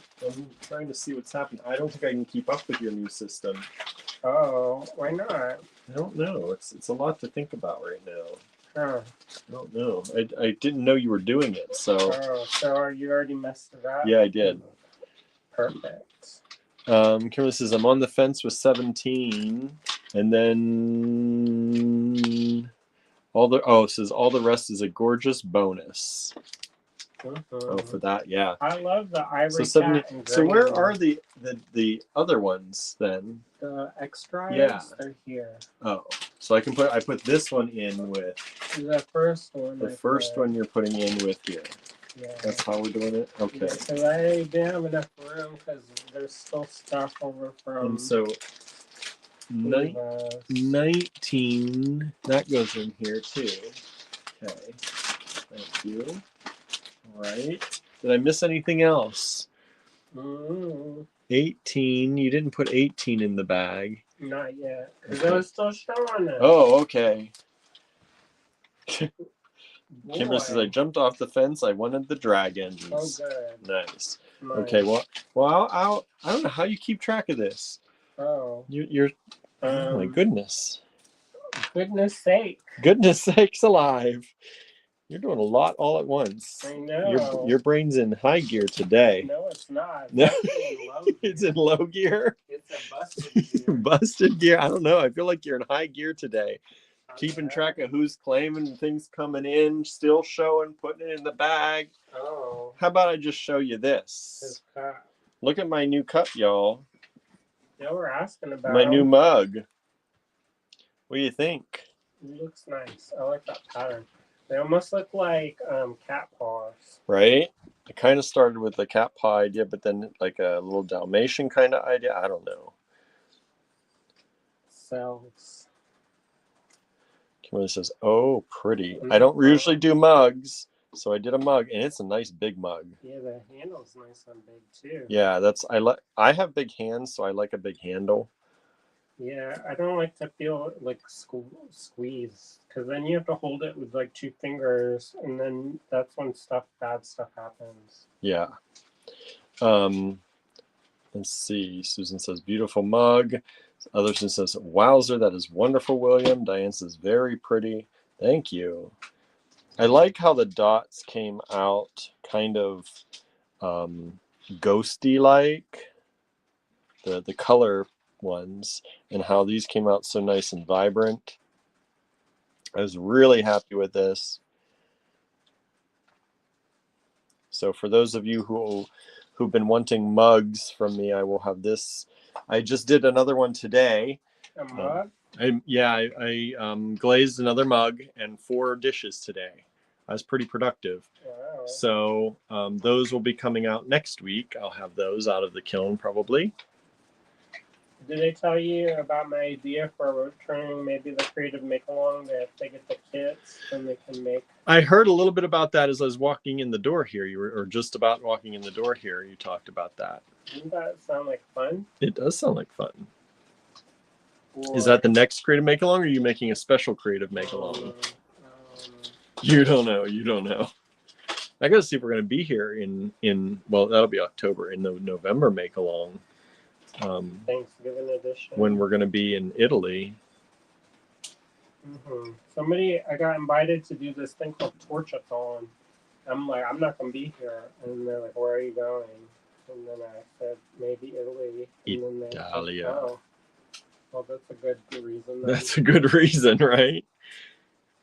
trying to see what's happening. I don't think I can keep up with your new system. Oh, why not? I don't know. It's a lot to think about right now. Huh. I don't know. I didn't know you were doing it, so. Oh, so you already messed it up? Yeah, I did. Perfect. Kimberly says, I'm on the fence with 17. And then it says all the rest is a gorgeous bonus. Oh, for that, yeah. I love the ivory so 70, cat and so where are the other ones then? The extras? Yeah. They're here. Oh, so I put this one in with the first one. The first one you're putting in with here. Yeah. That's how we're doing it? Okay. Because I didn't have enough room because there's still stuff over from. And so 19, that goes in here too. Okay. Thank you. All right. Did I miss anything else? 18. You didn't put 18 in the bag. Not yet. Because I was still showing it. Oh, okay. Kimber says, I jumped off the fence. I wanted the dragons. Oh, good. Nice. Okay, well, I don't know how you keep track of this. Oh. You're oh, my goodness. Goodness sake. Goodness sakes alive. You're doing a lot all at once. I know. Your brain's in high gear today. No, it's not. No, it's in low gear. It's a busted gear. Busted gear. I don't know. I feel like you're in high gear today. Keeping track of who's claiming, things coming in, still showing, putting it in the bag. Oh. How about I just show you this? His cup. Look at my new cup, y'all. They were asking about my new him. mug. What do you think? It looks nice. I like that pattern. They almost look like cat paws. Right? I kind of started with the cat paw idea, but then like a little Dalmatian kind of idea. I don't know. Cells. Kimberly says, "Oh, pretty." And I don't the usually do mugs, so I did a mug, and it's a nice big mug. yeah, the handle's nice and big too. Yeah, I have big hands, so I like a big handle. Yeah, I don't like to feel like squeeze because then you have to hold it with like 2 fingers, and then that's when bad stuff happens. Yeah. Let's see. Susan says, "Beautiful mug." Otherson says, "Wowzer, that is wonderful, William." Diane says, "Very pretty. Thank you." I like how the dots came out kind of ghosty like, the color ones, and how these came out so nice and vibrant. I was really happy with this. So for those of you who've been wanting mugs from me, I will have this. I just did another one today. A mug? I glazed another mug and 4 dishes today. I was pretty productive. Wow. So those will be coming out next week. I'll have those out of the kiln probably. Did they tell you about my idea for returning maybe the creative make-along that if they get the kits, then they can make? I heard a little bit about that as I was walking in the door here. You were, or just about walking in the door here. You talked about that. Doesn't that sound like fun? It does sound like fun. Or, Is that the next creative make-along, or are you making a special creative make-along? You don't know. You don't know. I got to see if we're going to be here in well, that'll be October, in the November make-along. Thanksgiving edition. When we're going to be in Italy. Somebody, I got invited to do this thing called Torchathon. I'm like, I'm not going to be here. And they're like, where are you going? And then I said, maybe Italy. And then they said, oh, well, that's a good reason. That's a good reason, right?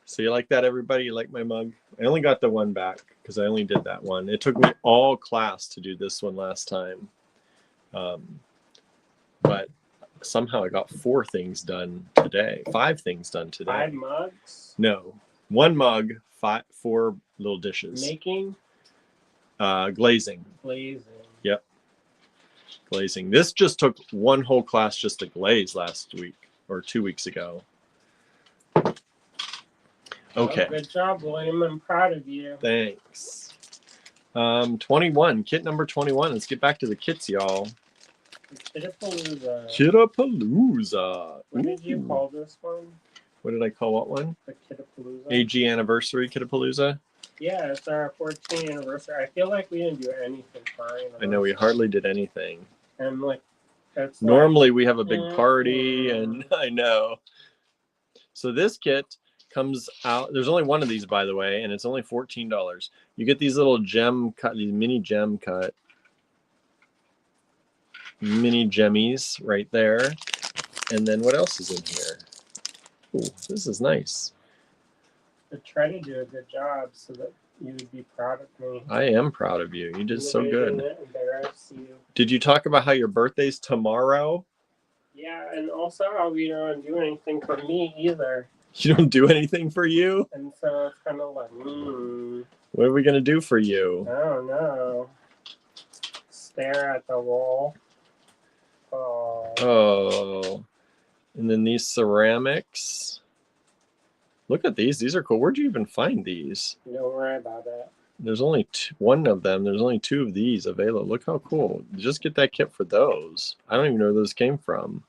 So you like that, everybody? You like my mug? I only got the one back because I only did that one. It took me all class to do this one last time. But somehow I got 4 things done today. 5 things done today. 5 mugs? No. 1 mug, 4 little dishes. Making? Glazing. Glazing. Yep. Glazing. This just took 1 whole class just to glaze last week or 2 weeks ago. Okay. Well, good job, William. I'm proud of you. Thanks. 21. Kit number 21. Let's get back to the kits, y'all. Kit-a-Palooza. Kit-a-Palooza. What did you call this one? What did I call what one? The Kit-a-Palooza. AG Anniversary Kit-a-Palooza. Yeah, it's our 14th anniversary. I feel like we didn't do anything for our anniversary. I know we hardly did anything. And like, that's normally we have a big party, and I know. So this kit comes out. There's only one of these, by the way, and it's only $14. You get these little gem cut, these mini gem cut, mini gemmies right there. And then what else is in here? Ooh, this is nice. I try to do a good job so that you would be proud of me. I am proud of you. You did so good. Embarrass you. Did you talk about how your birthday's tomorrow? Yeah, and also how we don't do anything for me either. You don't do anything for you? And so it's kind of like, What are we going to do for you? I don't know. Stare at the wall. Oh. And then these ceramics. Look at these. These are cool. Where'd you even find these? Don't worry about it. There's only 1 of them. There's only 2 of these available. Look how cool. Just get that kit for those. I don't even know where those came from.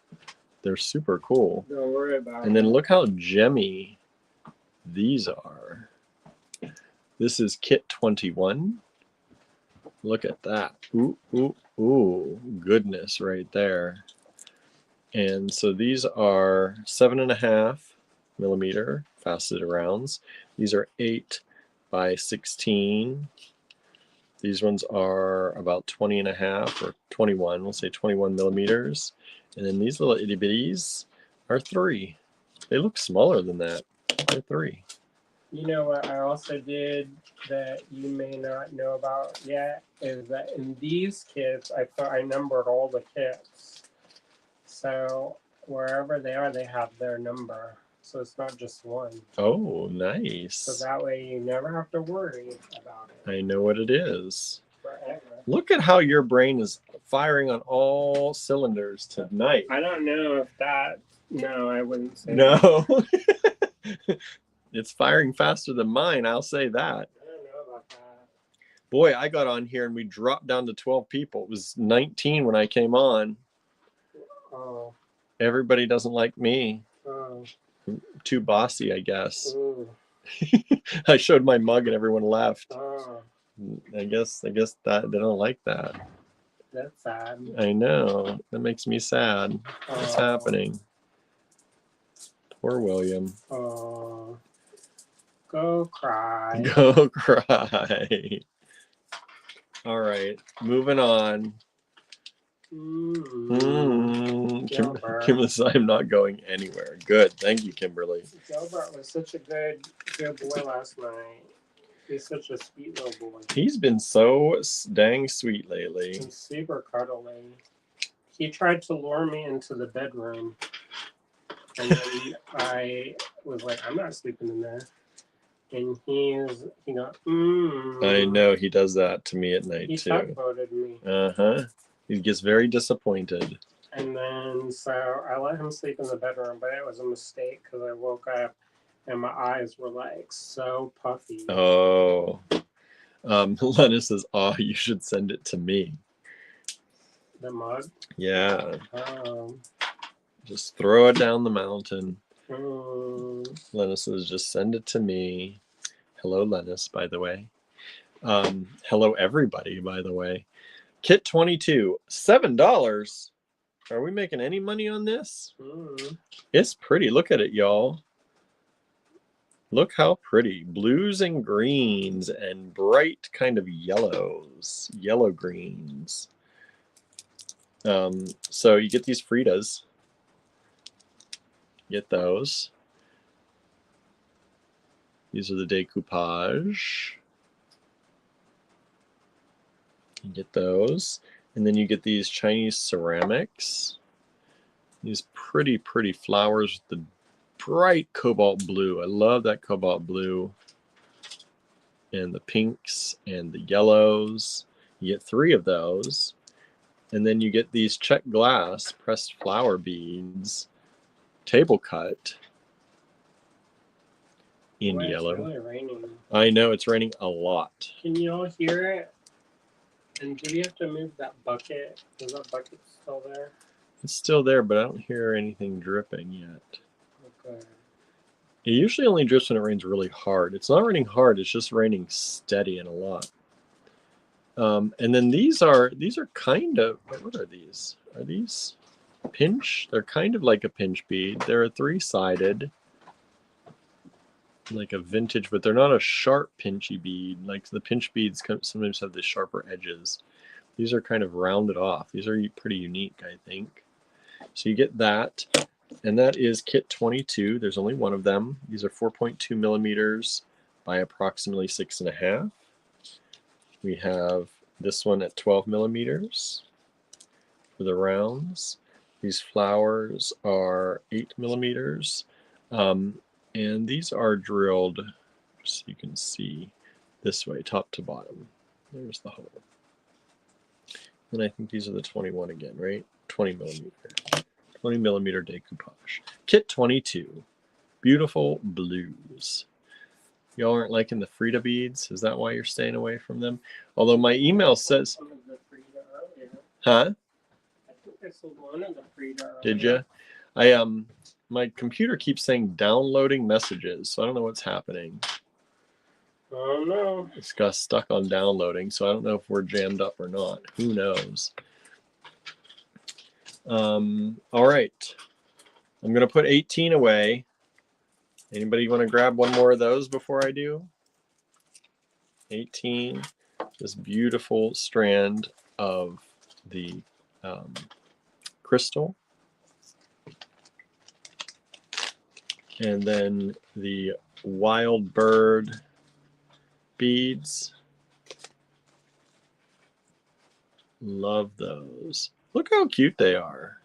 They're super cool. Don't worry about it. And then look how gemmy these are. This is kit 21. Look at that. Ooh, ooh, ooh. Goodness right there. And so these are 7.5 millimeter faceted rounds. These are 8 by 16. These ones are about 20.5 or 21. We'll say 21 millimeters. And then these little itty bitties are 3. They look smaller than that. They're 3. You know what I also did that you may not know about yet is that in these kits, I numbered all the kits. So wherever they are, they have their number. So it's not just one. Oh, So nice. that way you never have to worry about it I know what it is. forever. Look at how your brain is firing on all cylinders tonight. I don't know if that. No, I wouldn't say that. No. It's firing faster than mine, I'll say that. I don't know about that. Boy, I got on here and we dropped down to 12 people. It was 19 when I came on. Oh. Everybody doesn't like me. Oh. Too bossy, I guess. Ooh. I showed my mug and everyone left. Oh. I guess that they don't like that. That's sad. I know. That makes me sad. What's happening? Poor William. Oh. Go cry. Go cry. All right, moving on. Kimberly says, I'm not going anywhere. Good. Thank you, Kimberly. Gilbert was such a good boy last night. He's such a sweet little boy. He's been so dang sweet lately. And super cuddly. He tried to lure me into the bedroom. And then I was like, I'm not sleeping in there. And he got, I know, he does that to me at night, he too. tugboated me. Uh-huh. He gets very disappointed. And then, so I let him sleep in the bedroom, but it was a mistake because I woke up and my eyes were like so puffy. Oh. Lena says, oh, you should send it to me. The mug? Yeah. Oh. Just throw it down the mountain. Lena says, just send it to me. Hello, Lennis, by the way. Hello, everybody, by the way. Kit 22, $7. Are we making any money on this? It's pretty. Look at it, y'all. Look how pretty. Blues and greens and bright kind of yellows. Yellow greens. So you get these Fritas. Get those. These are the decoupage. You get those. And then you get these Chinese ceramics. These pretty, pretty flowers with the bright cobalt blue. I love that cobalt blue. And the pinks and the yellows. You get 3 of those. And then you get these check glass pressed flower beads. Table cut. In yellow. It's really raining. I know, it's raining a lot. Can you all hear it? And do we have to move that bucket? Is that bucket still there? It's still there, but I don't hear anything dripping yet. Okay. It usually only drips when it rains really hard. It's not raining hard, it's just raining steady and a lot. And then these are kind of, what are these? Are these pinch? They're kind of like a pinch bead. They're a 3-sided. Like a vintage, but they're not a sharp pinchy bead. Like the pinch beads sometimes have the sharper edges. These are kind of rounded off. These are pretty unique, I think. So you get that, and that is Kit 22. There's only one of them. These are 4.2 millimeters by approximately 6.5. We have this one at 12 millimeters for the rounds. These flowers are 8 millimeters. And these are drilled, so you can see this way, top to bottom. There's the hole. And I think these are the 21 again, right? 20 millimeter. 20 millimeter decoupage. Kit 22. Beautiful blues. Y'all aren't liking the Frida beads? Is that why you're staying away from them? Although my email says... Huh? I think I sold one of the Frida earlier. Did you? My computer keeps saying downloading messages, so I don't know what's happening. Oh no. It's got stuck on downloading, so I don't know if we're jammed up or not. Who knows? All right. I'm going to put 18 away. Anybody want to grab one more of those before I do? 18. This beautiful strand of the crystal. And then the wild bird beads. Love those. Look how cute they are.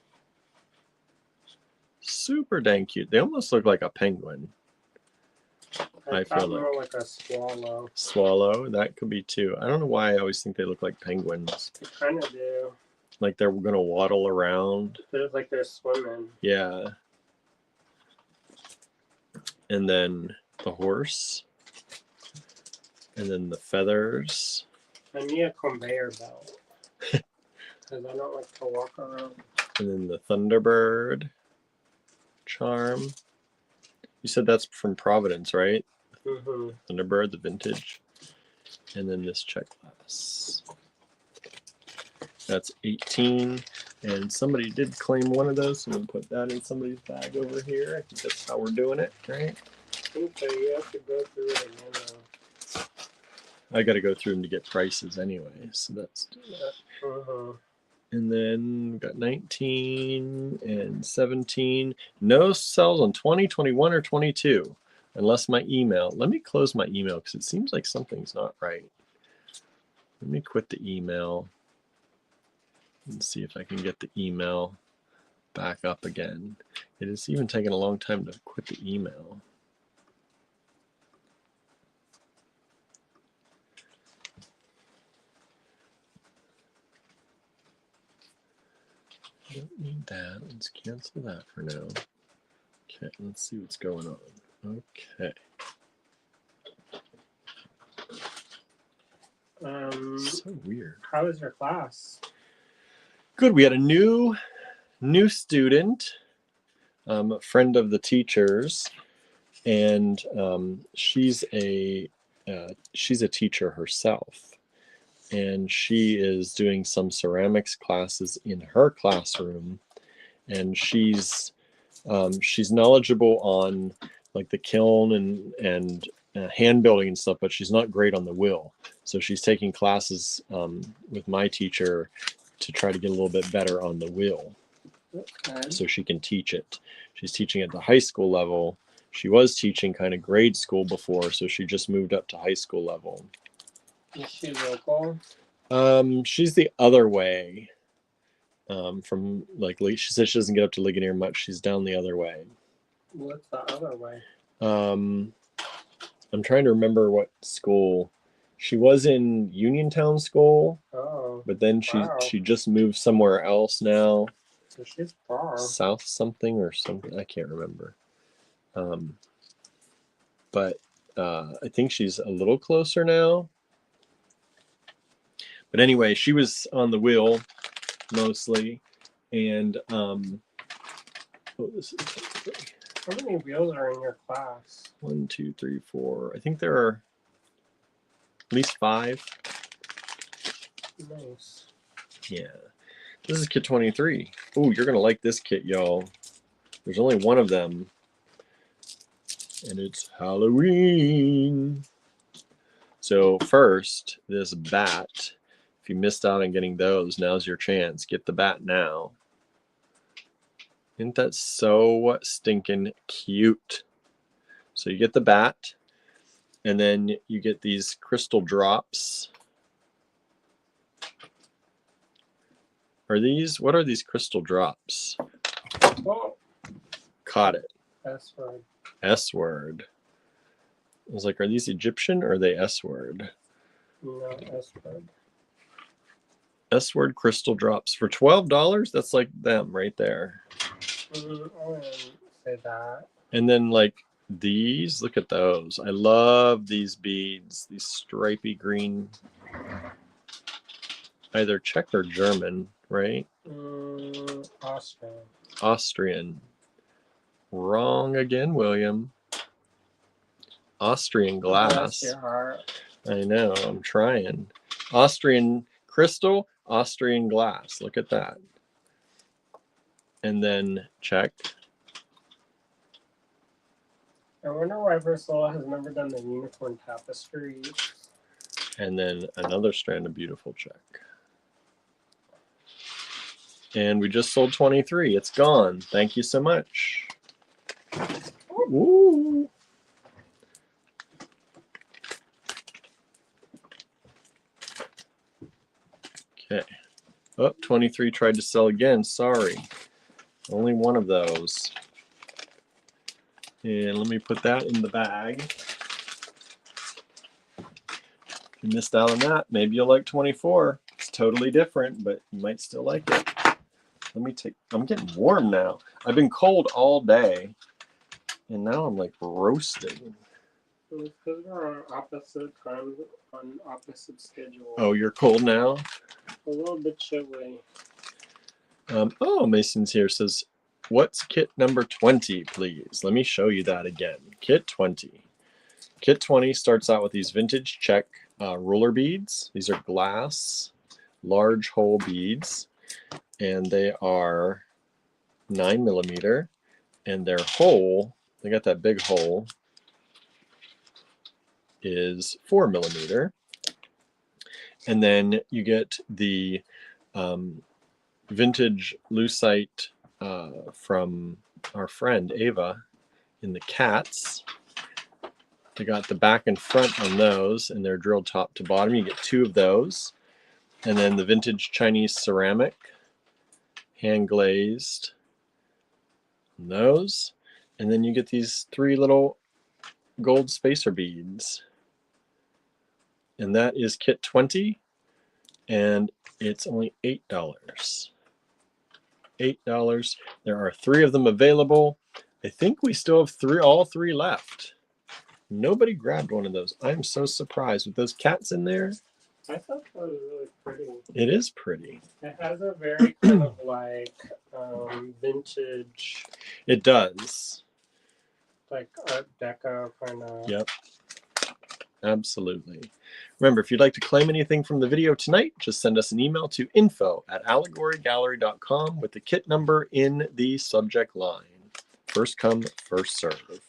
Super dang cute. They almost look like a penguin. I feel more like a swallow. Swallow, that could be too. I don't know why I always think they look like penguins. They kind of do. Like they're gonna waddle around. Like they're swimming. Yeah. And then the horse. And then the feathers. I need a conveyor belt. Because I don't like to walk around. And then the Thunderbird charm. You said that's from Providence, right? Mm-hmm. Thunderbird, the vintage. And then this check glass. That's 18. And somebody did claim one of those, so we'll put that in somebody's bag over here. I think that's how we're doing it, right? Okay, you have to go through it again. I got to go through them to get prices anyway, so let's do that. Uh-huh. And then we got 19 and 17. No sells on 20, 21, or 22, unless my email. Let me close my email because it seems like something's not right. Let me quit the email and see if I can get the email back up again. It is even taking a long time to quit the email. I don't need that. Let's cancel that for now. Okay, let's see what's going on. Okay. So weird. How was your class? Good. We had a new student, friend of the teachers, and she's a teacher herself, and she is doing some ceramics classes in her classroom, and she's knowledgeable on like the kiln and hand building and stuff, but she's not great on the wheel. So she's taking classes with my teacher to try to get a little bit better on the wheel. Okay. So she can teach it. She's teaching at the high school level. She was teaching kind of grade school before, so she just moved up to high school level. Is she local? She's the other way. From like, she says she doesn't get up to Ligonier much. She's down the other way. What's the other way? I'm trying to remember what school. She was in Uniontown School. Oh. But then she just moved somewhere else now. So she's far. South something or something. I can't remember. But I think she's a little closer now. But anyway, she was on the wheel mostly. And how many wheels are in your class? 1, 2, 3, 4. I think there are at least 5. Nice. Yeah. This is kit 23. Oh, you're going to like this kit, y'all. There's only one of them. And it's Halloween. So first, this bat. If you missed out on getting those, now's your chance. Get the bat now. Isn't that so stinking cute? So you get the bat, and then you get these crystal drops. What are these crystal drops? Oh. Caught it. S-word. S-word. I was like, are these Egyptian or are they S-word? No, S-word. S-word crystal drops for $12. That's like them right there. I wouldn't say that. And then like these, look at those. I love these beads, these stripy green, either Czech or German, right? Austrian. Austrian. Wrong again, William. Austrian glass. Bless your heart. I know, I'm trying. Austrian crystal, Austrian glass. Look at that. And then Czech. I wonder why Ursula has never done the unicorn tapestry. And then another strand of beautiful Czech. And we just sold 23. It's gone. Thank you so much. Woo. Okay. Oh, 23 tried to sell again. Sorry. Only one of those. And let me put that in the bag. If you missed out on that, maybe you'll like 24. It's totally different, but you might still like it. I'm getting warm now. I've been cold all day, and now I'm like roasting. It's because we're on opposite times, on opposite schedule. Oh, you're cold now? A little bit chilly. Oh, Mason's here, says, what's kit number 20, please? Let me show you that again. Kit 20. Kit 20 starts out with these vintage Czech roller beads. These are glass, large hole beads, and they are 9mm, and their hole, they got that big hole, is 4mm. And then you get the vintage lucite from our friend Ava in the cats. They got the back and front on those, and they're drilled top to bottom. You get 2 of those. And then the vintage Chinese ceramic, hand glazed on those. And then you get these 3 little gold spacer beads. And that is kit 20, and it's only $8. $8. There are 3 of them available. I think we still have all 3 left. Nobody grabbed one of those. I'm so surprised with those cats in there. I thought that was really pretty. It is pretty. It has a very kind of like vintage. It does. Like Art Deco kind of. Yep. Absolutely. Remember, if you'd like to claim anything from the video tonight, just send us an email to info@allegorygallery.com with the kit number in the subject line. First come, first serve.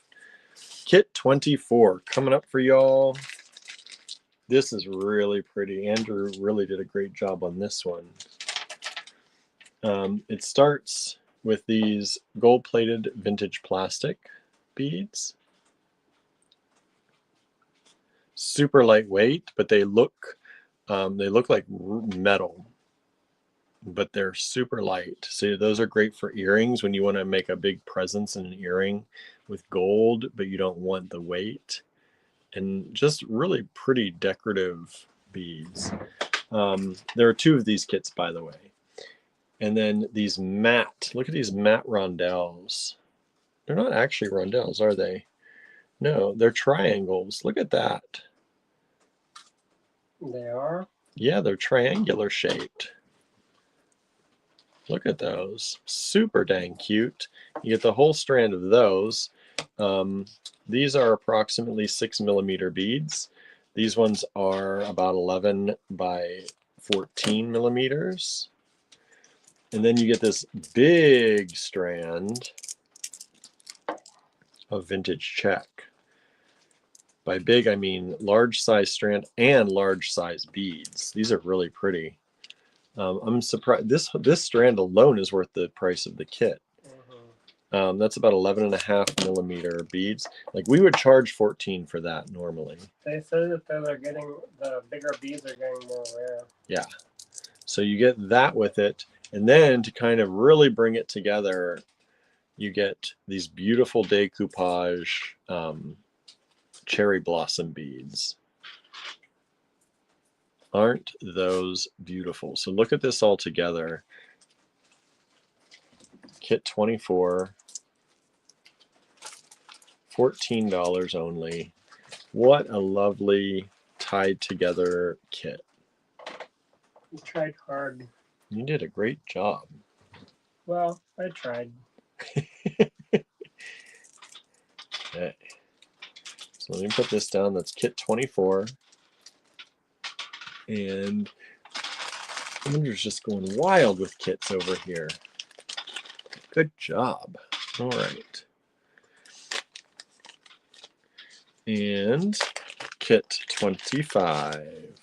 Kit 24 coming up for y'all. This is really pretty. Andrew really did a great job on this one. It starts with these gold-plated vintage plastic beads. Super lightweight, but they look like metal, but they're super light. So those are great for earrings when you want to make a big presence in an earring with gold, but you don't want the weight. And just really pretty decorative beads. There are 2 of these kits, by the way. And then these matte, look at these matte rondelles. They're not actually rondelles, are they? No, they're triangles. Look at that. They are? Yeah, they're triangular shaped. Look at those. Super dang cute. You get the whole strand of those. These are approximately 6mm beads. These ones are about 11 by 14 millimeters. And then you get this big strand of vintage Czech. By big, I mean large size strand and large size beads. These are really pretty. I'm surprised. This strand alone is worth the price of the kit. That's about 11.5mm beads. Like, we would charge 14 for that normally. They said that the bigger beads are getting more rare. Yeah. So you get that with it. And then to kind of really bring it together, you get these beautiful decoupage cherry blossom beads. Aren't those beautiful? So look at this all together. Kit 24, $14 only. What a lovely tied together kit. You tried hard. You did a great job. Well, I tried. Okay. So let me put this down. That's kit 24. And Andrew's just going wild with kits over here. Good job. All right. And kit 25.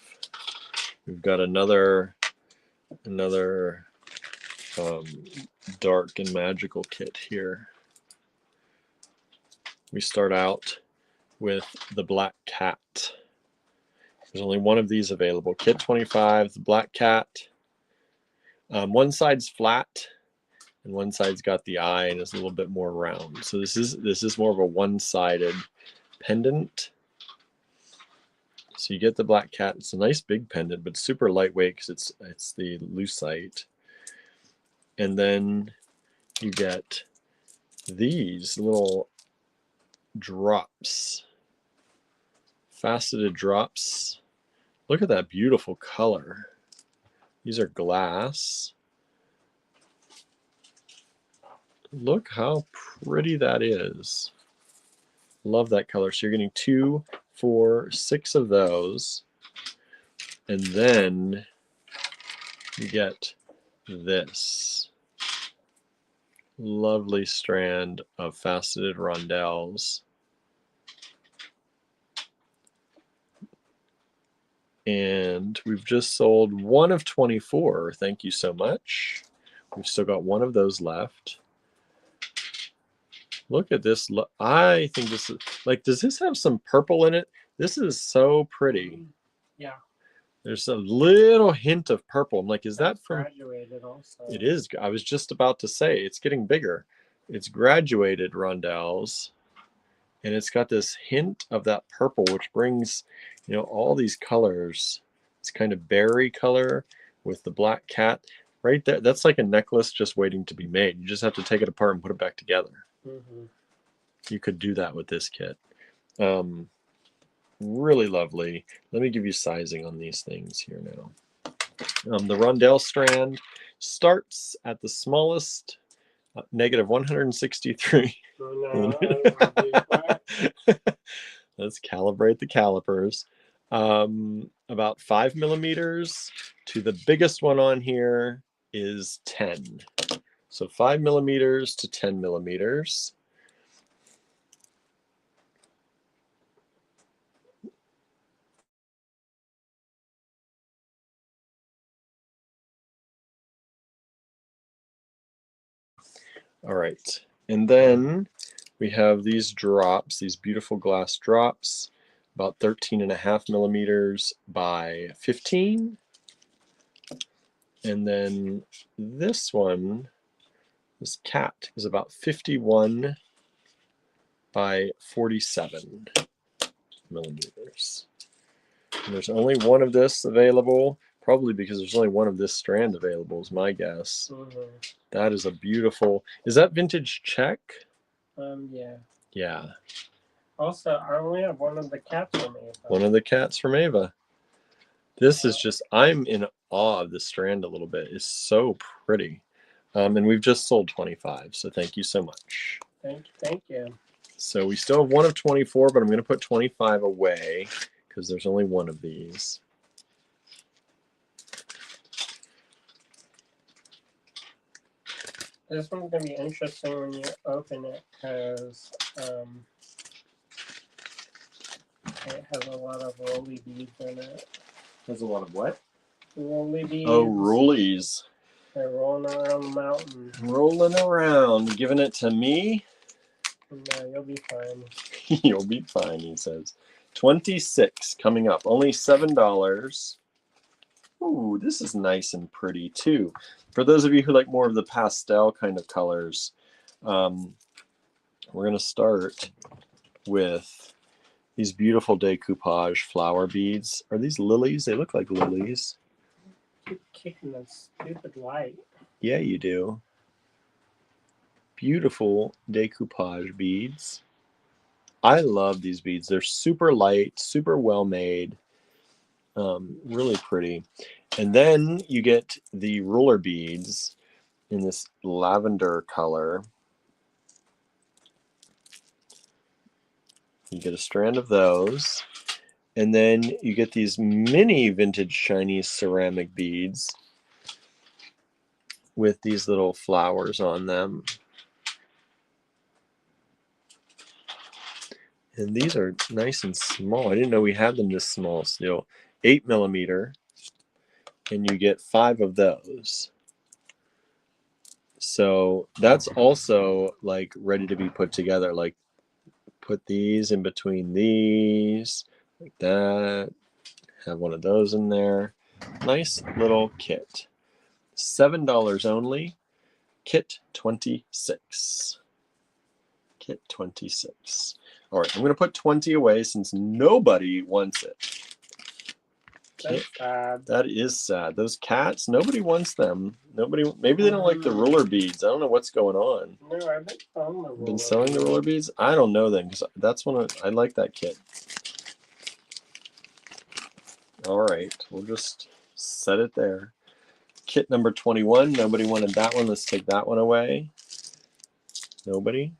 We've got another dark and magical kit here. We start out with the Black Cat. There's only one of these available. Kit 25, the Black Cat. One side's flat, and one side's got the eye and is a little bit more round. So this is more of a one-sided pendant. So you get the black cat. It's a nice big pendant, but super lightweight because it's the lucite. And then you get these little drops, faceted drops. Look at that beautiful color. These are glass. Look how pretty that is. Love that color. So you're getting 2, 4, 6 of those. And then you get this lovely strand of faceted rondelles. And we've just sold one of 24. Thank you so much. We've still got one of those left. Look at this. I think this is like, does this have some purple in it? This is so pretty. Yeah. There's a little hint of purple. I'm like, is that from? Graduated also. It is. I was just about to say it's getting bigger. It's graduated rondelles, and it's got this hint of that purple, which brings, you know, all these colors. It's kind of berry color with the black cat right there. That's like a necklace just waiting to be made. You just have to take it apart and put it back together. Mm-hmm. You could do that with this kit. Really lovely. Let me give you sizing on these things here now. The rondelle strand starts at the smallest, negative 163. No, Let's calibrate the calipers. About 5 millimeters to the biggest one on here is 10. So 5 millimeters to 10 millimeters. All right, and then we have these drops, these beautiful glass drops, about 13.5 millimeters by 15. And then this one, this cat, is about 51 by 47 millimeters. And there's only one of this available, probably because there's only one of this strand available is my guess. Mm-hmm. That is a beautiful, is that vintage check? Yeah. Yeah. Also, I only have one of the cats from Ava. One of the cats from Ava. This is just, I'm in awe of the strand a little bit. It's so pretty. And we've just sold 25, so thank you so much. Thank you. So we still have one of 24, but I'm going to put 25 away because there's only one of these. This one's going to be interesting when you open it because it has a lot of rolly beads in it. Has a lot of what? Rolly beads. Oh, rollies. They're rolling around the mountain. Rolling around. Giving it to me? No, you'll be fine. You'll be fine, he says. 26 coming up. Only $7. Ooh, this is nice and pretty too. For those of you who like more of the pastel kind of colors, we're going to start with these beautiful decoupage flower beads. Are these lilies? They look like lilies. Keep kicking that stupid light. Yeah, you do. Beautiful decoupage beads. I love these beads. They're super light, super well made. Really pretty. And then you get the roller beads in this lavender color. You get a strand of those. And then you get these mini vintage Chinese ceramic beads with these little flowers on them. And these are nice and small. I didn't know we had them this small still. 8 millimeter. And you get 5 of those. So that's also like ready to be put together. Like put these in between these, like that. Have one of those in there. Nice little kit. $7 only. Kit 26. Kit 26. All right, I'm going to put 20 away since nobody wants it. That's sad. That is sad. Those cats, nobody wants them. Nobody. Maybe they don't like the roller beads. I don't know what's going on. No, I've been selling the roller Been selling the roller beads? I don't know then, because that's one I like that kit. All right, we'll just set it there. Kit number 21. Nobody wanted that one. Let's take that one away. Nobody.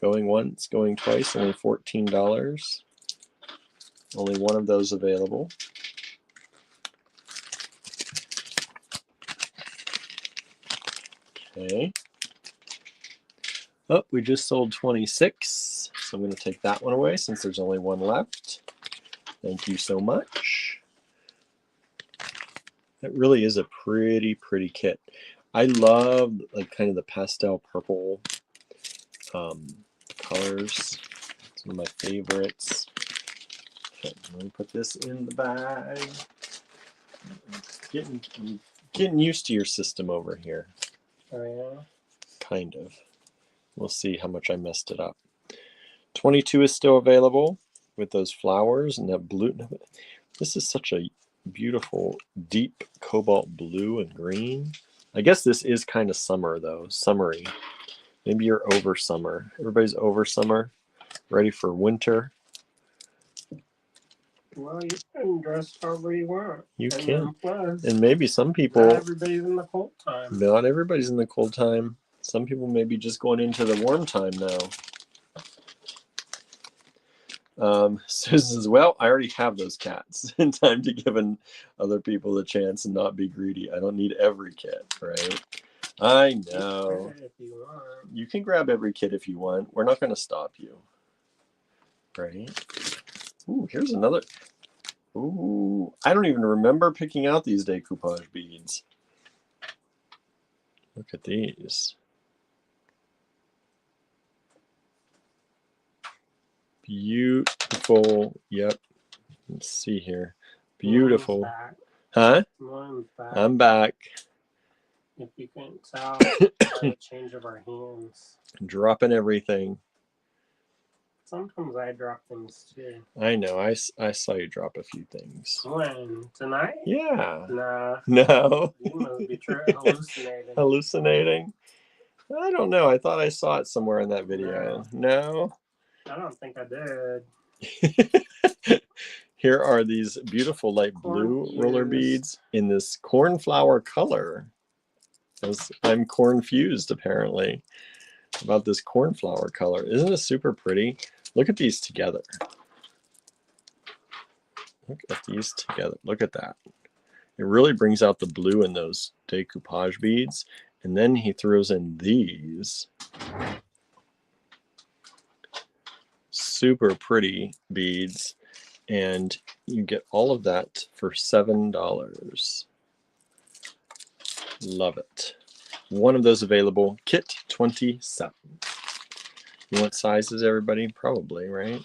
Going once, going twice. Only $14. Only one of those available. Okay. Oh, we just sold 26. So I'm going to take that one away since there's only one left. Thank you so much. That really is a pretty kit. I love like kind of the pastel purple colors. It's one of my favorites. Okay, I'm going to put this in the bag. Getting used to your system over here. Oh, yeah? Kind of. We'll see how much I messed it up. 22 is still available with those flowers and that blue. This is such a beautiful deep cobalt blue and green. I guess this is kind of summer though, summery. Maybe you're over summer. Everybody's over summer, ready for winter. Well, you can dress however you want. You and can. Plus, and maybe some people. Not everybody's in the cold time. Not everybody's in the cold time. Some people may be just going into the warm time now. Susan says, well, I already have those cats. In time to give other people a chance and not be greedy. I don't need every kit, right? I know. If you want. You can grab every kit if you want. We're not going to stop you. Right? Ooh, here's another. Ooh, I don't even remember picking out these decoupage beads. Look at these. Beautiful. Yep. Let's see here. Beautiful. Huh? I'm back. If you couldn't tell, by the change of our hands. Dropping everything. Sometimes I drop things too. I know. I saw you drop a few things. When? Tonight? Yeah. Nah. No. You must be hallucinating. Hallucinating? I don't know. I thought I saw it somewhere in that video. No? I don't think I did. Here are these beautiful light blue roller beads in this cornflower color. I'm corn-fused, apparently, about this cornflower color. Isn't it super pretty? Look at these together. Look at these together. Look at that. It really brings out the blue in those decoupage beads. And then he throws in these super pretty beads. And you get all of that for $7. Love it. One of those available. Kit 27. You want sizes, everybody? Probably, right?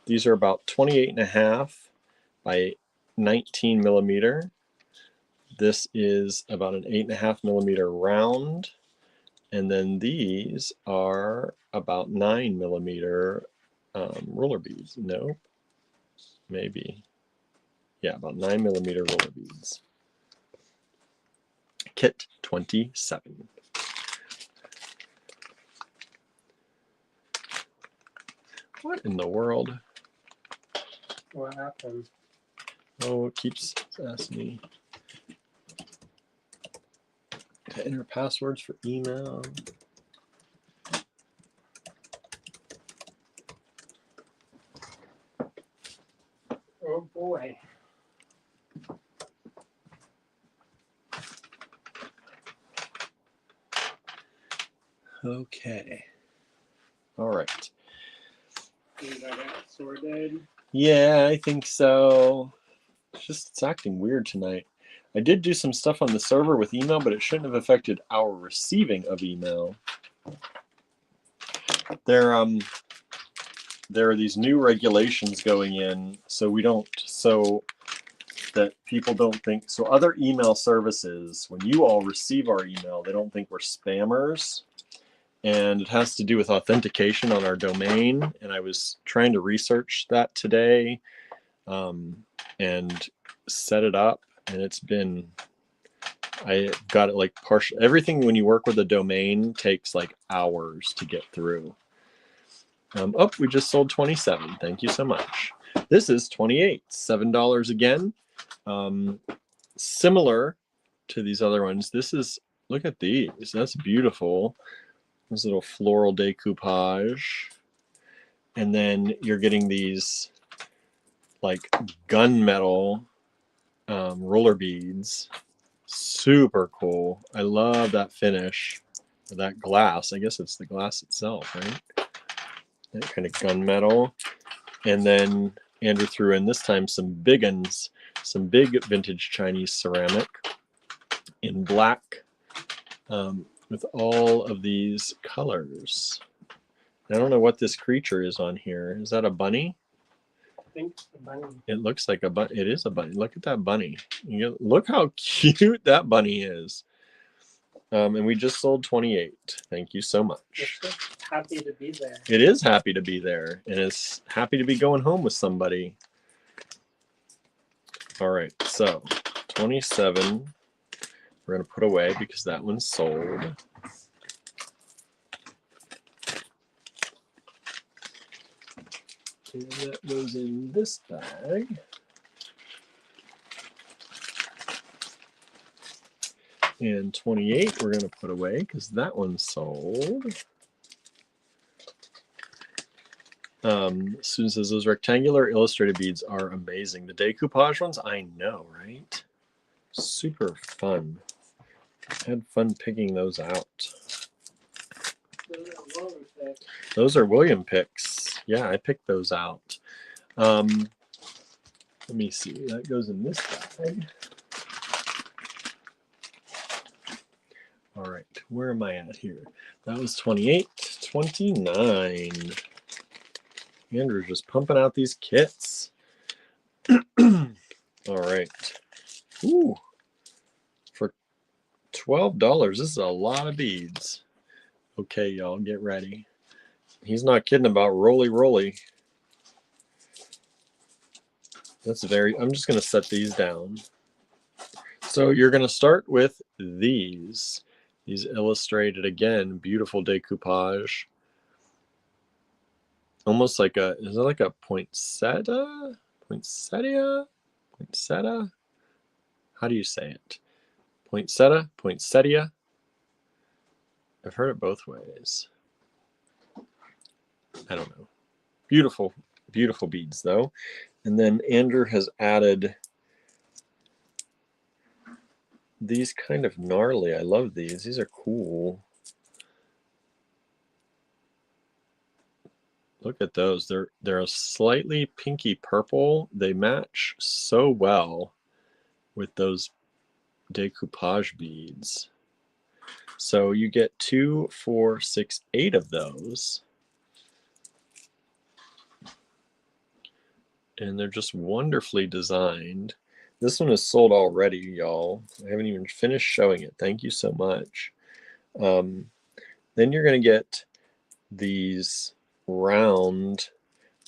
These are about 28.5 by 19 millimeter. This is about an 8.5 millimeter round. And then these are about 9 millimeter roller beads. No, maybe. Yeah, about 9 millimeter roller beads. Kit 27. What in the world? What happened? Oh, it keeps asking me to enter passwords for email. Oh boy. Okay. All right. Think I got sorted? Yeah, I think so. It's acting weird tonight. I did do some stuff on the server with email, but it shouldn't have affected our receiving of email. There are these new regulations going in, so we don't. So that people don't think. So other email services, when you all receive our email, they don't think we're spammers. And it has to do with authentication on our domain. And I was trying to research that today and set it up. And it's been, I got it like partial. Everything when you work with a domain takes like hours to get through. Oh, we just sold 27. Thank you so much. This is 28, $7 again. Similar to these other ones. This is, look at these. That's beautiful. This little floral decoupage. And then you're getting these like gunmetal roller beads. Super cool. I love that finish. That glass. I guess it's the glass itself, right? That kind of gunmetal. And then Andrew threw in this time some big ones, some big vintage Chinese ceramic in black with all of these colors. I don't know what this creature is on here. Is that a bunny? I think it's a bunny. It looks like a bunny. It is a bunny. Look at that bunny. Look how cute that bunny is. And we just sold 28. Thank you so much. It's just happy to be there. It is happy to be there, and it's happy to be going home with somebody. All right, so 27 we're going to put away because that one's sold. And that goes in this bag. And 28 we're going to put away because that one's sold. Susan says those rectangular illustrated beads are amazing. The decoupage ones, I know, right? Super fun. I had fun picking those out. Those are William picks. Yeah, I picked those out. Let me see. That goes in this bag. All right, where am I at here? That was 28, 29. Andrew's just pumping out these kits. All right. Ooh. For $12, this is a lot of beads. Okay, y'all, get ready. He's not kidding about roly. That's I'm just going to set these down. So you're going to start with these. These illustrated, again, beautiful decoupage. Almost like is it like a poinsettia? Poinsettia? Poinsettia? How do you say it? Poinsettia? Poinsettia? I've heard it both ways. I don't know. Beautiful, beautiful beads, though. And then Andrew has added these kind of gnarly. I love these. These are cool. Look at those. They're a slightly pinky purple. They match so well with those decoupage beads. So you get 2, 4, 6, 8 of those. And they're just wonderfully designed. This one is sold already, y'all. I haven't even finished showing it. Thank you so much. Then you're going to get these round,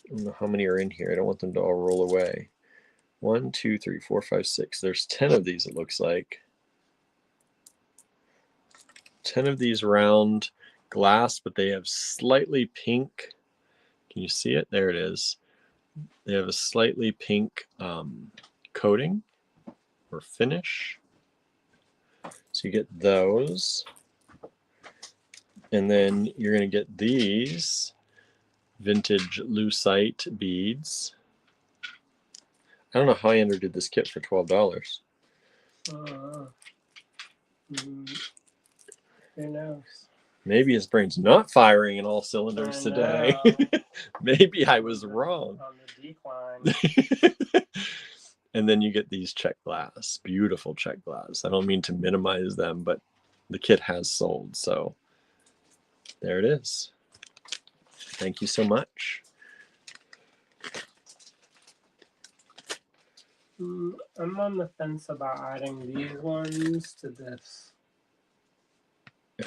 I don't know how many are in here. I don't want them to all roll away. 1, 2, 3, 4, 5, 6. There's 10 of these, it looks like. 10 of these round glass, but they have slightly pink. Can you see it? There it is. They have a slightly pink coating or finish. So you get those. And then you're going to get these vintage lucite beads. I don't know how Andrew did this kit for $12. Who knows? Maybe his brain's not firing in all cylinders today. Maybe I was wrong. On the decline. And then you get these check glass, beautiful check glass. I don't mean to minimize them, but the kit has sold. So there it is. Thank you so much. I'm on the fence about adding these ones to this.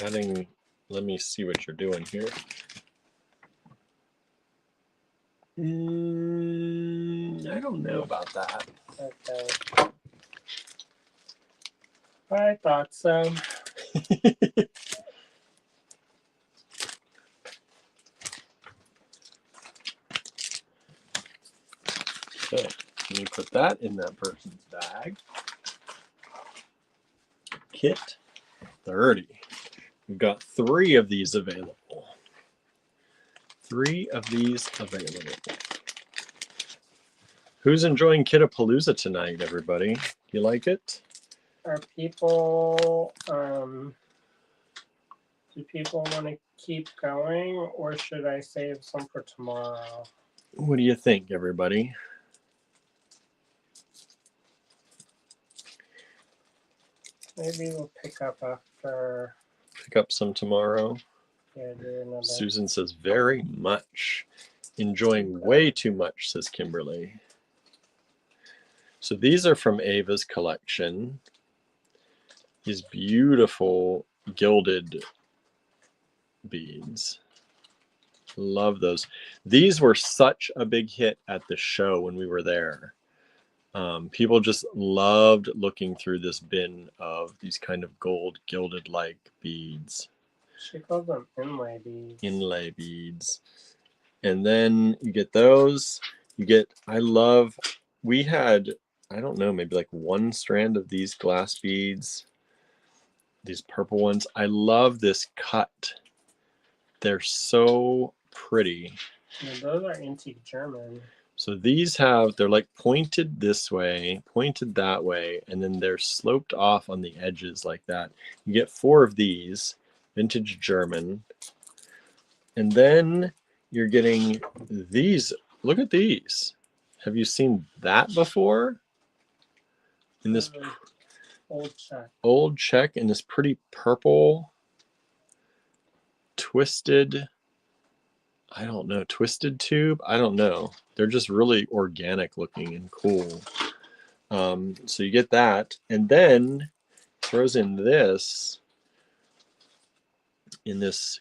Adding, let me see what you're doing here. I don't know about that. Okay. I thought so. Okay, let me put that in that person's bag. Kit 30. We've got 3 of these available. 3 of these available. Who's enjoying Kit-a-Palooza tonight, everybody? You like it? Are people, do people want to keep going, or should I save some for tomorrow? What do you think, everybody? Maybe we'll pick up after. Pick up some tomorrow. Yeah, do another. Susan says, very much. Enjoying way too much, says Kimberly. So these are from Ava's collection. These beautiful gilded beads. Love those. These were such a big hit at the show when we were there. People just loved looking through this bin of these kind of gold gilded like beads. She calls them inlay beads. Inlay beads. And then you get those. You get, we had, I don't know, maybe like 1 strand of these glass beads. These purple ones. I love this cut. They're so pretty. Yeah, those are antique German. So these they're like pointed this way, pointed that way, and then they're sloped off on the edges like that. You get 4 of these, vintage German. And then you're getting these. Look at these. Have you seen that before? In this old check in this pretty purple twisted, I don't know, twisted tube. I don't know. They're just really organic looking and cool. So you get that, and then throws in this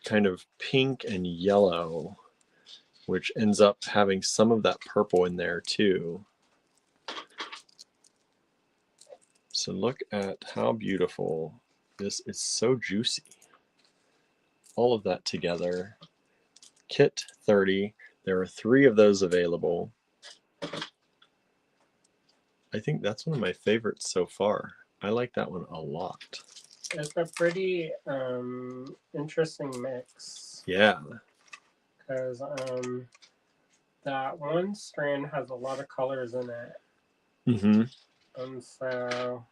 kind of pink and yellow, which ends up having some of that purple in there too. So look at how beautiful this is. So juicy. All of that together. Kit 30. There are 3 of those available. I think that's one of my favorites so far. I like that one a lot. It's a pretty interesting mix. Yeah. Because that 1 strand has a lot of colors in it. Mm-hmm. And so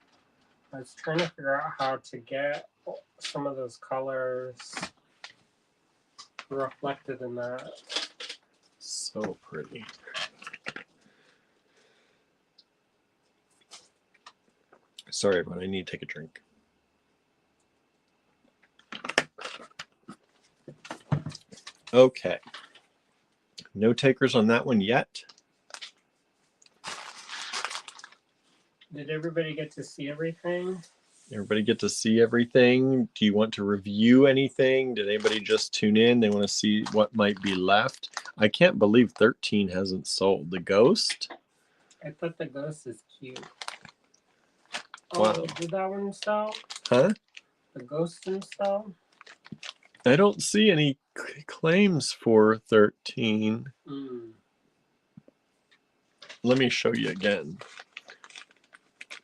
I was trying to figure out how to get some of those colors reflected in that. So pretty. Sorry, everyone. I need to take a drink. Okay. No takers on that one yet. Did everybody get to see everything? Everybody get to see everything? Do you want to review anything? Did anybody just tune in? They want to see what might be left? I can't believe 13 hasn't sold. The Ghost? I thought the Ghost is cute. Wow. Oh, did that one sell? Huh? The Ghost didn't sell? I don't see any claims for 13. Let me show you again.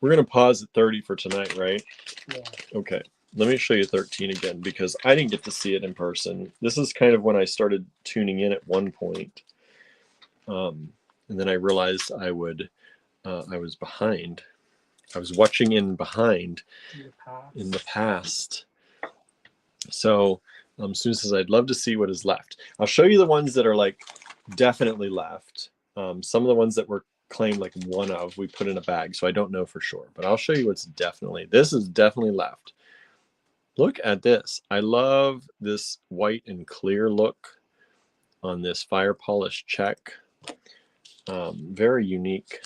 We're going to pause at 30 for tonight, right? Yeah. Okay. Let me show you 13 again because I didn't get to see it in person. This is kind of when I started tuning in at one point. And then I realized I was behind. I was watching in behind in the past. So Susan says, I'd love to see what is left. I'll show you the ones that are like definitely left. Some of the ones that were claimed like one of, we put in a bag. So I don't know for sure, but I'll show you what's definitely, this is definitely left. Look at this. I love this white and clear look on this fire polished check. Very unique.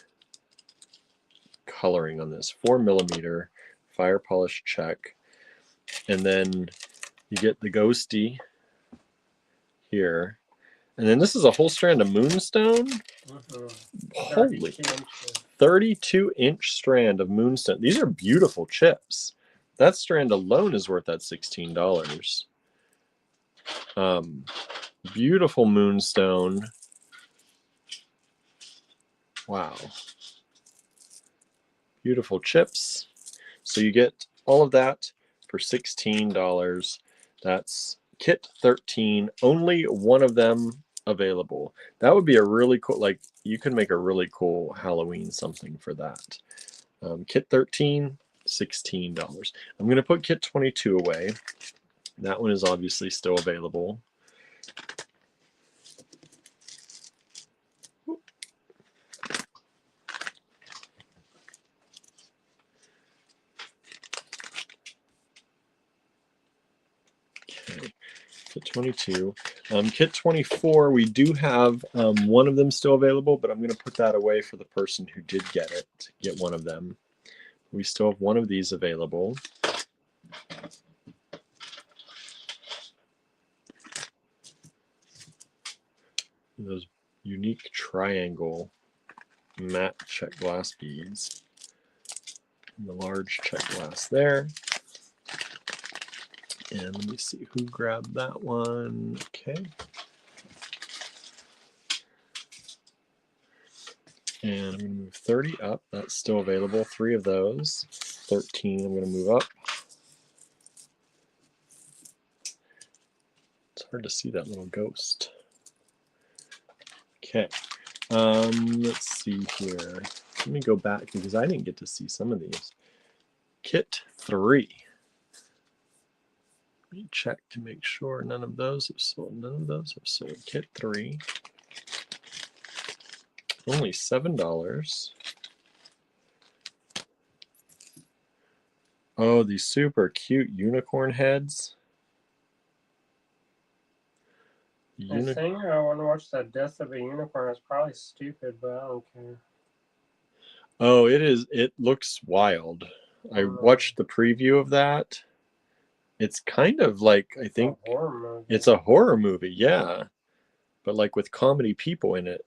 coloring on this. 4mm fire polish check. And then you get the ghosty here. And then this is a whole strand of moonstone. Holy, 32-inch strand of moonstone. These are beautiful chips. That strand alone is worth that $16. Beautiful moonstone. Wow. Beautiful chips. So you get all of that for $16. That's kit 13. Only one of them available. That would be a really cool, like, you could make a really cool Halloween something for that. Kit 13, $16. I'm going to put kit 22 away. That one is obviously still available. Okay. Kit 22. Kit 24, we do have one of them still available, but I'm going to put that away for the person who did get it, get one of them. We still have one of these available. Those unique triangle matte check glass beads. And the large check glass there. And let me see who grabbed that one. Okay. And I'm going to move 30 up. That's still available. 3 of those. 13 I'm going to move up. It's hard to see that little ghost. Okay. Let's see here. Let me go back because I didn't get to see some of these. Kit 3. Let me check to make sure none of those have sold. None of those have sold. Kit 3. Only $7. Oh, these super cute unicorn heads. I think I want to watch the death of a unicorn. It's probably stupid, but I don't care. Oh, it is. It looks wild. I watched the preview of that. It's kind of like, I think it's a horror movie, yeah. But like with comedy people in it,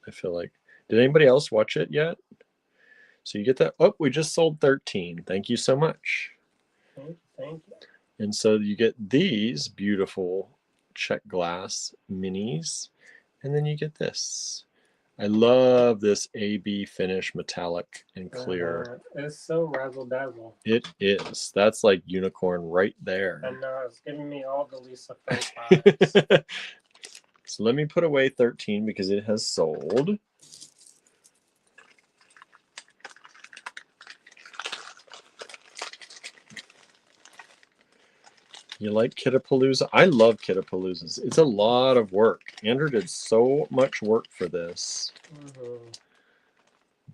I feel like. Did anybody else watch it yet? So you get that. Oh, we just sold 13. Thank you so much. Thank you. And so you get these beautiful check glass minis. And then you get this. I love this AB finish, metallic and clear. It's so razzle dazzle. It is. That's like unicorn right there. And it's giving me all the Lisa Frank vibes. So let me put away 13 because it has sold. You like Kit-a-Palooza? I love Kit-a-Paloozas. It's a lot of work. Andrew did so much work for this.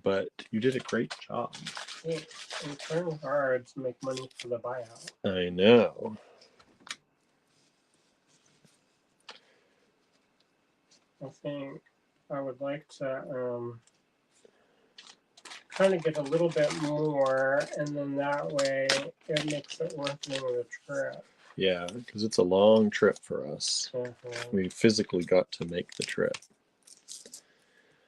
But you did a great job. It's trying hard to make money for the buyout. I know. I think I would like to kind of get a little bit more, and then that way it makes it worth doing the trip. Yeah, because it's a long trip for us. We physically got to make the trip.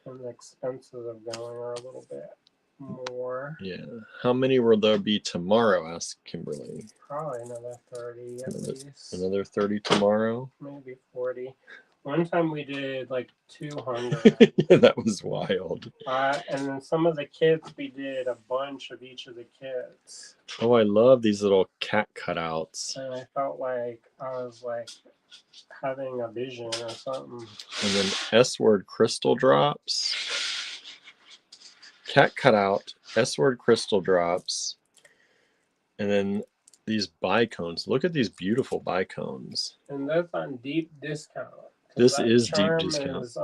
And the expenses of going are a little bit more. Yeah. How many will there be tomorrow? Asked Kimberly. Probably another 30 at least. Another 30 tomorrow? Maybe 40. One time we did like 200. Yeah, that was wild. And then some of the kids, we did a bunch of each of the kids. Oh, I love these little cat cutouts. And I felt like I was like having a vision or something. And then S-word crystal drops. Cat cutout, S-word crystal drops. And then these bicones. Look at these beautiful bicones. And that's on deep discount. This is deep discount. Is,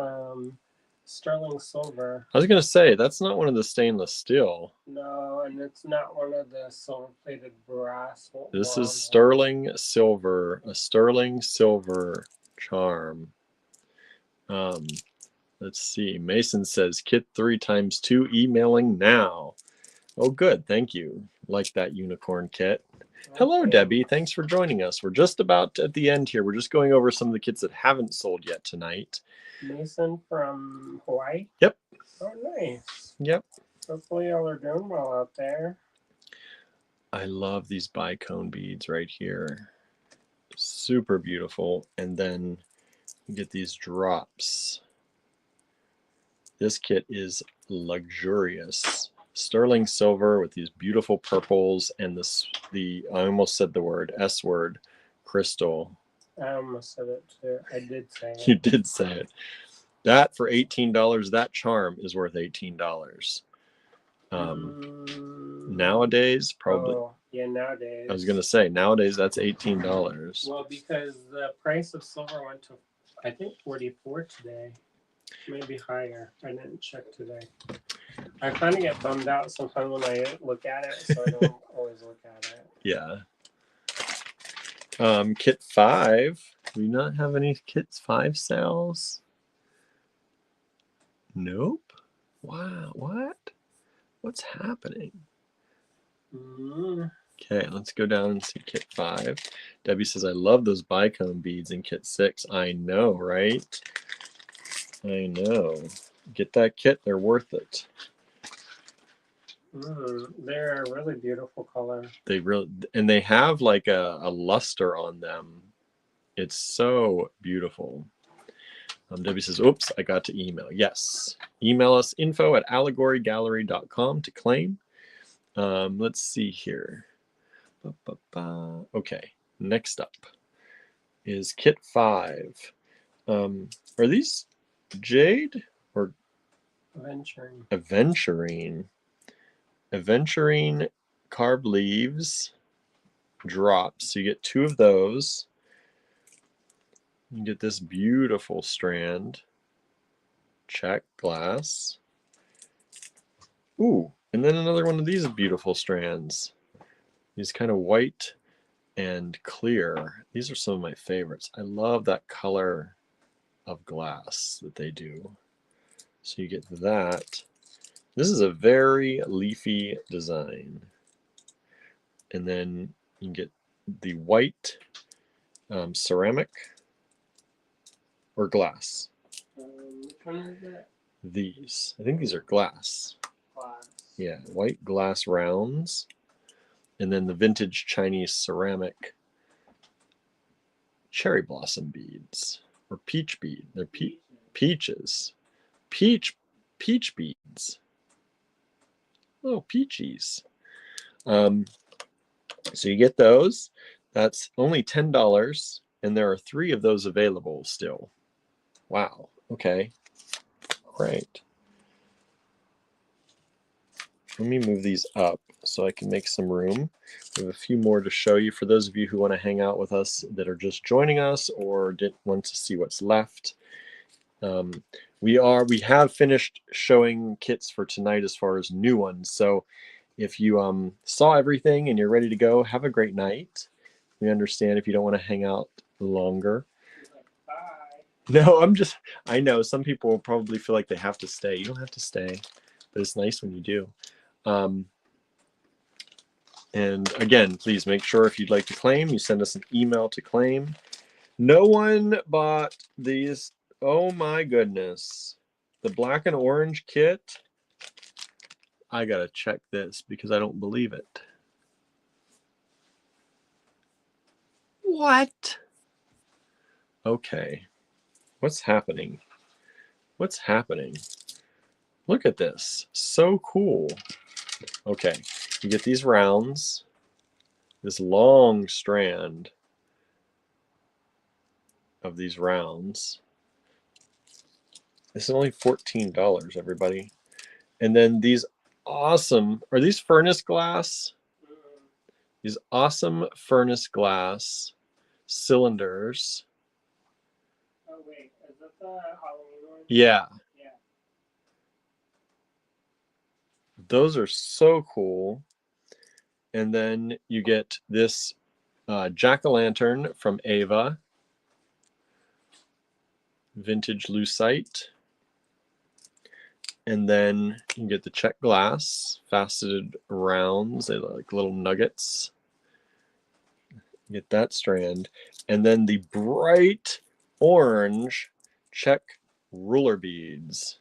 sterling silver. I was going to say, that's not one of the stainless steel. No, and it's not one of the silver-plated brass ones. This is sterling silver, a sterling silver charm. The Let's see. Mason says kit 3 times 2 emailing now. Oh, good. Thank you. Like that unicorn kit. Hello, Okay. Debbie. Thanks for joining us. We're just about at the end here. We're just going over some of the kits that haven't sold yet tonight. Mason from Hawaii? Yep. Oh, nice. Yep. Hopefully y'all are doing well out there. I love these bicone beads right here. Super beautiful. And then you get these drops. This kit is luxurious. Sterling silver with these beautiful purples and I almost said the word, S word, crystal. I almost said it too. I did say it. You did say it. That for $18, that charm is worth $18. Nowadays, probably. Oh, yeah, nowadays. I was going to say, nowadays, that's $18. Well, because the price of silver went to, I think, 44 today. Maybe higher. I didn't check today. I kind of get bummed out sometimes when I look at it, so I don't always look at it. Yeah. Kit 5. Do we not have any Kit 5 sales? Nope. Wow. What? What's happening? Okay, let's go down and see Kit 5. Debbie says, I love those bicone beads in Kit 6. I know, right? I know. Get that kit. They're worth it. They're a really beautiful color. And they have like a luster on them. It's so beautiful. Debbie says, oops, I got to email. Yes. Email us info@allegorygallery.com to claim. Let's see here. Okay. Next up is Kit 5. Are these jade or aventurine? Aventurine carved leaves drops. So you get 2 of those. You get this beautiful strand. Check glass. Ooh, and then another one of these beautiful strands. These kind of white and clear. These are some of my favorites. I love that color of glass that they do. So you get that. This is a very leafy design. And then you get the white ceramic or glass. Which one is that? These. I think these are glass. Glass. Yeah, white glass rounds. And then the vintage Chinese ceramic cherry blossom beads or peach bead. They're peaches. Peach beads. Oh, peachies. So you get those. That's only $10, and there are 3 of those available still. Wow. Okay. All right. Let me move these up so I can make some room. We have a few more to show you for those of you who want to hang out with us that are just joining us or didn't want to see what's left. We have finished showing kits for tonight as far as new ones. So if you saw everything and you're ready to go, have a great night. We understand if you don't want to hang out longer. Bye. No, I know some people will probably feel like they have to stay. You don't have to stay, but it's nice when you do. And again, please make sure if you'd like to claim, you send us an email to claim. No one bought these. Oh my goodness. The black and orange kit. I got to check this because I don't believe it. What? Okay. What's happening? What's happening? Look at this. So cool. Okay. You get these rounds, this long strand of these rounds. This is only $14, everybody. And then these awesome, are these furnace glass? These awesome furnace glass cylinders. Oh, wait. Is that the Halloween one? Yeah. Yeah. Those are so cool. And then you get this jack-o'-lantern from Ava. Vintage lucite. And then you get the check glass, faceted rounds. They look like little nuggets. Get that strand. And then the bright orange check ruler beads.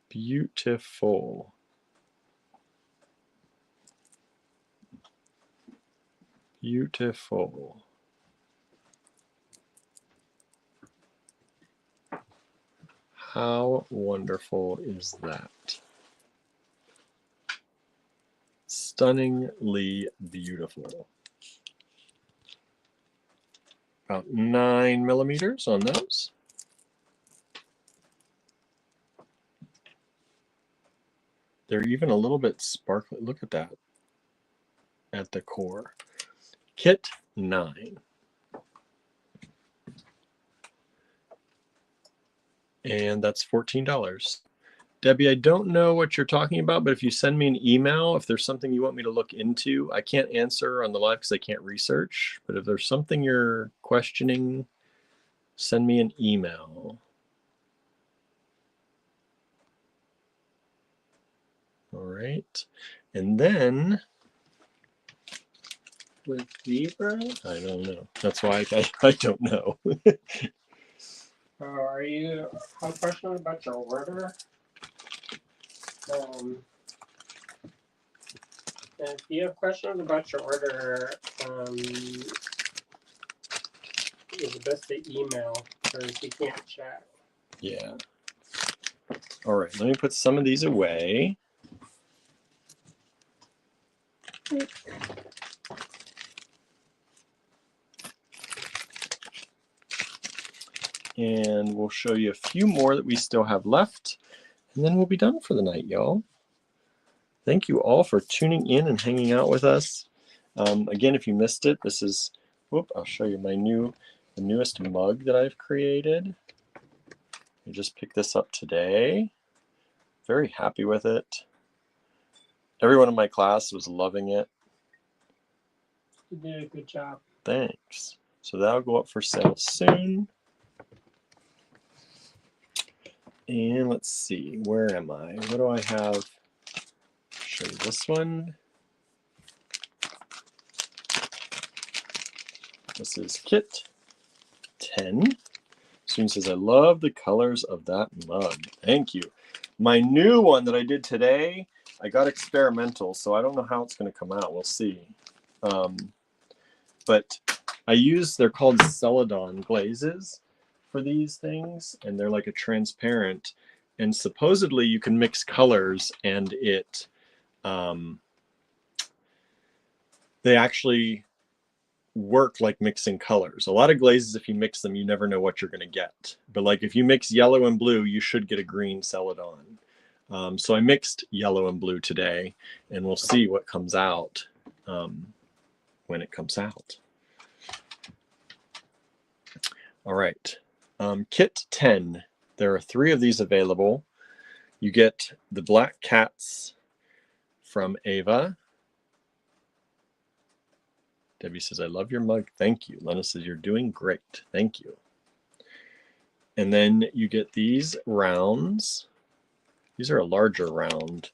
Beautiful. Beautiful. How wonderful is that? Stunningly beautiful. About 9 millimeters on those. They're even a little bit sparkly. Look at that at the core. Kit 9. And that's $14. Debbie, I don't know what you're talking about, but if you send me an email, if there's something you want me to look into, I can't answer on the live because I can't research. But if there's something you're questioning, send me an email. All right. And then With zebra? I don't know. That's why I don't know. Are you have a question about your order? If you have questions about your order, it's best to email because you can't chat. Yeah. All right. Let me put some of these away. And we'll show you a few more that we still have left. And then we'll be done for the night, y'all. Thank you all for tuning in and hanging out with us. Again, if you missed it, this is, I'll show you my the newest mug that I've created. I just picked this up today. Very happy with it. Everyone in my class was loving it. You did a good job. Thanks. So that'll go up for sale soon. And let's see, where am I? What do I have? Show you this one. This is Kit 10. Student says, I love the colors of that mug. Thank you. My new one that I did today, I got experimental, so I don't know how it's going to come out. We'll see. But they're called Celadon glazes for these things, and they're like a transparent, and supposedly you can mix colors and they actually work like mixing colors. A lot of glazes, if you mix them, you never know what you're going to get. But like if you mix yellow and blue, you should get a green Celadon. So I mixed yellow and blue today, and we'll see what comes out when it comes out. All right. Kit 10. There are 3 of these available. You get the black cats from Ava. Debbie says, I love your mug. Thank you. Lena says, you're doing great. Thank you. And then you get these rounds. These are a larger round.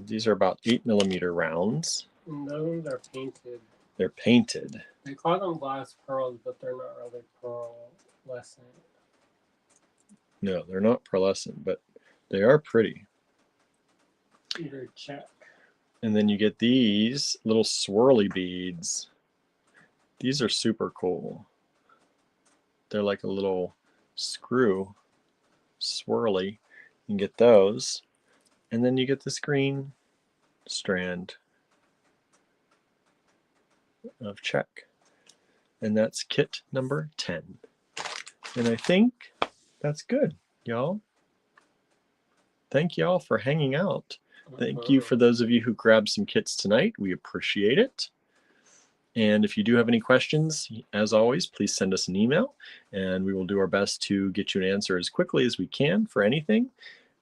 These are about 8 millimeter rounds. Those are painted. They're painted. They call them glass pearls, but they're not really pearlescent. No, they're not pearlescent, but they are pretty. They're check. And then you get these little swirly beads. These are super cool. They're like a little screw, swirly. You can get those. And then you get this green strand of check. And that's kit number 10. And I think that's good, y'all. Thank y'all for hanging out. Thank you for those of you who grabbed some kits tonight. We appreciate it. And if you do have any questions, as always, please send us an email, and we will do our best to get you an answer as quickly as we can for anything.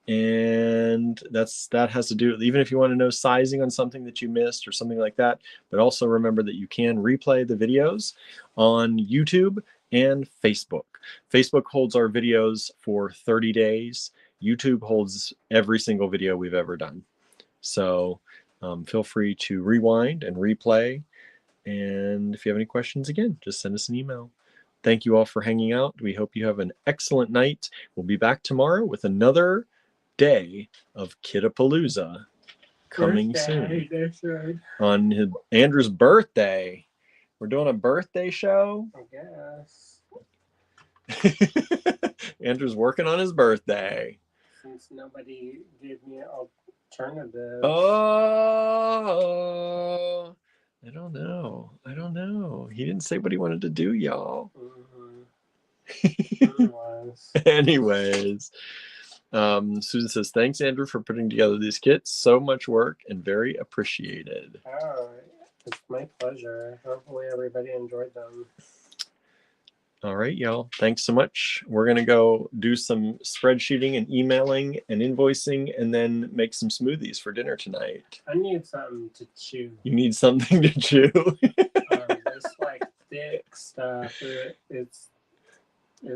And that has to do, even if you want to know sizing on something that you missed or something like that. But also remember that you can replay the videos on YouTube and Facebook. Facebook holds our videos for 30 days. YouTube holds every single video we've ever done. So feel free to rewind and replay. And if you have any questions, again, just send us an email. Thank you all for hanging out. We hope you have an excellent night. We'll be back tomorrow with another day of Kit-a-Palooza coming soon. On Andrew's birthday. We're doing a birthday show. I guess. Andrew's working on his birthday. Since nobody gave me alternatives. Oh, I don't know. He didn't say what he wanted to do, y'all. Anyways, Susan says, thanks, Andrew, for putting together these kits. So much work and very appreciated. Oh, it's my pleasure. Hopefully everybody enjoyed them. All right, y'all. Thanks so much. We're going to go do some spreadsheeting and emailing and invoicing and then make some smoothies for dinner tonight. I need something to chew. You need something to chew? This like thick stuff. It's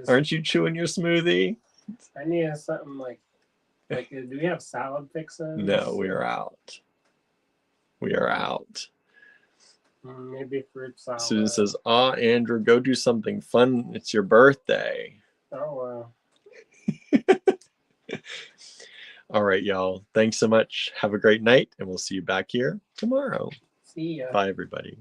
Aren't you chewing your smoothie? I need something like do we have salad fixins? No, we are out. We are out. Maybe fruit salad. Susan says, Andrew, go do something fun. It's your birthday. Oh, wow. All right, y'all. Thanks so much. Have a great night, and we'll see you back here tomorrow. See ya. Bye, everybody.